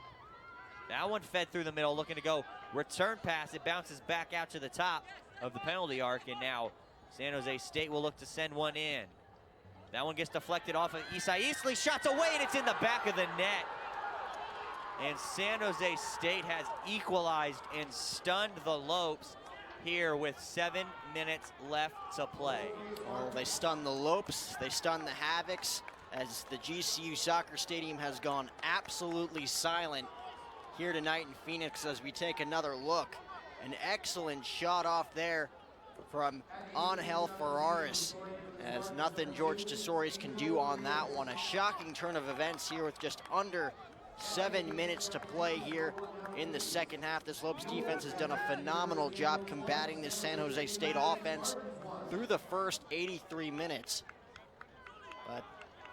That one fed through the middle, looking to go return pass. It bounces back out to the top of the penalty arc, and now San Jose State will look to send one in. That one gets deflected off of Isai Easley, shots away, and it's in the back of the net. And San Jose State has equalized and stunned the Lopes here with 7 minutes left to play. Well, they stun the Lopes, they stun the Havocs, as the GCU Soccer Stadium has gone absolutely silent here tonight in Phoenix as we take another look. An excellent shot off there from Angel Ferraris, as nothing George Tesorius can do on that one. A shocking turn of events here with just under 7 minutes to play here in the second half. This Lopes defense has done a phenomenal job combating this San Jose State offense through the first 83 minutes. But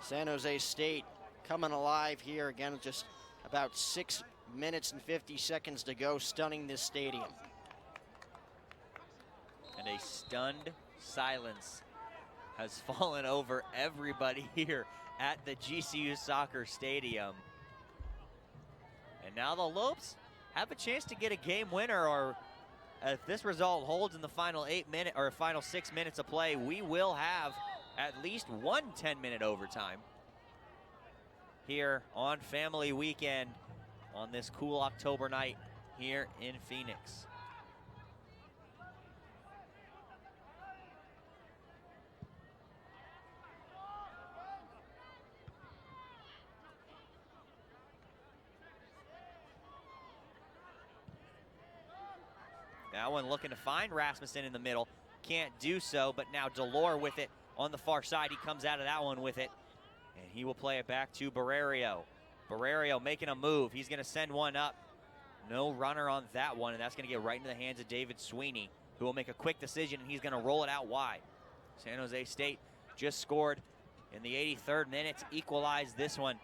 San Jose State coming alive here again with just about 6 minutes and 50 seconds to go, stunning this stadium. And a stunned silence has fallen over everybody here at the GCU Soccer Stadium. And now the Lopes have a chance to get a game winner, or if this result holds in the final 6 minutes of play, we will have at least one 10-minute overtime here on Family Weekend on this cool October night here in Phoenix. That one looking to find Rasmussen in the middle. Can't do so, but now Delore with it on the far side. He comes out of that one with it, and he will play it back to Barrerio. Barrerio making a move. He's going to send one up. No runner on that one, and that's going to get right into the hands of David Sweeney, who will make a quick decision, and he's going to roll it out wide. San Jose State just scored in the 83rd minute to equalize this one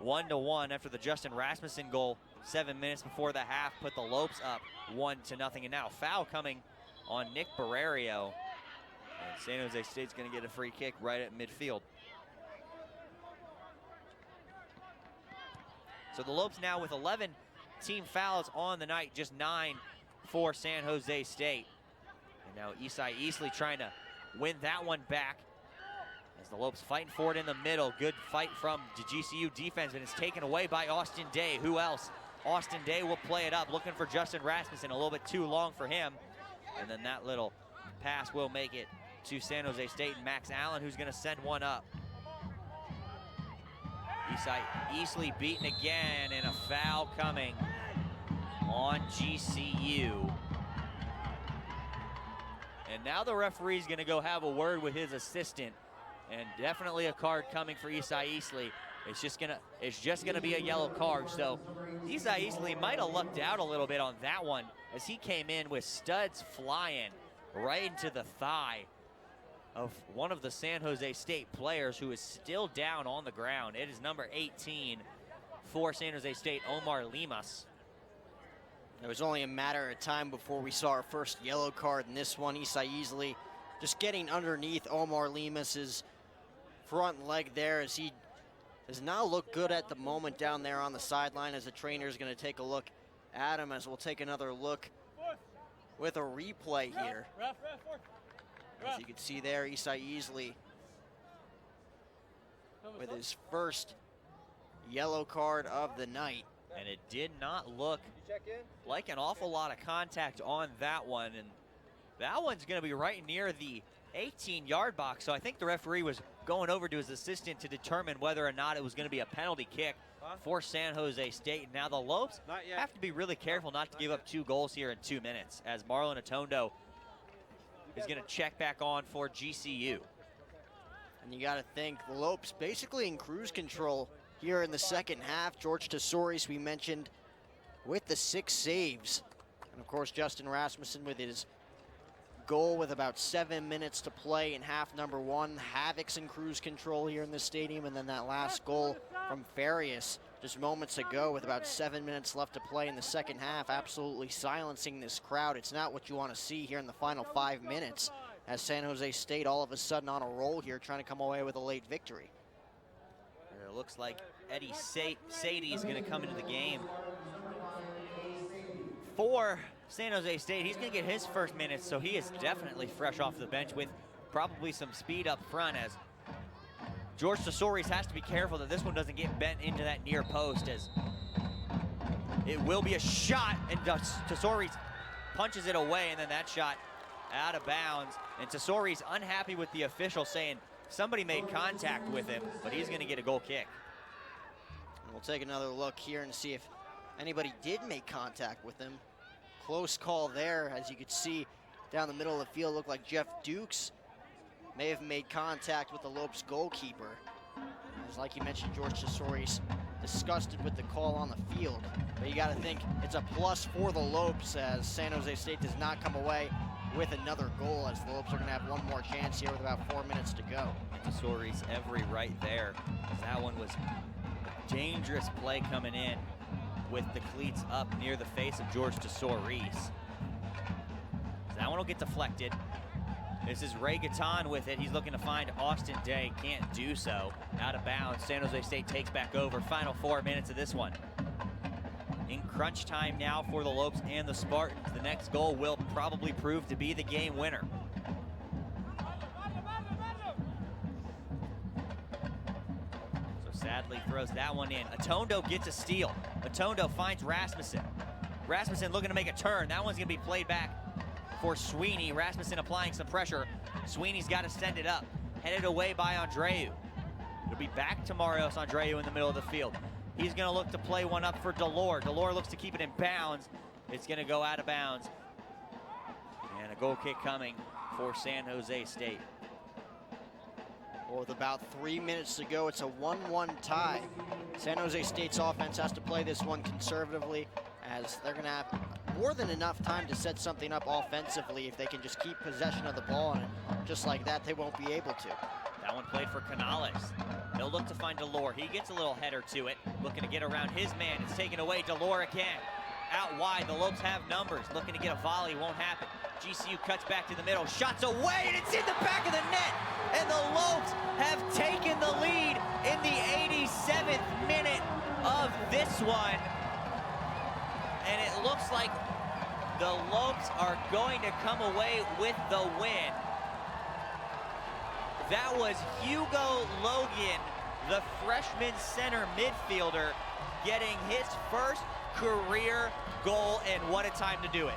1-1 after the Justin Rasmussen goal 7 minutes before the half put the Lopes up 1-0. And now foul coming on Nick Barrerio. And San Jose State's going to get a free kick right at midfield. So the Lopes now with 11 team fouls on the night, just 9 for San Jose State. And now Isai Easley trying to win that one back as the Lopes fighting for it in the middle. Good fight from the GCU defense, and it's taken away by Austin Day. Who else? Austin Day will play it up, looking for Justin Rasmussen, a little bit too long for him. And then that little pass will make it to San Jose State and Max Allen, who's gonna send one up. Isai Easley beaten again, and a foul coming on GCU. And now the referee's gonna go have a word with his assistant, and definitely a card coming for Isai Easley. It's just gonna be a yellow card. So Isai Easley might have lucked out a little bit on that one as he came in with studs flying right into the thigh of one of the San Jose State players who is still down on the ground. It is number 18 for San Jose State, Omar Limas. It was only a matter of time before we saw our first yellow card in this one. Isai Easley just getting underneath Omar Limas's front leg there as he does not look good at the moment down there on the sideline, as the trainer is going to take a look at him, as we'll take another look with a replay here. As you can see there, Isai Easley with his first yellow card of the night. And it did not look like an awful lot of contact on that one. And that one's going to be right near the 18-yard box. So I think the referee was going over to his assistant to determine whether or not it was going to be a penalty kick for San Jose State. Now the Lopes have to be really careful not to give up 2 goals here in 2 minutes, as Marlon Atondo is going to check back on for GCU. And you got to think the Lopes basically in cruise control here in the second half. George Tesouris, we mentioned, with the 6 saves. And of course, Justin Rasmussen with his goal with about 7 minutes to play in half number 1. Havoc's in cruise control here in the stadium. And then that last goal from Farias just moments ago with about 7 minutes left to play in the second half, absolutely silencing this crowd. It's not what you want to see here in the final 5 minutes, as San Jose State all of a sudden on a roll here, trying to come away with a late victory. It looks like Eddie Sadie is going to come into the game for San Jose State. He's going to get his first minutes, so he is definitely fresh off the bench with probably some speed up front, as George Tesouris has to be careful that this one doesn't get bent into that near post, as it will be a shot, and Tesouris punches it away, and then that shot out of bounds. And Tesouris unhappy with the official, saying somebody made contact with him, but he's going to get a goal kick. And we'll take another look here and see if anybody did make contact with him. Close call there, as you could see down the middle of the field. Looked like Jeff Dukes may have made contact with the Lopes goalkeeper. As like you mentioned, George Tesouris disgusted with the call on the field. But you got to think it's a plus for the Lopes, as San Jose State does not come away with another goal, as the Lopes are going to have one more chance here with about 4 minutes to go. Tesouris every right there, as that one was a dangerous play coming in with the cleats up near the face of George Tesouris. So that one will get deflected. This is Ray Gatton with it. He's looking to find Austin Day. Can't do so. Out of bounds. San Jose State takes back over. Final 4 minutes of this one. In crunch time now for the Lopes and the Spartans. The next goal will probably prove to be the game winner. So sadly throws that one in. Atondo gets a steal. Atondo finds Rasmussen. Rasmussen looking to make a turn. That one's going to be played back for Sweeney. Rasmussen applying some pressure. Sweeney's got to send it up. Headed away by Andreu. It'll be back to Marios Andreu in the middle of the field. He's going to look to play one up for Delore. Delore looks to keep it in bounds. It's going to go out of bounds. And a goal kick coming for San Jose State. Well, with about 3 minutes to go, it's a 1-1 tie. San Jose State's offense has to play this one conservatively, as they're going to have more than enough time to set something up offensively if they can just keep possession of the ball, and just like that, they won't be able to. That one played for Canales. He'll look to find Delore. He gets a little header to it, looking to get around his man. It's taken away. Delore again. Out wide, the Lopes have numbers. Looking to get a volley, won't happen. GCU cuts back to the middle, shots away, and it's in the back of the net. And the Lopes have taken the lead in the 87th minute of this one. And it looks like the Lopes are going to come away with the win. That was Hugo Logan, the freshman center midfielder, getting his first career goal, and what a time to do it.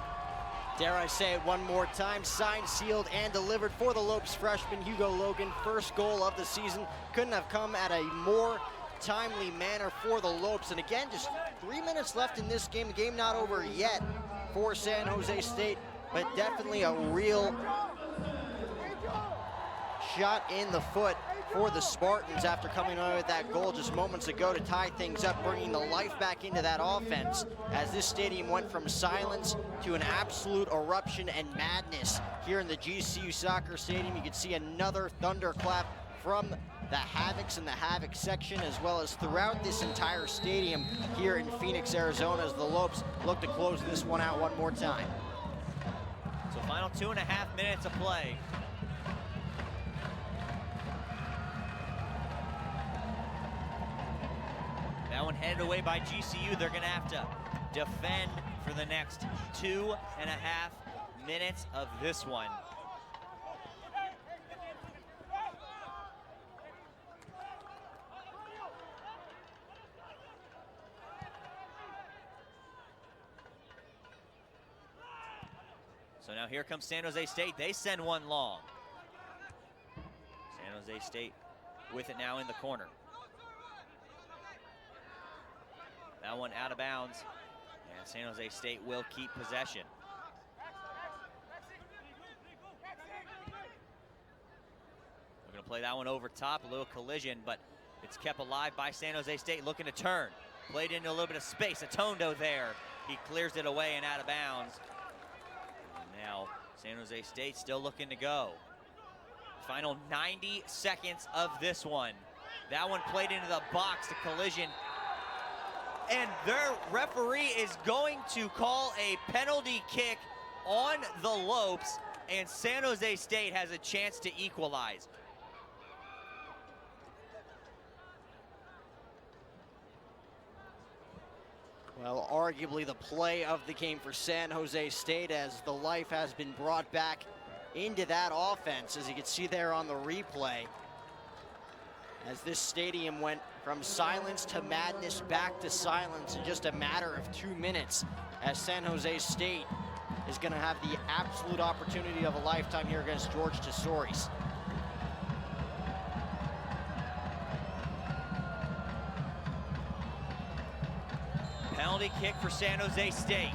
Dare I say it one more time, signed, sealed, and delivered for the Lopes freshman Hugo Logan. First goal of the season. Couldn't have come at a more timely manner for the Lopes. And again, just 3 minutes left in this game. The game not over yet for San Jose State, but definitely a real shot in the foot for the Spartans after coming away with that goal just moments ago to tie things up, bringing the life back into that offense, as this stadium went from silence to an absolute eruption and madness here in the GCU Soccer Stadium. You can see another thunderclap from the Havocs in the Havoc section, as well as throughout this entire stadium here in Phoenix, Arizona, as the Lopes look to close this one out one more time. So final 2.5 minutes of play. That one headed away by GCU. They're going to have to defend for the next 2.5 minutes of this one. So now here comes San Jose State. They send one long. San Jose State with it now in the corner. That one out of bounds, and San Jose State will keep possession. We're gonna play that one over top, a little collision, but it's kept alive by San Jose State, looking to turn. Played into a little bit of space, Atondo there. He clears it away and out of bounds. And now San Jose State still looking to go. Final 90 seconds of this one. That one played into the box, the collision. And their referee is going to call a penalty kick on the Lopes, and San Jose State has a chance to equalize. Well, arguably the play of the game for San Jose State, as the life has been brought back into that offense, as you can see there on the replay. As this stadium went from silence to madness, back to silence in just a matter of 2 minutes, as San Jose State is going to have the absolute opportunity of a lifetime here against George Tesouris. Penalty kick for San Jose State.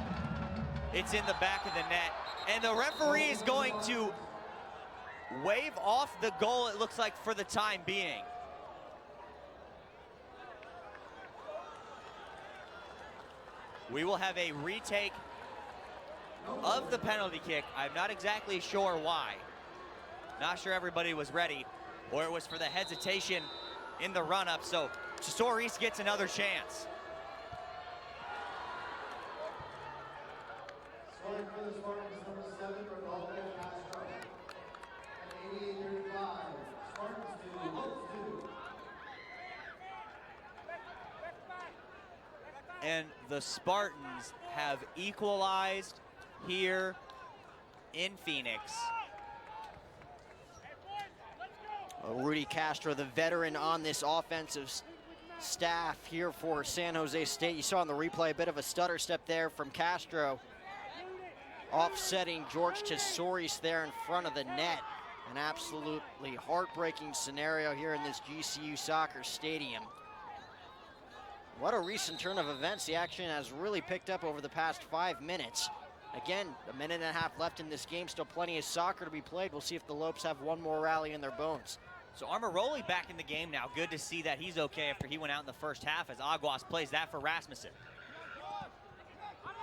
It's in the back of the net, and the referee is going to wave off the goal, it looks like, for the time being. We will have a retake of the penalty kick. I'm not exactly sure why. Not sure everybody was ready, or it was for the hesitation in the run-up, so Tesouris gets another chance. Scoring for the Spartans, number 7, Rodolfo Castro. At 88-35, Spartans 2, Lopes 2. And the Spartans have equalized here in Phoenix. Rudy Castro, the veteran on this offensive staff here for San Jose State. You saw on the replay a bit of a stutter step there from Castro, offsetting George Tesouris there in front of the net. An absolutely heartbreaking scenario here in this GCU soccer stadium. What a recent turn of events. The action has really picked up over the past 5 minutes. Again, a minute and a half left in this game. Still plenty of soccer to be played. We'll see if the Lopes have one more rally in their bones. So Armoroli back in the game now. Good to see that he's okay after he went out in the first half, as Aguas plays that for Rasmussen.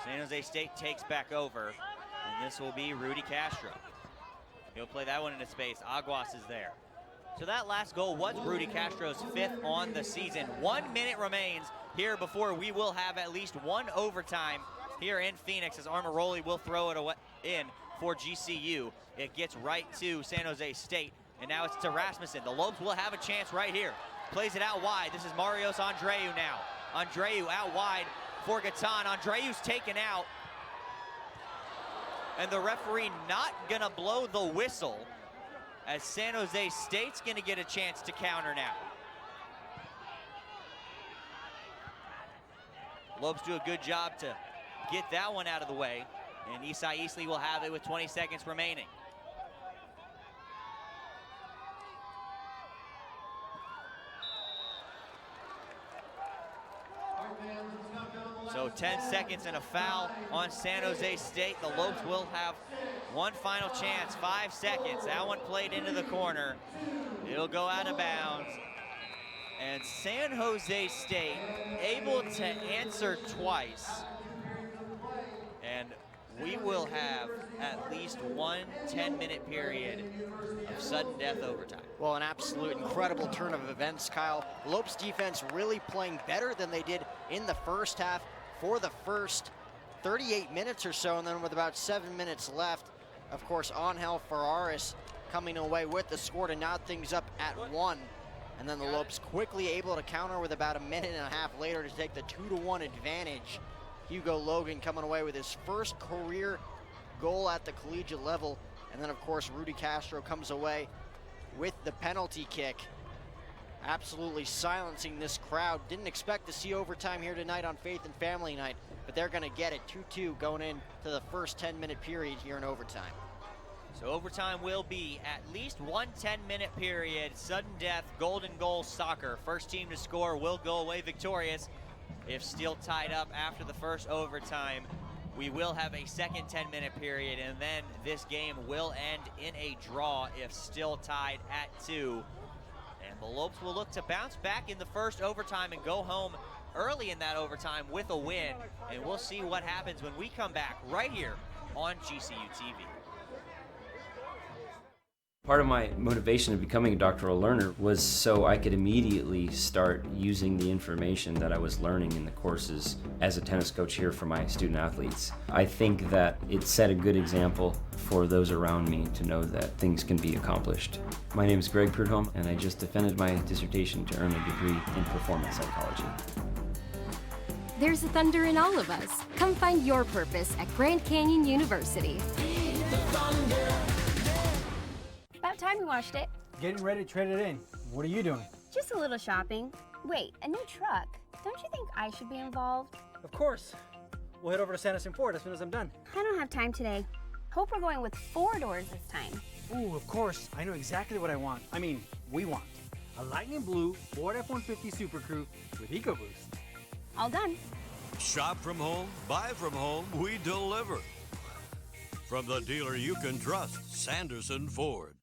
San Jose State takes back over, and this will be Rudy Castro. He'll play that one into space. Aguas is there. So that last goal was Rudy Castro's 5th on the season. 1 minute remains here before we will have at least one overtime here in Phoenix, as Armoroli will throw it away in for GCU. It gets right to San Jose State, and now it's to Rasmussen. The Lopes will have a chance right here. Plays it out wide. This is Marios Andreu now. Andreu out wide for Gatan. Andreu's taken out, and the referee not gonna blow the whistle, as San Jose State's gonna get a chance to counter now. Lopes do a good job to get that one out of the way, and Isai Easley will have it with 20 seconds remaining. So 10 seconds and a foul on San Jose State. The Lopes will have one final chance. 5 seconds. That one played into the corner. It'll go out of bounds. And San Jose State able to answer twice. And we will have at least one 10-minute period of sudden death overtime. Well, an absolute incredible turn of events, Kyle. Lopes defense really playing better than they did in the first half for the first 38 minutes or so, and then with about 7 minutes left, of course, Angel Ferraris coming away with the score to knot things up at 1. And then the Lopes quickly able to counter with about a minute and a half later to take the 2-1 advantage. Hugo Logan coming away with his first career goal at the collegiate level. And then, of course, Rudy Castro comes away with the penalty kick. absolutely silencing this crowd. Didn't expect to see overtime here tonight on Faith and Family Night, but they're going to get it. 2-2 going into the first 10-minute period here in overtime. So overtime will be at least one 10-minute period. Sudden death, golden goal soccer. First team to score will go away victorious. If still tied up after the first overtime, we will have a second 10-minute period, and then this game will end in a draw if still tied at 2. And the Lopes will look to bounce back in the first overtime and go home early in that overtime with a win. And we'll see what happens when we come back right here on GCU TV. Part of my motivation of becoming a doctoral learner was so I could immediately start using the information that I was learning in the courses as a tennis coach here for my student athletes. I think that it set a good example for those around me to know that things can be accomplished. My name is Greg Prudhomme, and I just defended my dissertation to earn a degree in performance psychology. There's a thunder in all of us. Come find your purpose at Grand Canyon University. About time we watched it. Getting ready to trade it in. What are you doing? Just a little shopping. Wait, a new truck? Don't you think I should be involved? Of course. We'll head over to Sanderson Ford as soon as I'm done. I don't have time today. Hope we're going with 4 doors this time. Ooh, of course. I know exactly what I want. I mean, we want. A lightning blue Ford F-150 Super Crew with EcoBoost. All done. Shop from home, buy from home, we deliver. From the dealer you can trust, Sanderson Ford.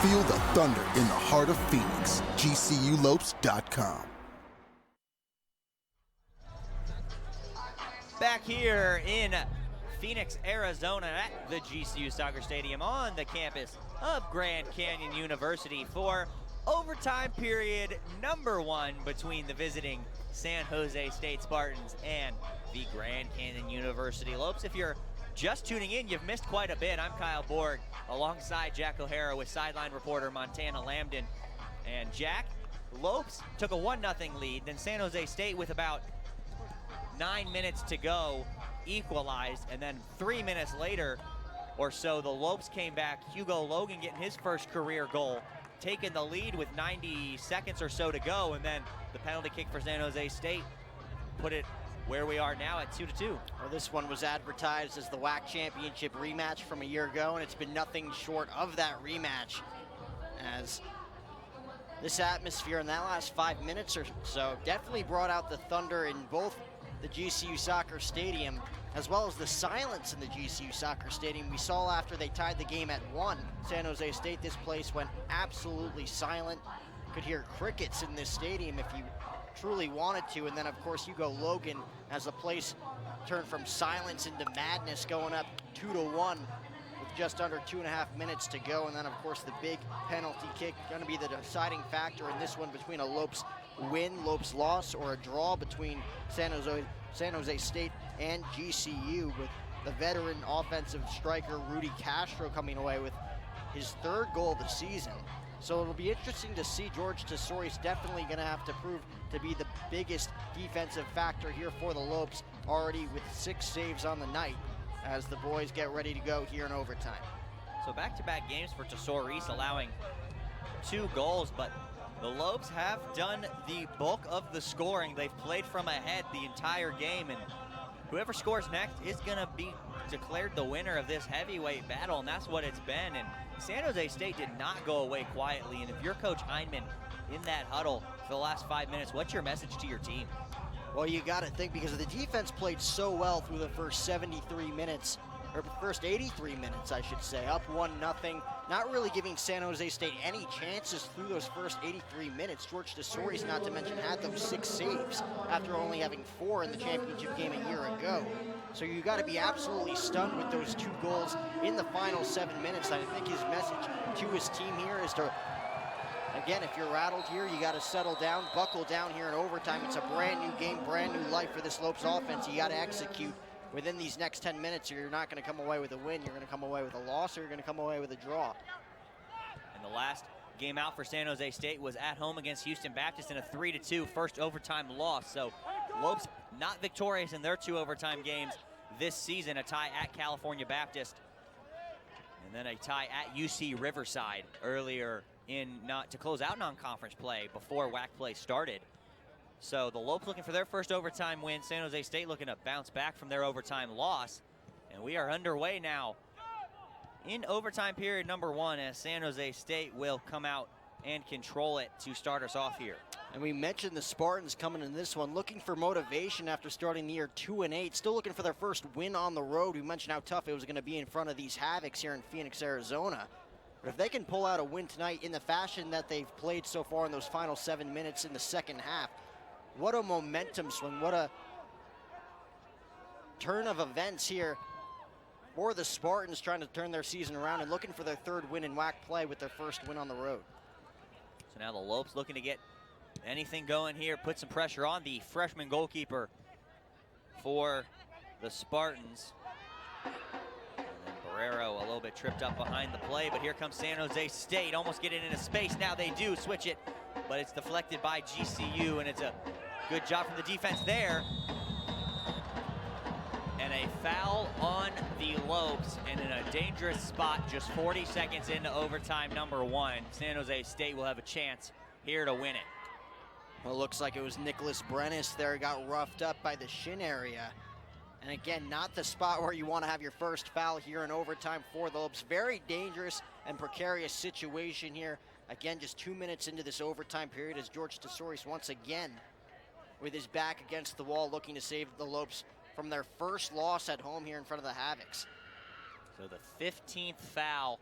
Feel the thunder in the heart of Phoenix. GCULopes.com. Back here in Phoenix, Arizona at the GCU Soccer Stadium on the campus of Grand Canyon University for overtime period number 1 between the visiting San Jose State Spartans and the Grand Canyon University Lopes. If you're just tuning in, you've missed quite a bit. I'm Kyle Borg alongside Jack O'Hara with sideline reporter Montana Lambden. And Jack, Lopes took a 1-0 lead, then San Jose State with about 9 minutes to go equalized, and then 3 minutes later or so the Lopes came back. Hugo Logan getting his first career goal, taking the lead with 90 seconds or so to go, and then the penalty kick for San Jose State put it where we are now at 2-2. Well, this one was advertised as the WAC Championship rematch from a year ago, and it's been nothing short of that rematch, as this atmosphere in that last 5 minutes or so definitely brought out the thunder in both the GCU Soccer Stadium as well as the silence in the GCU Soccer Stadium. We saw after they tied the game at 1, San Jose State, this place went absolutely silent. Could hear crickets in this stadium if you truly wanted to. And then of course Hugo Logan, as the place turned from silence into madness, going up 2-1 with just under 2.5 minutes to go. And then of course the big penalty kick, going to be the deciding factor in this one between a Lopes win, Lopes loss, or a draw between San Jose State and GCU, with the veteran offensive striker Rudy Castro coming away with his 3rd goal of the season. So it'll be interesting to see. George Tesori's definitely going to have to prove to be the biggest defensive factor here for the Lopes, already with 6 saves on the night as the boys get ready to go here in overtime. So back-to-back games for Tesori's, allowing 2 goals, but the Lopes have done the bulk of the scoring. They've played from ahead the entire game, and whoever scores next is going to be declared the winner of this heavyweight battle, and that's what it's been. And San Jose State did not go away quietly, and if you're Coach Heineman in that huddle for the last 5 minutes, what's your message to your team? Well, you got to think, because the defense played so well through the first 73 minutes, or the first 83 minutes, I should say, up 1-0, not really giving San Jose State any chances through those first 83 minutes. George Tesori's, not to mention, had those 6 saves after only having 4 in the championship game a year ago. So you got to be absolutely stunned with those 2 goals in the final 7 minutes. I think his message to his team here is to Again, if you're rattled here, you got to settle down, buckle down here in overtime. It's a brand new game, brand new life for this Lopes offense. You got to execute within these next 10 minutes, or you're not going to come away with a win. You're going to come away with a loss, or you're going to come away with a draw. And the last game out for San Jose State was at home against Houston Baptist in a 3-2 first overtime loss. So Lopes not victorious in their 2 overtime games this season, a tie at California Baptist, and then a tie at UC Riverside earlier to close out non-conference play before WAC play started. So the Lopes looking for their first overtime win. San Jose State looking to bounce back from their overtime loss. And we are underway now in overtime period number 1 as San Jose State will come out and control it to start us off here. And we mentioned the Spartans coming in this one, looking for motivation after starting the year 2-8, still looking for their first win on the road. We mentioned how tough it was going to be in front of these Havocs here in Phoenix, Arizona. But if they can pull out a win tonight in the fashion that they've played so far in those final 7 minutes in the second half, what a momentum swing, what a turn of events here for the Spartans, trying to turn their season around and looking for their 3rd win in WAC play with their first win on the road. So now the Lopes looking to get anything going here, put some pressure on the freshman goalkeeper for the Spartans. And then Barrero a little bit tripped up behind the play, but here comes San Jose State, almost getting into space. Now they do switch it, but it's deflected by GCU, and it's a good job from the defense there. And a foul on the Lopes, and in a dangerous spot just 40 seconds into overtime number 1. San Jose State will have a chance here to win it. Well, it looks like it was Nicholas Brennis there, got roughed up by the shin area. And again, not the spot where you want to have your first foul here in overtime for the Lopes. Very dangerous and precarious situation here. Again, just 2 minutes into this overtime period as George Tesouris once again with his back against the wall looking to save the Lopes from their first loss at home here in front of the Havocs. So the 15th foul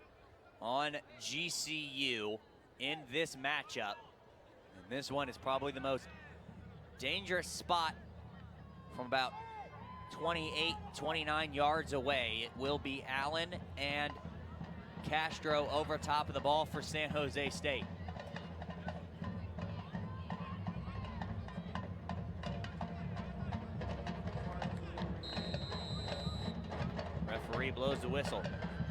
on GCU in this matchup. And this one is probably the most dangerous spot from about 28, 29 yards away. It will be Allen and Castro over top of the ball for San Jose State. Referee blows the whistle.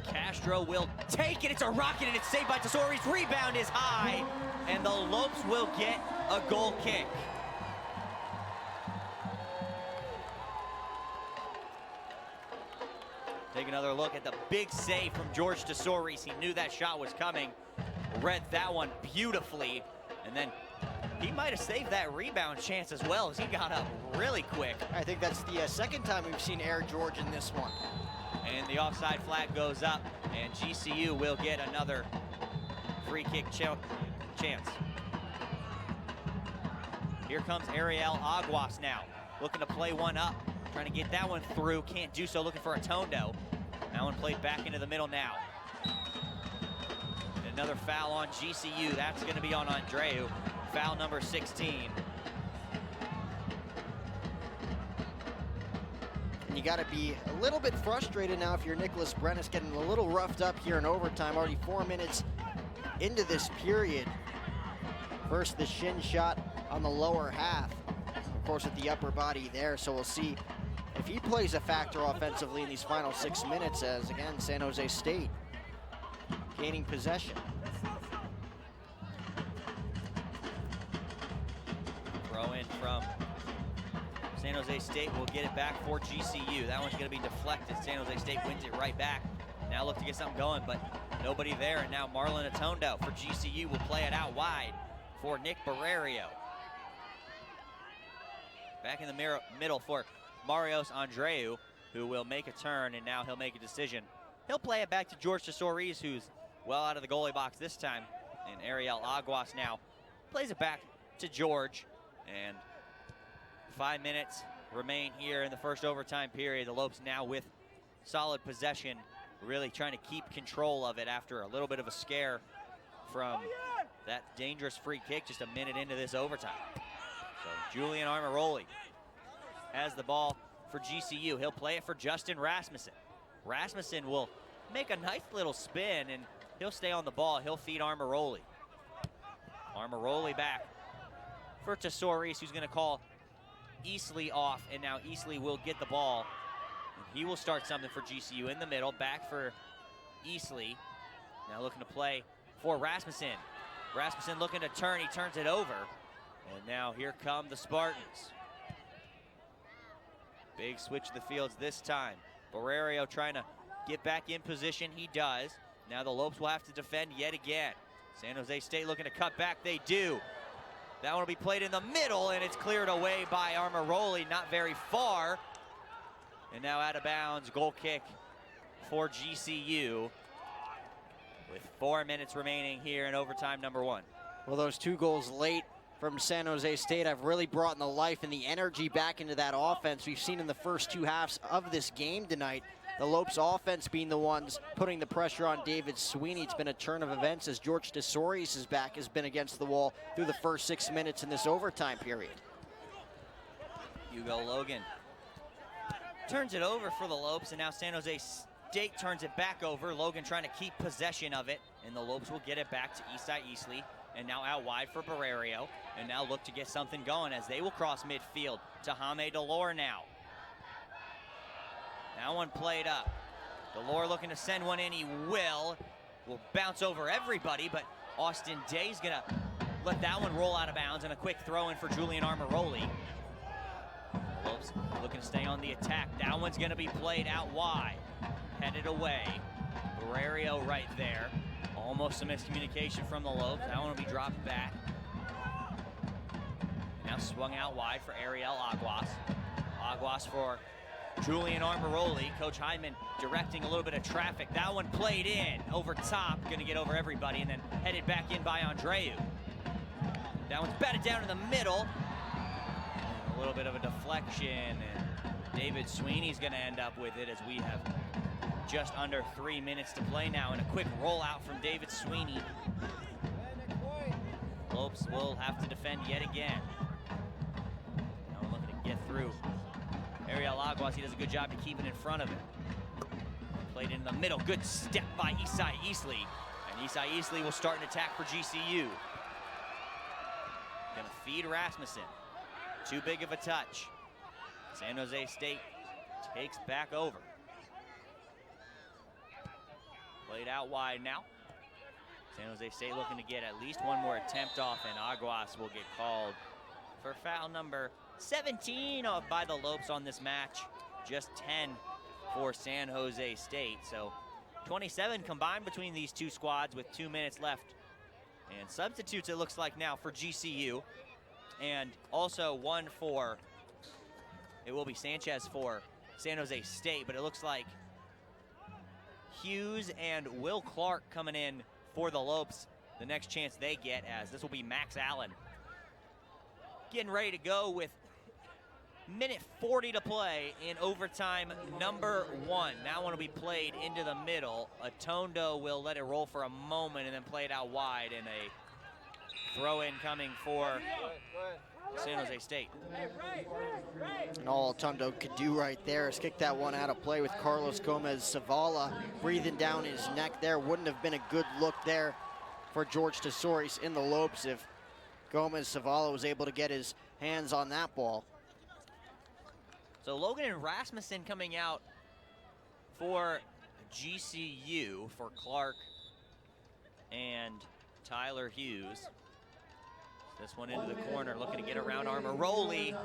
Castro will take it. It's a rocket and it's saved by Tesouris. Rebound is high, and the Lopes will get a goal kick. Take another look at the big save from George Tesouris. He knew that shot was coming, read that one beautifully, and then he might have saved that rebound chance as well as he got up really quick. I think that's the second time we've seen Air George in this one. And the offside flag goes up, and GCU will get another free kick chance. Here comes Ariel Aguas now, looking to play one up, trying to get that one through, can't do so, looking for a Tondo. That one played back into the middle now. And another foul on GCU, that's gonna be on Andreu, foul number 16. And you got to be a little bit frustrated now if you're Nicholas Brennis, getting a little roughed up here in overtime, already 4 minutes into this period. First, the shin shot on the lower half, of course, with the upper body there. So we'll see if he plays a factor offensively in these final 6 minutes as, again, San Jose State gaining possession. Throw in from San Jose State will get it back for GCU. That one's going to be deflected. San Jose State wins it right back. Now look to get something going, but nobody there. And now Marlon Atondo for GCU will play it out wide for Nick Barrero. Back in the middle for Marios Andreu, who will make a turn, and now he'll make a decision. He'll play it back to George Tesouris, who's well out of the goalie box this time. And Ariel Aguas now plays it back to George. And 5 minutes remain here in the first overtime period. The Lopes now with solid possession, really trying to keep control of it after a little bit of a scare from that dangerous free kick just a minute into this overtime. So Julian Armaroli has the ball for GCU. He'll play it for Justin Rasmussen. Rasmussen will make a nice little spin, and he'll stay on the ball. He'll feed Armaroli. Armoroli back for Tesorius, who's going to call Easley off, and now Easley will get the ball. And he will start something for GCU in the middle. Back for Easley. Now looking to play for Rasmussen. Rasmussen looking to turn. He turns it over. And now here come the Spartans. Big switch to the fields this time. Barrerio trying to get back in position. He does. Now the Lopes will have to defend yet again. San Jose State looking to cut back. They do. That one will be played in the middle, and it's cleared away by Armoroli, not very far. And now out of bounds, goal kick for GCU with 4 minutes remaining here in overtime number 1. Well, those 2 goals late from San Jose State have really brought the life and the energy back into that offense we've seen in the first 2 halves of this game tonight. The Lopes offense being the ones putting the pressure on David Sweeney. It's been a turn of events as George Tesorius' back has been against the wall through the first 6 minutes in this overtime period. Hugo Logan turns it over for the Lopes, and now San Jose State turns it back over. Logan trying to keep possession of it, and the Lopes will get it back to Eastside Easley, and now out wide for Barrerio, and now look to get something going as they will cross midfield to Jaime Delore now. That one played up. Delore looking to send one in, he will bounce over everybody, but Austin Day's gonna let that one roll out of bounds, and a quick throw in for Julian Armoroli. Lopes looking to stay on the attack. That one's gonna be played out wide, headed away. Barrerio right there. Almost a miscommunication from the Lopes. That one will be dropped back. Now swung out wide for Ariel Aguas. Aguas for Julian Armoroli. Coach Hyman directing a little bit of traffic. That one played in over top, gonna get over everybody, and then headed back in by Andreu. That one's batted down in the middle. A little bit of a deflection, and David Sweeney's gonna end up with it as we have just under 3 minutes to play now, and a quick rollout from David Sweeney. Lopes will have to defend yet again. Now we're looking to get through. Ariel Aguas, he does a good job to keep it in front of him. Played in the middle, good step by Eastside Easley. And Eastside Easley will start an attack for GCU. Gonna feed Rasmussen. Too big of a touch. San Jose State takes back over. Played out wide now. San Jose State looking to get at least one more attempt off, and Aguas will get called for foul number 17 by the Lopes on this match. Just 10 for San Jose State. So 27 combined between these 2 squads with 2 minutes left. And substitutes, it looks like now, for GCU. And also one for, it will be Sanchez for San Jose State, but it looks like Hughes and Will Clark coming in for the Lopes the next chance they get, as this will be Max Allen getting ready to go with minute 40 to play in overtime number 1. That one will be played into the middle. Atondo will let it roll for a moment and then play it out wide, and a throw-in coming for San Jose State. And all Atondo could do right there is kick that one out of play with Carlos Gomez Zavala breathing down his neck there. Wouldn't have been a good look there for George Tesorius in the Lopes if Gomez Zavala was able to get his hands on that ball. So Logan and Rasmussen coming out for GCU for Clark and Tyler Hughes. This one into the corner, looking to get around Armoroli.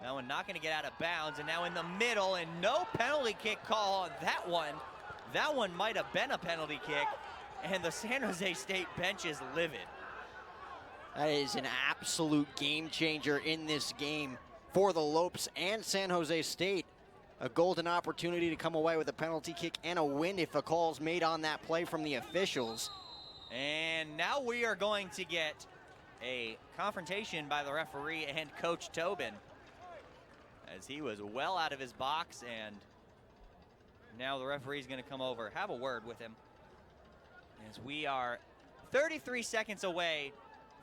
That one not going to get out of bounds, and now in the middle, and no penalty kick call on that one. That one might have been a penalty kick, and the San Jose State bench is livid. That is an absolute game changer in this game for the Lopes and San Jose State. A golden opportunity to come away with a penalty kick and a win if a call's made on that play from the officials. And now we are going to get a confrontation by the referee and Coach Tobin, as he was well out of his box, and now the referee's going to come over, have a word with him, as we are 33 seconds away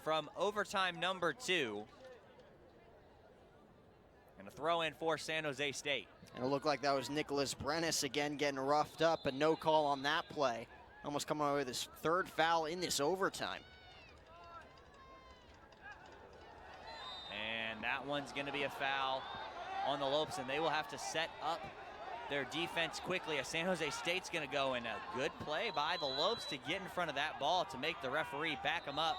from overtime number 2. And a throw in for San Jose State. And it looked like that was Nicholas Brennis again getting roughed up, and no call on that play. Almost coming away with his 3rd foul in this overtime. And that one's going to be a foul on the Lopes, and they will have to set up their defense quickly as San Jose State's going to go in. A good play by the Lopes to get in front of that ball to make the referee back him up.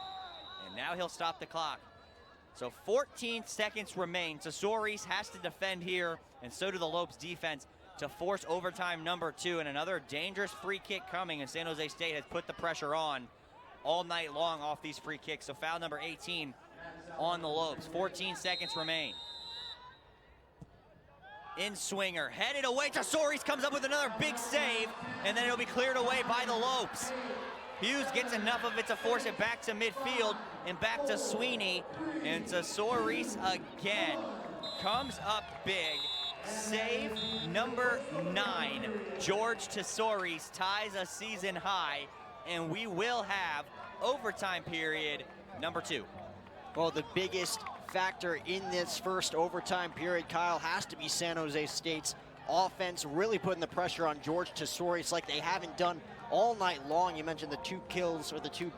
And now he'll stop the clock. So 14 seconds remain. Tesorius has to defend here, and so do the Lopes defense to force overtime number 2, and another dangerous free kick coming, and San Jose State has put the pressure on all night long off these free kicks. So foul number 18 on the Lopes. 14 seconds remain. In swinger, headed away. Tesorius comes up with another big save, and then it'll be cleared away by the Lopes. Hughes gets enough of it to force it back to midfield and back to Sweeney. And Tesorius again comes up big. Save number 9. George Tesorius ties a season high, and we will have overtime period number 2. Well, the biggest factor in this first overtime period, Kyle, has to be San Jose State's offense really putting the pressure on George Tesorius like they haven't done all night long. You mentioned the 2 kills or the 2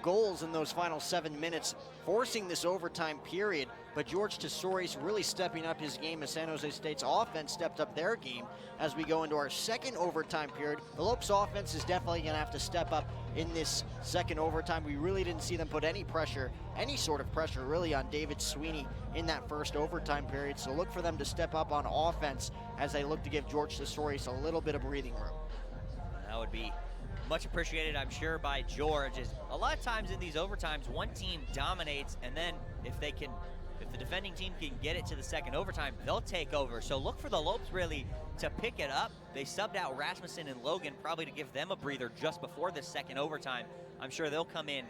goals in those final 7 minutes, forcing this overtime period. But George Tesorius really stepping up his game as San Jose State's offense stepped up their game as we go into our second overtime period. The Lopes offense is definitely going to have to step up in this second overtime. We really didn't see them put any pressure, any sort of pressure really on David Sweeney in that first overtime period. So look for them to step up on offense as they look to give George Tesorius a little bit of breathing room. That would be much appreciated, I'm sure, by George. Is a lot of times in these overtimes, one team dominates, and then if the defending team can get it to the second overtime, they'll take over. So look for the Lopes really to pick it up. They subbed out Rasmussen and Logan probably to give them a breather just before this second overtime. I'm sure they'll come in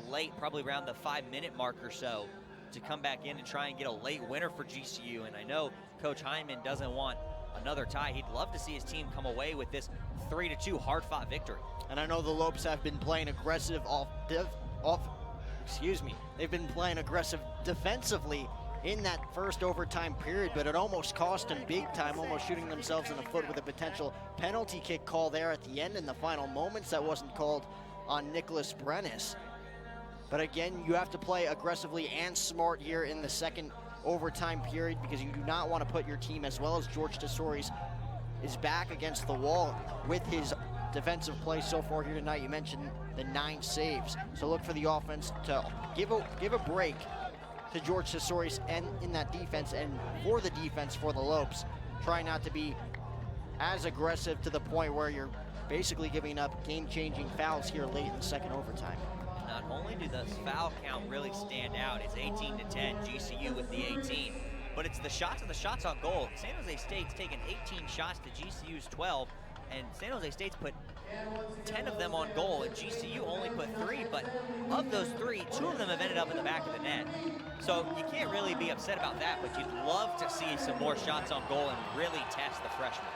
late, probably around the 5-minute mark or so, to come back in and try and get a late winner for GCU. And I know Coach Hyman doesn't want another tie. He'd love to see his team come away with this 3-2 hard-fought victory. And I know the Lopes have been playing aggressive they've been playing aggressive defensively in that first overtime period, but it almost cost them big time, almost shooting themselves in the foot with a potential penalty kick call there at the end in the final moments that wasn't called on Nicholas Brennis. But again, you have to play aggressively and smart here in the second overtime period because you do not want to put your team, as well as George Tesorius, is back against the wall with his defensive play so far here tonight. You mentioned the 9 saves. So look for the offense to give a break to George Tesorius and in that defense, and for the defense for the Lopes, try not to be as aggressive to the point where you're basically giving up game-changing fouls here late in the second overtime. Not only do the foul count really stand out, it's 18-10, GCU with the 18, but it's the shots on goal. San Jose State's taken 18 shots to GCU's 12, and San Jose State's put 10 of them on goal, and GCU only put 3, but of those 3, 2 of them have ended up in the back of the net. So you can't really be upset about that, but you'd love to see some more shots on goal and really test the freshman.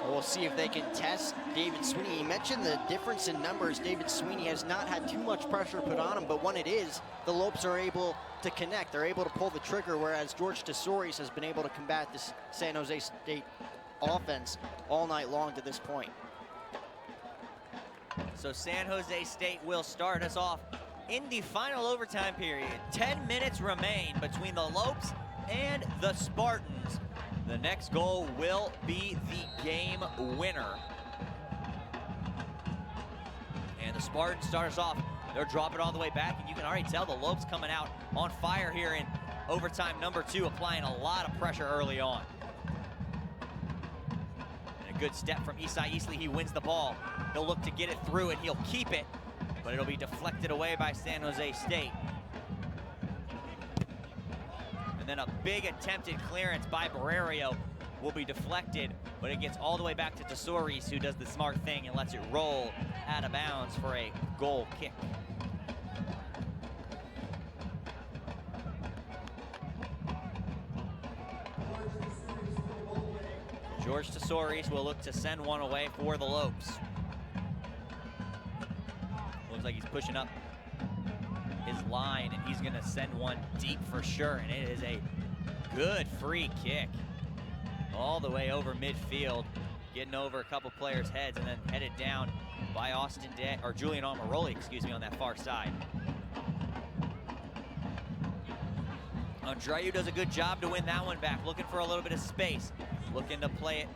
We'll see if they can test David Sweeney. He mentioned the difference in numbers. David Sweeney has not had too much pressure put on him, but when it is, the Lopes are able to connect. They're able to pull the trigger, whereas George Tesorius has been able to combat this San Jose State offense all night long to this point. So San Jose State will start us off in the final overtime period. 10 minutes remain between the Lopes and the Spartans. The next goal will be the game winner. And the Spartans start us off. They're dropping all the way back, and you can already tell the Lopes coming out on fire here in overtime number 2, applying a lot of pressure early on. And a good step from Isai Easley. He wins the ball. He'll look to get it through, and he'll keep it, but it'll be deflected away by San Jose State. And then a big attempted clearance by Barrerio will be deflected, but it gets all the way back to Tesorius, who does the smart thing and lets it roll out of bounds for a goal kick. George Tesorius will look to send one away for the Lopes. Looks like he's pushing up his line, and he's gonna send one deep for sure, and it is a good free kick. All the way over midfield, getting over a couple players' heads and then headed down by Julian Almiroli, on that far side. Andreu does a good job to win that one back, looking for a little bit of space, looking to play it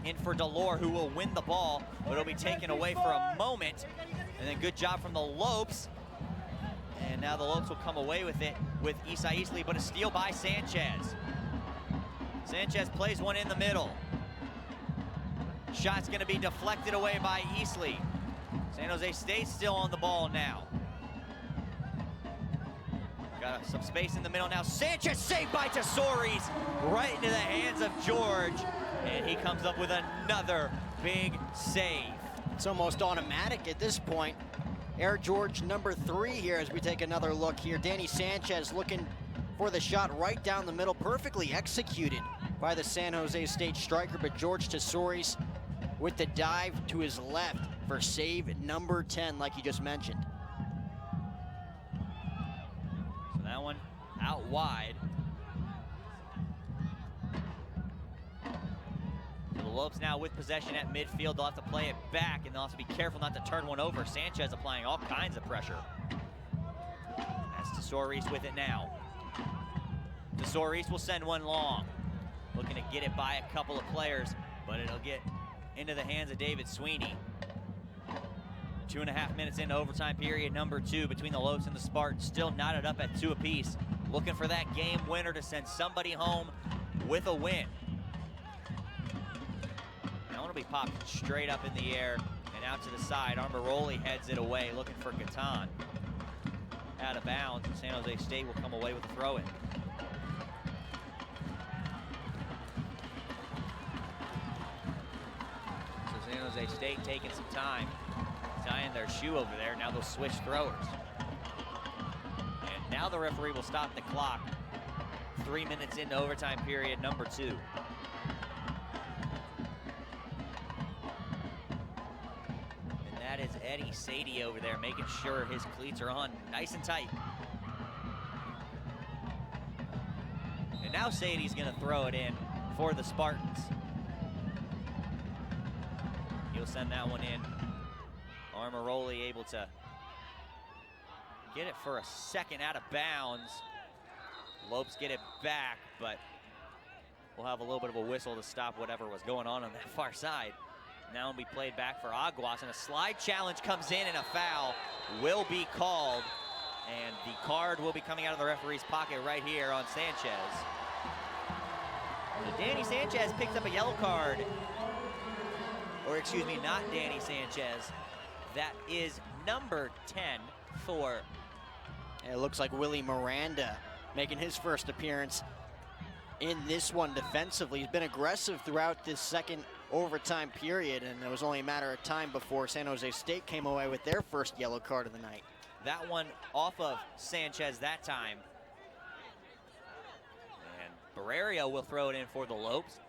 in for Delore, who will win the ball, but it'll be taken away for a moment. And then good job from the Lopes. And now the Lopes will come away with it with Isa Easley, but a steal by Sanchez. Sanchez plays one in the middle. Shot's gonna be deflected away by Easley. San Jose State still on the ball now. Got some space in the middle now. Sanchez saved by Tesori's right into the hands of George. And he comes up with another big save. It's almost automatic at this point. Air George number 3 here as we take another look here. Danny Sanchez looking for the shot right down the middle, perfectly executed by the San Jose State striker, but George Tesori's with the dive to his left for save number 10, like you just mentioned. So that one out wide. So the Lopes now with possession at midfield. They'll have to play it back, and they'll have to be careful not to turn one over. Sanchez applying all kinds of pressure. That's Tesori's with it now. Tesori's will send one long. Looking to get it by a couple of players, but it'll get into the hands of David Sweeney. 2.5 minutes into overtime period number 2 between the Lopes and the Spartans. Still knotted up at 2 apiece. Looking for that game winner to send somebody home with a win. That one will be popped straight up in the air and out to the side. Armoroli heads it away, looking for Gatan. Out of bounds, and San Jose State will come away with a throw-in. So San Jose State taking some time, tying their shoe over there. Now they'll switch throwers. And now the referee will stop the clock. 3 minutes into overtime period number 2. And that is Eddie Sadie over there, making sure his cleats are on nice and tight. And now Sadie's gonna throw it in for the Spartans. He'll send that one in. Armoroli able to get it for a second out of bounds. Lopes get it back, but we'll have a little bit of a whistle to stop whatever was going on that far side. Now it'll be played back for Aguas, and a slide challenge comes in, and a foul will be called. And the card will be coming out of the referee's pocket right here on Sanchez. So Danny Sanchez picked up a yellow card. Or excuse me, not Danny Sanchez. That is number 10 for... It looks like Willie Miranda making his first appearance in this one defensively. He's been aggressive throughout this second overtime period, and it was only a matter of time before San Jose State came away with their first yellow card of the night. That one off of Sanchez that time. And Barrerio will throw it in for the Lopes.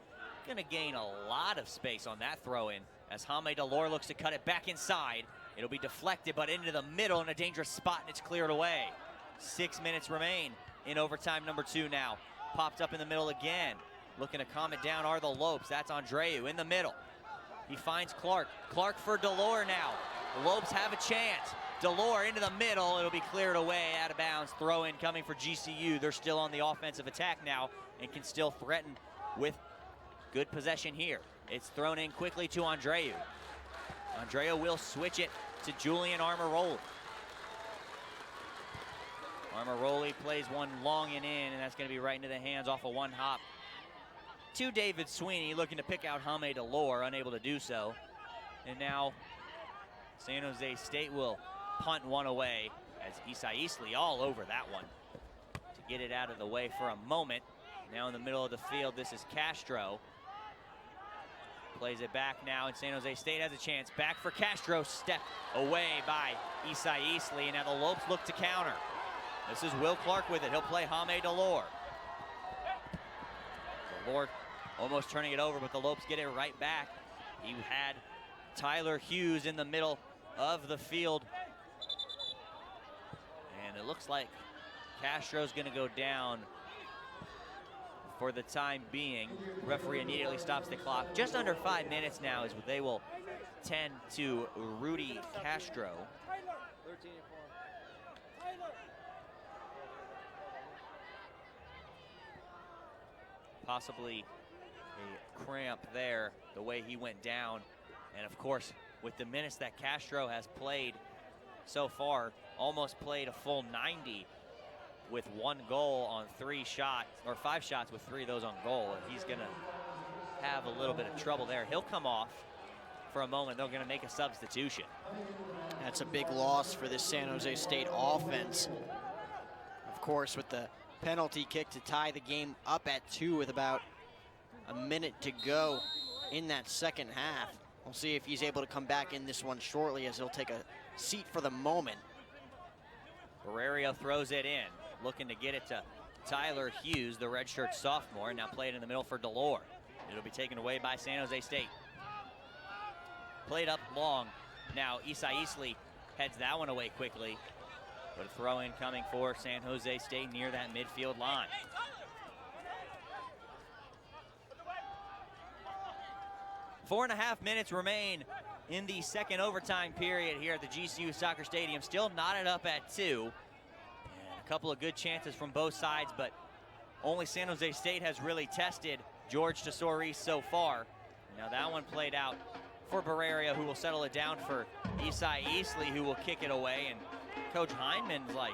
Gonna gain a lot of space on that throw-in as Jaime Delore looks to cut it back inside. It'll be deflected, but into the middle in a dangerous spot, and it's cleared away. 6 minutes remain in overtime number 2 now. Popped up in the middle again. Looking to calm it down are the Lopes. That's Andreu in the middle. He finds Clark. Clark for Delore now. The Lopes have a chance. Delore into the middle. It'll be cleared away, out of bounds. Throw in coming for GCU. They're still on the offensive attack now and can still threaten with good possession here. It's thrown in quickly to Andreu. Andreu will switch it to Julian Armoroli. Armoroli plays one long and in, and that's going to be right into the hands off of one hop to David Sweeney, looking to pick out Jaime Delore, unable to do so. And now San Jose State will punt one away as Isa Easley all over that one to get it out of the way for a moment. Now in the middle of the field, this is Castro. Plays it back now, and San Jose State has a chance. Back for Castro, stepped away by Isa Easley, and now the Lopes look to counter. This is Will Clark with it. He'll play Jaime Delore. Delore almost turning it over, but the Lopes get it right back. He had Tyler Hughes in the middle of the field. And it looks like Castro's gonna go down for the time being. Referee immediately stops the clock. Just under 5 minutes now is what they will tend to Rudy Castro. 13-4. possibly a cramp there, the way he went down. And of course, with the minutes that Castro has played so far, almost played a full 90 with 1 goal on 3 shots, or 5 shots with 3 of those on goal. And he's gonna have a little bit of trouble there. He'll come off for a moment. They're gonna make a substitution. That's a big loss for this San Jose State offense. Of course, with the penalty kick to tie the game up at 2 with about a minute to go in that second half. We'll see if he's able to come back in this one shortly, as he'll take a seat for the moment. Barrerio throws it in, looking to get it to Tyler Hughes, the redshirt sophomore, and now play it in the middle for Delore. It'll be taken away by San Jose State. Played up long. Now Isai Easley heads that one away quickly, but a throw in coming for San Jose State near that midfield line. Four and a half minutes remain in the second overtime period here at the GCU Soccer Stadium. Still knotted up at 2. And a couple of good chances from both sides, but only San Jose State has really tested George Tesori so far. Now that one played out for Barrerio, who will settle it down for Isai Easley, who will kick it away. And Coach Heinman's like,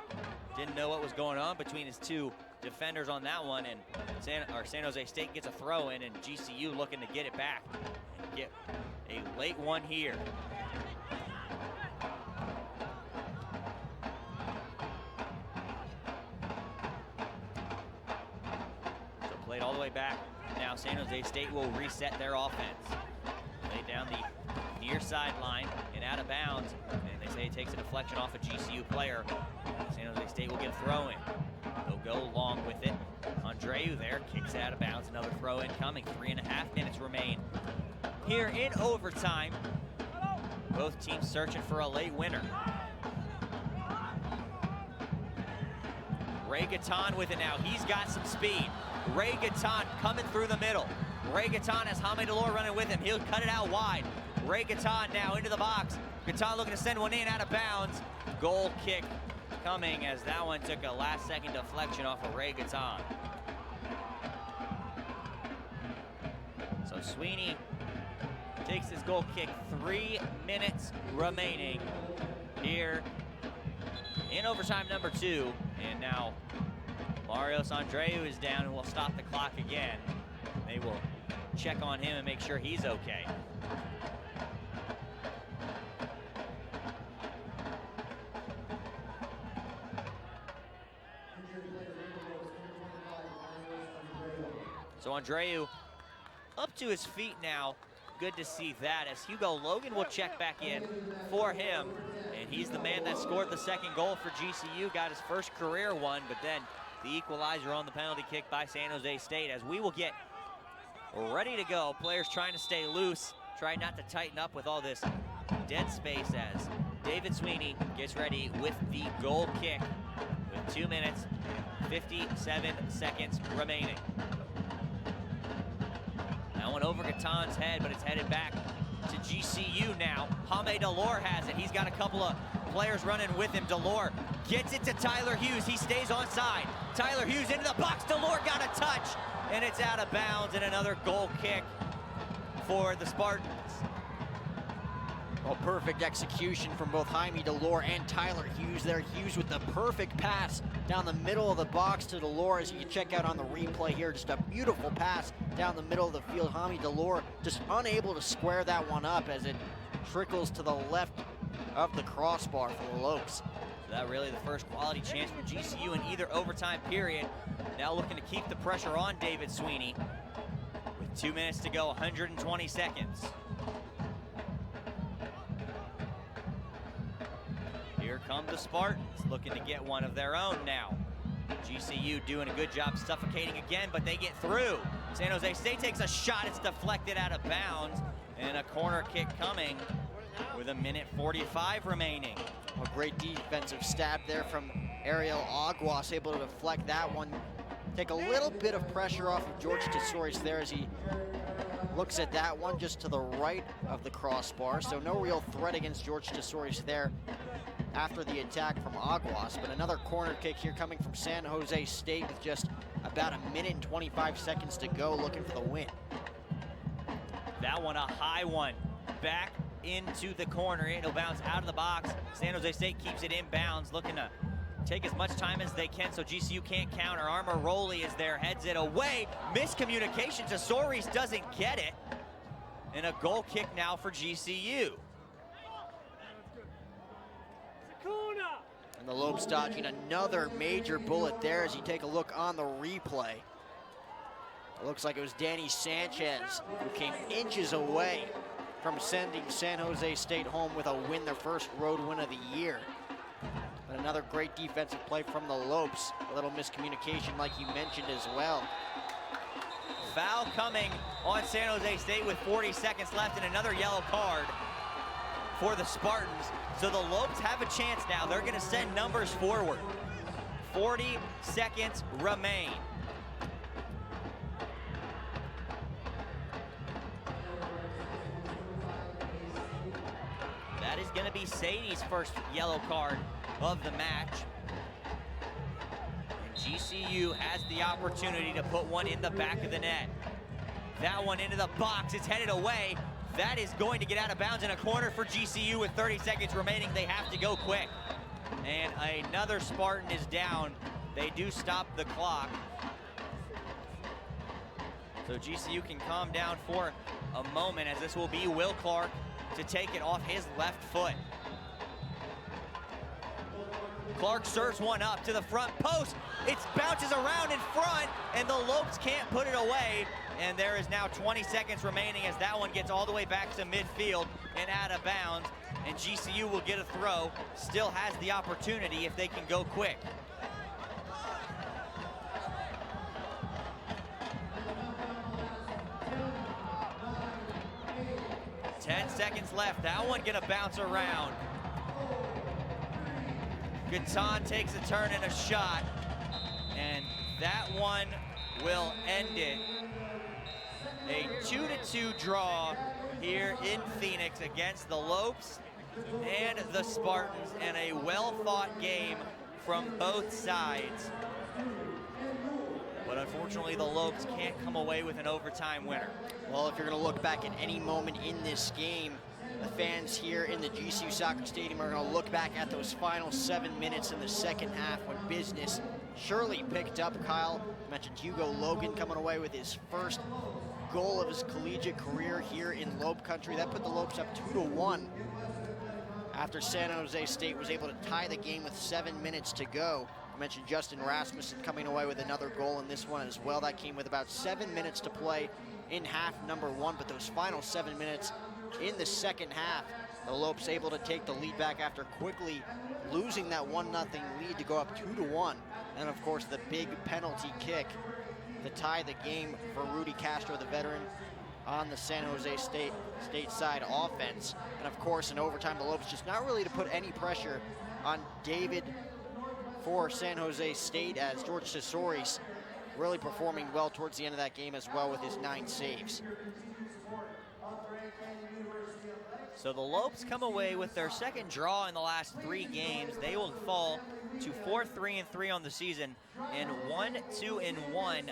didn't know what was going on between his 2 defenders on that one, and San Jose State gets a throw in, and GCU looking to get it back and get a late one here. So played all the way back. Now San Jose State will reset their offense. Laid down the near sideline and out of bounds, and they say it takes a deflection off a GCU player. San Jose State will get a throw in. They'll go long with it. Andreu there kicks it out of bounds. Another throw in coming. 3.5 minutes remain here in overtime. Both teams searching for a late winner. Ray Gatton with it now. He's got some speed. Ray Gatton coming through the middle. Ray Gatton has Jaime Delore running with him. He'll cut it out wide. Ray Gatton now into the box. Gatton looking to send one in, out of bounds. Goal kick coming, as that one took a last-second deflection off of Ray Gatton. So Sweeney takes his goal kick. 3 minutes remaining here in overtime number 2. And now Marios Andreu is down, and will stop the clock again. They will check on him and make sure he's okay. So Andreu up to his feet now. Good to see that, as Hugo Logan will check back in for him. And he's the man that scored the second goal for GCU, got his first career one, but then the equalizer on the penalty kick by San Jose State, as we will get ready to go. Players trying to stay loose, trying not to tighten up with all this dead space, as David Sweeney gets ready with the goal kick with 2 minutes, 57 seconds remaining. That one over Gatton's head, but it's headed back to GCU now. Jaime Delore has it. He's got a couple of players running with him. Delore gets it to Tyler Hughes. He stays onside. Tyler Hughes into the box. Delore got a touch, and it's out of bounds, and another goal kick for the Spartans. Well, perfect execution from both Jaime Delore and Tyler Hughes there. Hughes with the perfect pass down the middle of the box to Delore, as you can check out on the replay here. Just a beautiful pass down the middle of the field. Jaime Delore just unable to square that one up, as it trickles to the left of the crossbar for the Lopes. So that really the first quality chance from GCU in either overtime period. Now looking to keep the pressure on David Sweeney with 2 minutes to go, 120 seconds. Here come the Spartans, looking to get one of their own now. GCU doing a good job suffocating again, but they get through. San Jose State takes a shot, it's deflected out of bounds, and a corner kick coming with 1:45 remaining. A great defensive stab there from Ariel Aguas, able to deflect that one. Take a little bit of pressure off of George Tesorius there, as he looks at that one just to the right of the crossbar. So no real threat against George Tesorius there after the attack from Aguas. But another corner kick here coming from San Jose State with just about 1:25 to go, looking for the win. That one, a high one, back into the corner. It'll bounce out of the box. San Jose State keeps it in bounds, looking to take as much time as they can so GCU can't counter. Armor Rowley is there, heads it away. Miscommunication to Soares, doesn't get it. And a goal kick now for GCU. And the Lopes dodging another major bullet there as you take a look on the replay. It looks like it was Danny Sanchez who came inches away from sending San Jose State home with a win, their first road win of the year. But another great defensive play from the Lopes. A little miscommunication like you mentioned as well. Foul coming on San Jose State with 40 seconds left and another yellow card for the Spartans. So the Lopes have a chance now. They're going to send numbers forward. 40 seconds remain. That is going to be Sadie's first yellow card of the match. And GCU has the opportunity to put one in the back of the net. That one into the box, it's headed away. That is going to get out of bounds in a corner for GCU with 30 seconds remaining. They have to go quick. And another Spartan is down. They do stop the clock. So GCU can calm down for a moment as this will be Will Clark to take it off his left foot. Clark serves one up to the front post. It bounces around in front and the Lopes can't put it away. And there is now 20 seconds remaining as that one gets all the way back to midfield and out of bounds. And GCU will get a throw. Still has the opportunity if they can go quick. Ten seconds left. That one gonna bounce around. Gatan takes a turn and a shot. And that one will end it. A 2-2 draw here in Phoenix against the Lopes and the Spartans, and a well-fought game from both sides. But unfortunately, the Lopes can't come away with an overtime winner. Well, if you're going to look back at any moment in this game, the fans here in the GCU Soccer Stadium are going to look back at those final 7 minutes in the second half when business surely picked up. Kyle mentioned Hugo Logan coming away with his first goal of his collegiate career here in Lope country. That put the Lopes up 2-1 after San Jose State was able to tie the game with 7 minutes to go. I mentioned Justin Rasmussen coming away with another goal in this one as well. That came with about 7 minutes to play in half number one, but those final 7 minutes in the second half, the Lopes able to take the lead back after quickly losing that 1-0 lead to go up 2-1. And of course the big penalty kick to tie the game for Rudy Castro, the veteran on the San Jose State side offense. And of course in overtime, the Lopes just not really to put any pressure on David for San Jose State, as George Tesori's really performing well towards the end of that game as well with his 9 saves. So the Lopes come away with their second draw in the last 3 games. They will fall to 4-3-3 on the season and 1-2-1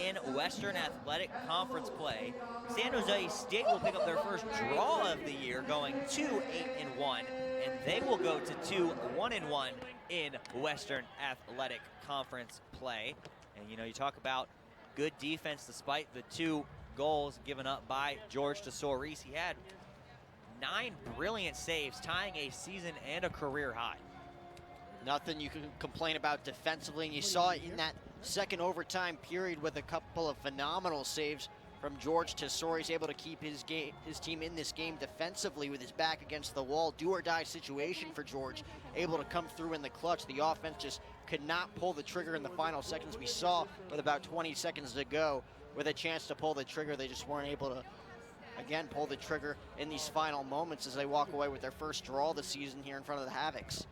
in Western Athletic Conference play. San Jose State will pick up their first draw of the year, going 2-8-1, and they will go to 2-1-1 in Western Athletic Conference play. And you know, you talk about good defense despite the 2 goals given up by George Tesori's. He had 9 brilliant saves, tying a season and a career high. Nothing you can complain about defensively, and you saw it in that second overtime period with a couple of phenomenal saves from George Tesori. He's able to keep his team in this game defensively with his back against the wall. Do or die situation for George, able to come through in the clutch. The offense just could not pull the trigger in the final seconds. We saw with about 20 seconds to go with a chance to pull the trigger, they just weren't able to again pull the trigger in these final moments as they walk away with their first draw of the season here in front of the Havocs.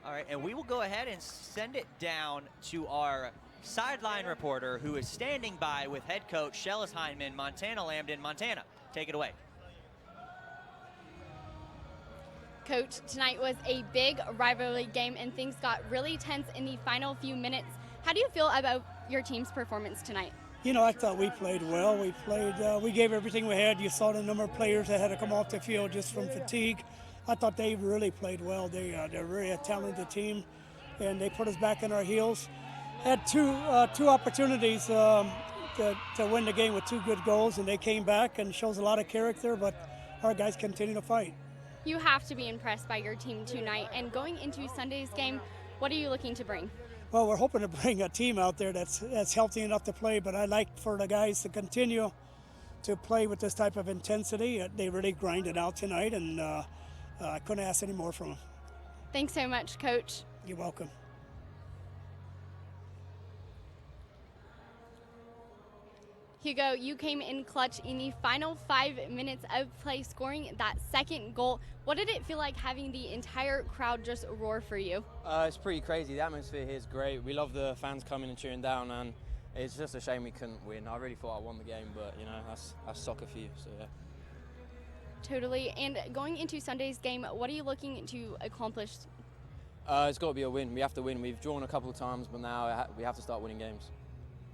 All right, and we will go ahead and send it down to our sideline reporter who is standing by with head coach Shellis Heineman, Montana Lambden. Montana, take it away. Coach, tonight was a big rivalry game and things got really tense in the final few minutes. How do you feel about your team's performance tonight? You know, I thought we played well. We gave everything we had. You saw the number of players that had to come off the field just from fatigue. I thought they really played well. They're really a talented team, and they put us back on our heels. Had two opportunities to win the game with 2 good goals, and they came back and shows a lot of character, but our guys continue to fight. You have to be impressed by your team tonight, and going into Sunday's game, what are you looking to bring? Well, we're hoping to bring a team out there that's healthy enough to play, but I'd like for the guys to continue to play with this type of intensity. They really grinded out tonight, and I couldn't ask any more from them. Thanks so much, Coach. You're welcome. Hugo, you came in clutch in the final 5 minutes of play, scoring that second goal. What did it feel like having the entire crowd just roar for you? It's pretty crazy. The atmosphere here is great. We love the fans coming and cheering down, and it's just a shame we couldn't win. I really thought I won the game, but you know, that's soccer for you, so yeah. Totally. And going into Sunday's game, what are you looking to accomplish? It's got to be a win. We have to win. We've drawn a couple of times, but now we have to start winning games.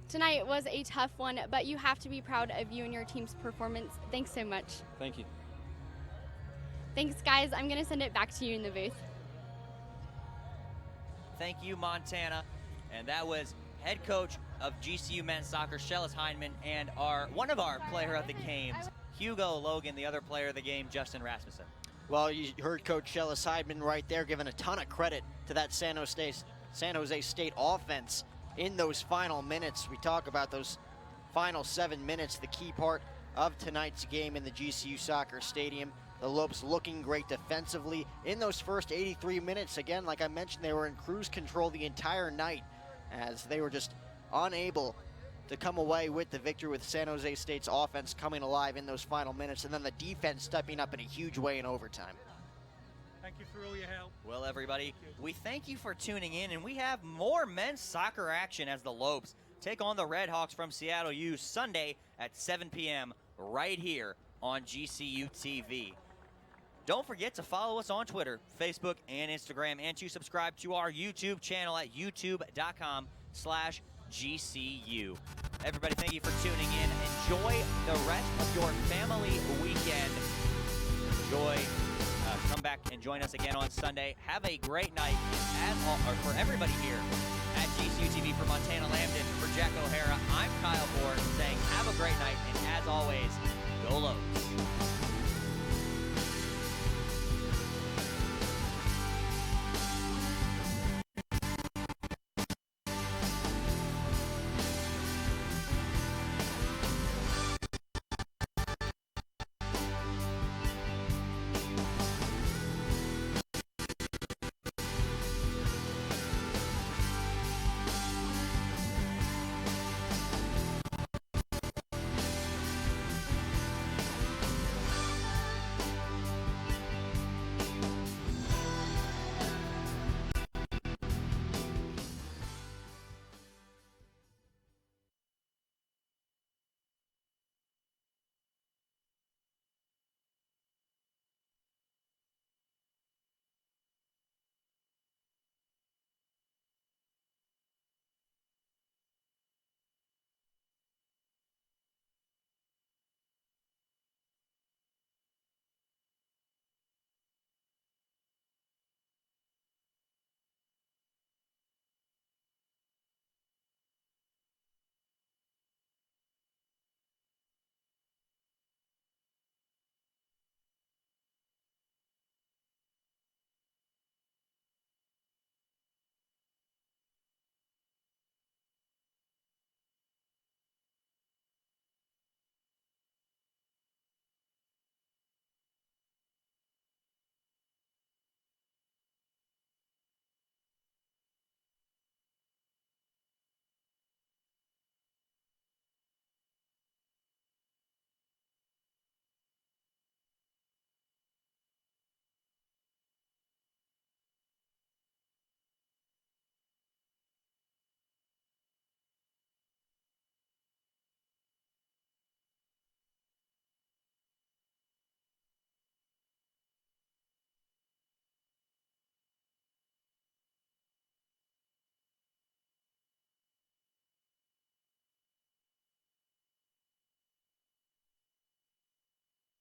Tonight was a tough one, but you have to be proud of you and your team's performance. Thanks so much. Thank you. Thanks, guys. I'm going to send it back to you in the booth. Thank you, Montana. And that was head coach of GCU men's soccer, Shellis Heineman, and one of our player of the games, Hugo Logan, the other player of the game, Justin Rasmussen. Well, you heard Coach Shellis Heineman right there giving a ton of credit to that San Jose State offense in those final minutes. We talk about those final 7 minutes, the key part of tonight's game in the GCU Soccer Stadium. The Lopes looking great defensively in those first 83 minutes. Again, like I mentioned, they were in cruise control the entire night as they were just unable to come away with the victory, with San Jose State's offense coming alive in those final minutes, and then the defense stepping up in a huge way in overtime. Thank you for all your help. Well, everybody, we thank you for tuning in, and we have more men's soccer action as the Lopes take on the Redhawks from Seattle U Sunday at 7 p.m. right here on GCU TV. Don't forget to follow us on Twitter, Facebook, and Instagram, and to subscribe to our YouTube channel at youtube.com/GCU. Everybody, thank you for tuning in. Enjoy the rest of your family weekend. Enjoy. Come back and join us again on Sunday. Have a great night, for everybody here at GCU TV for Montana.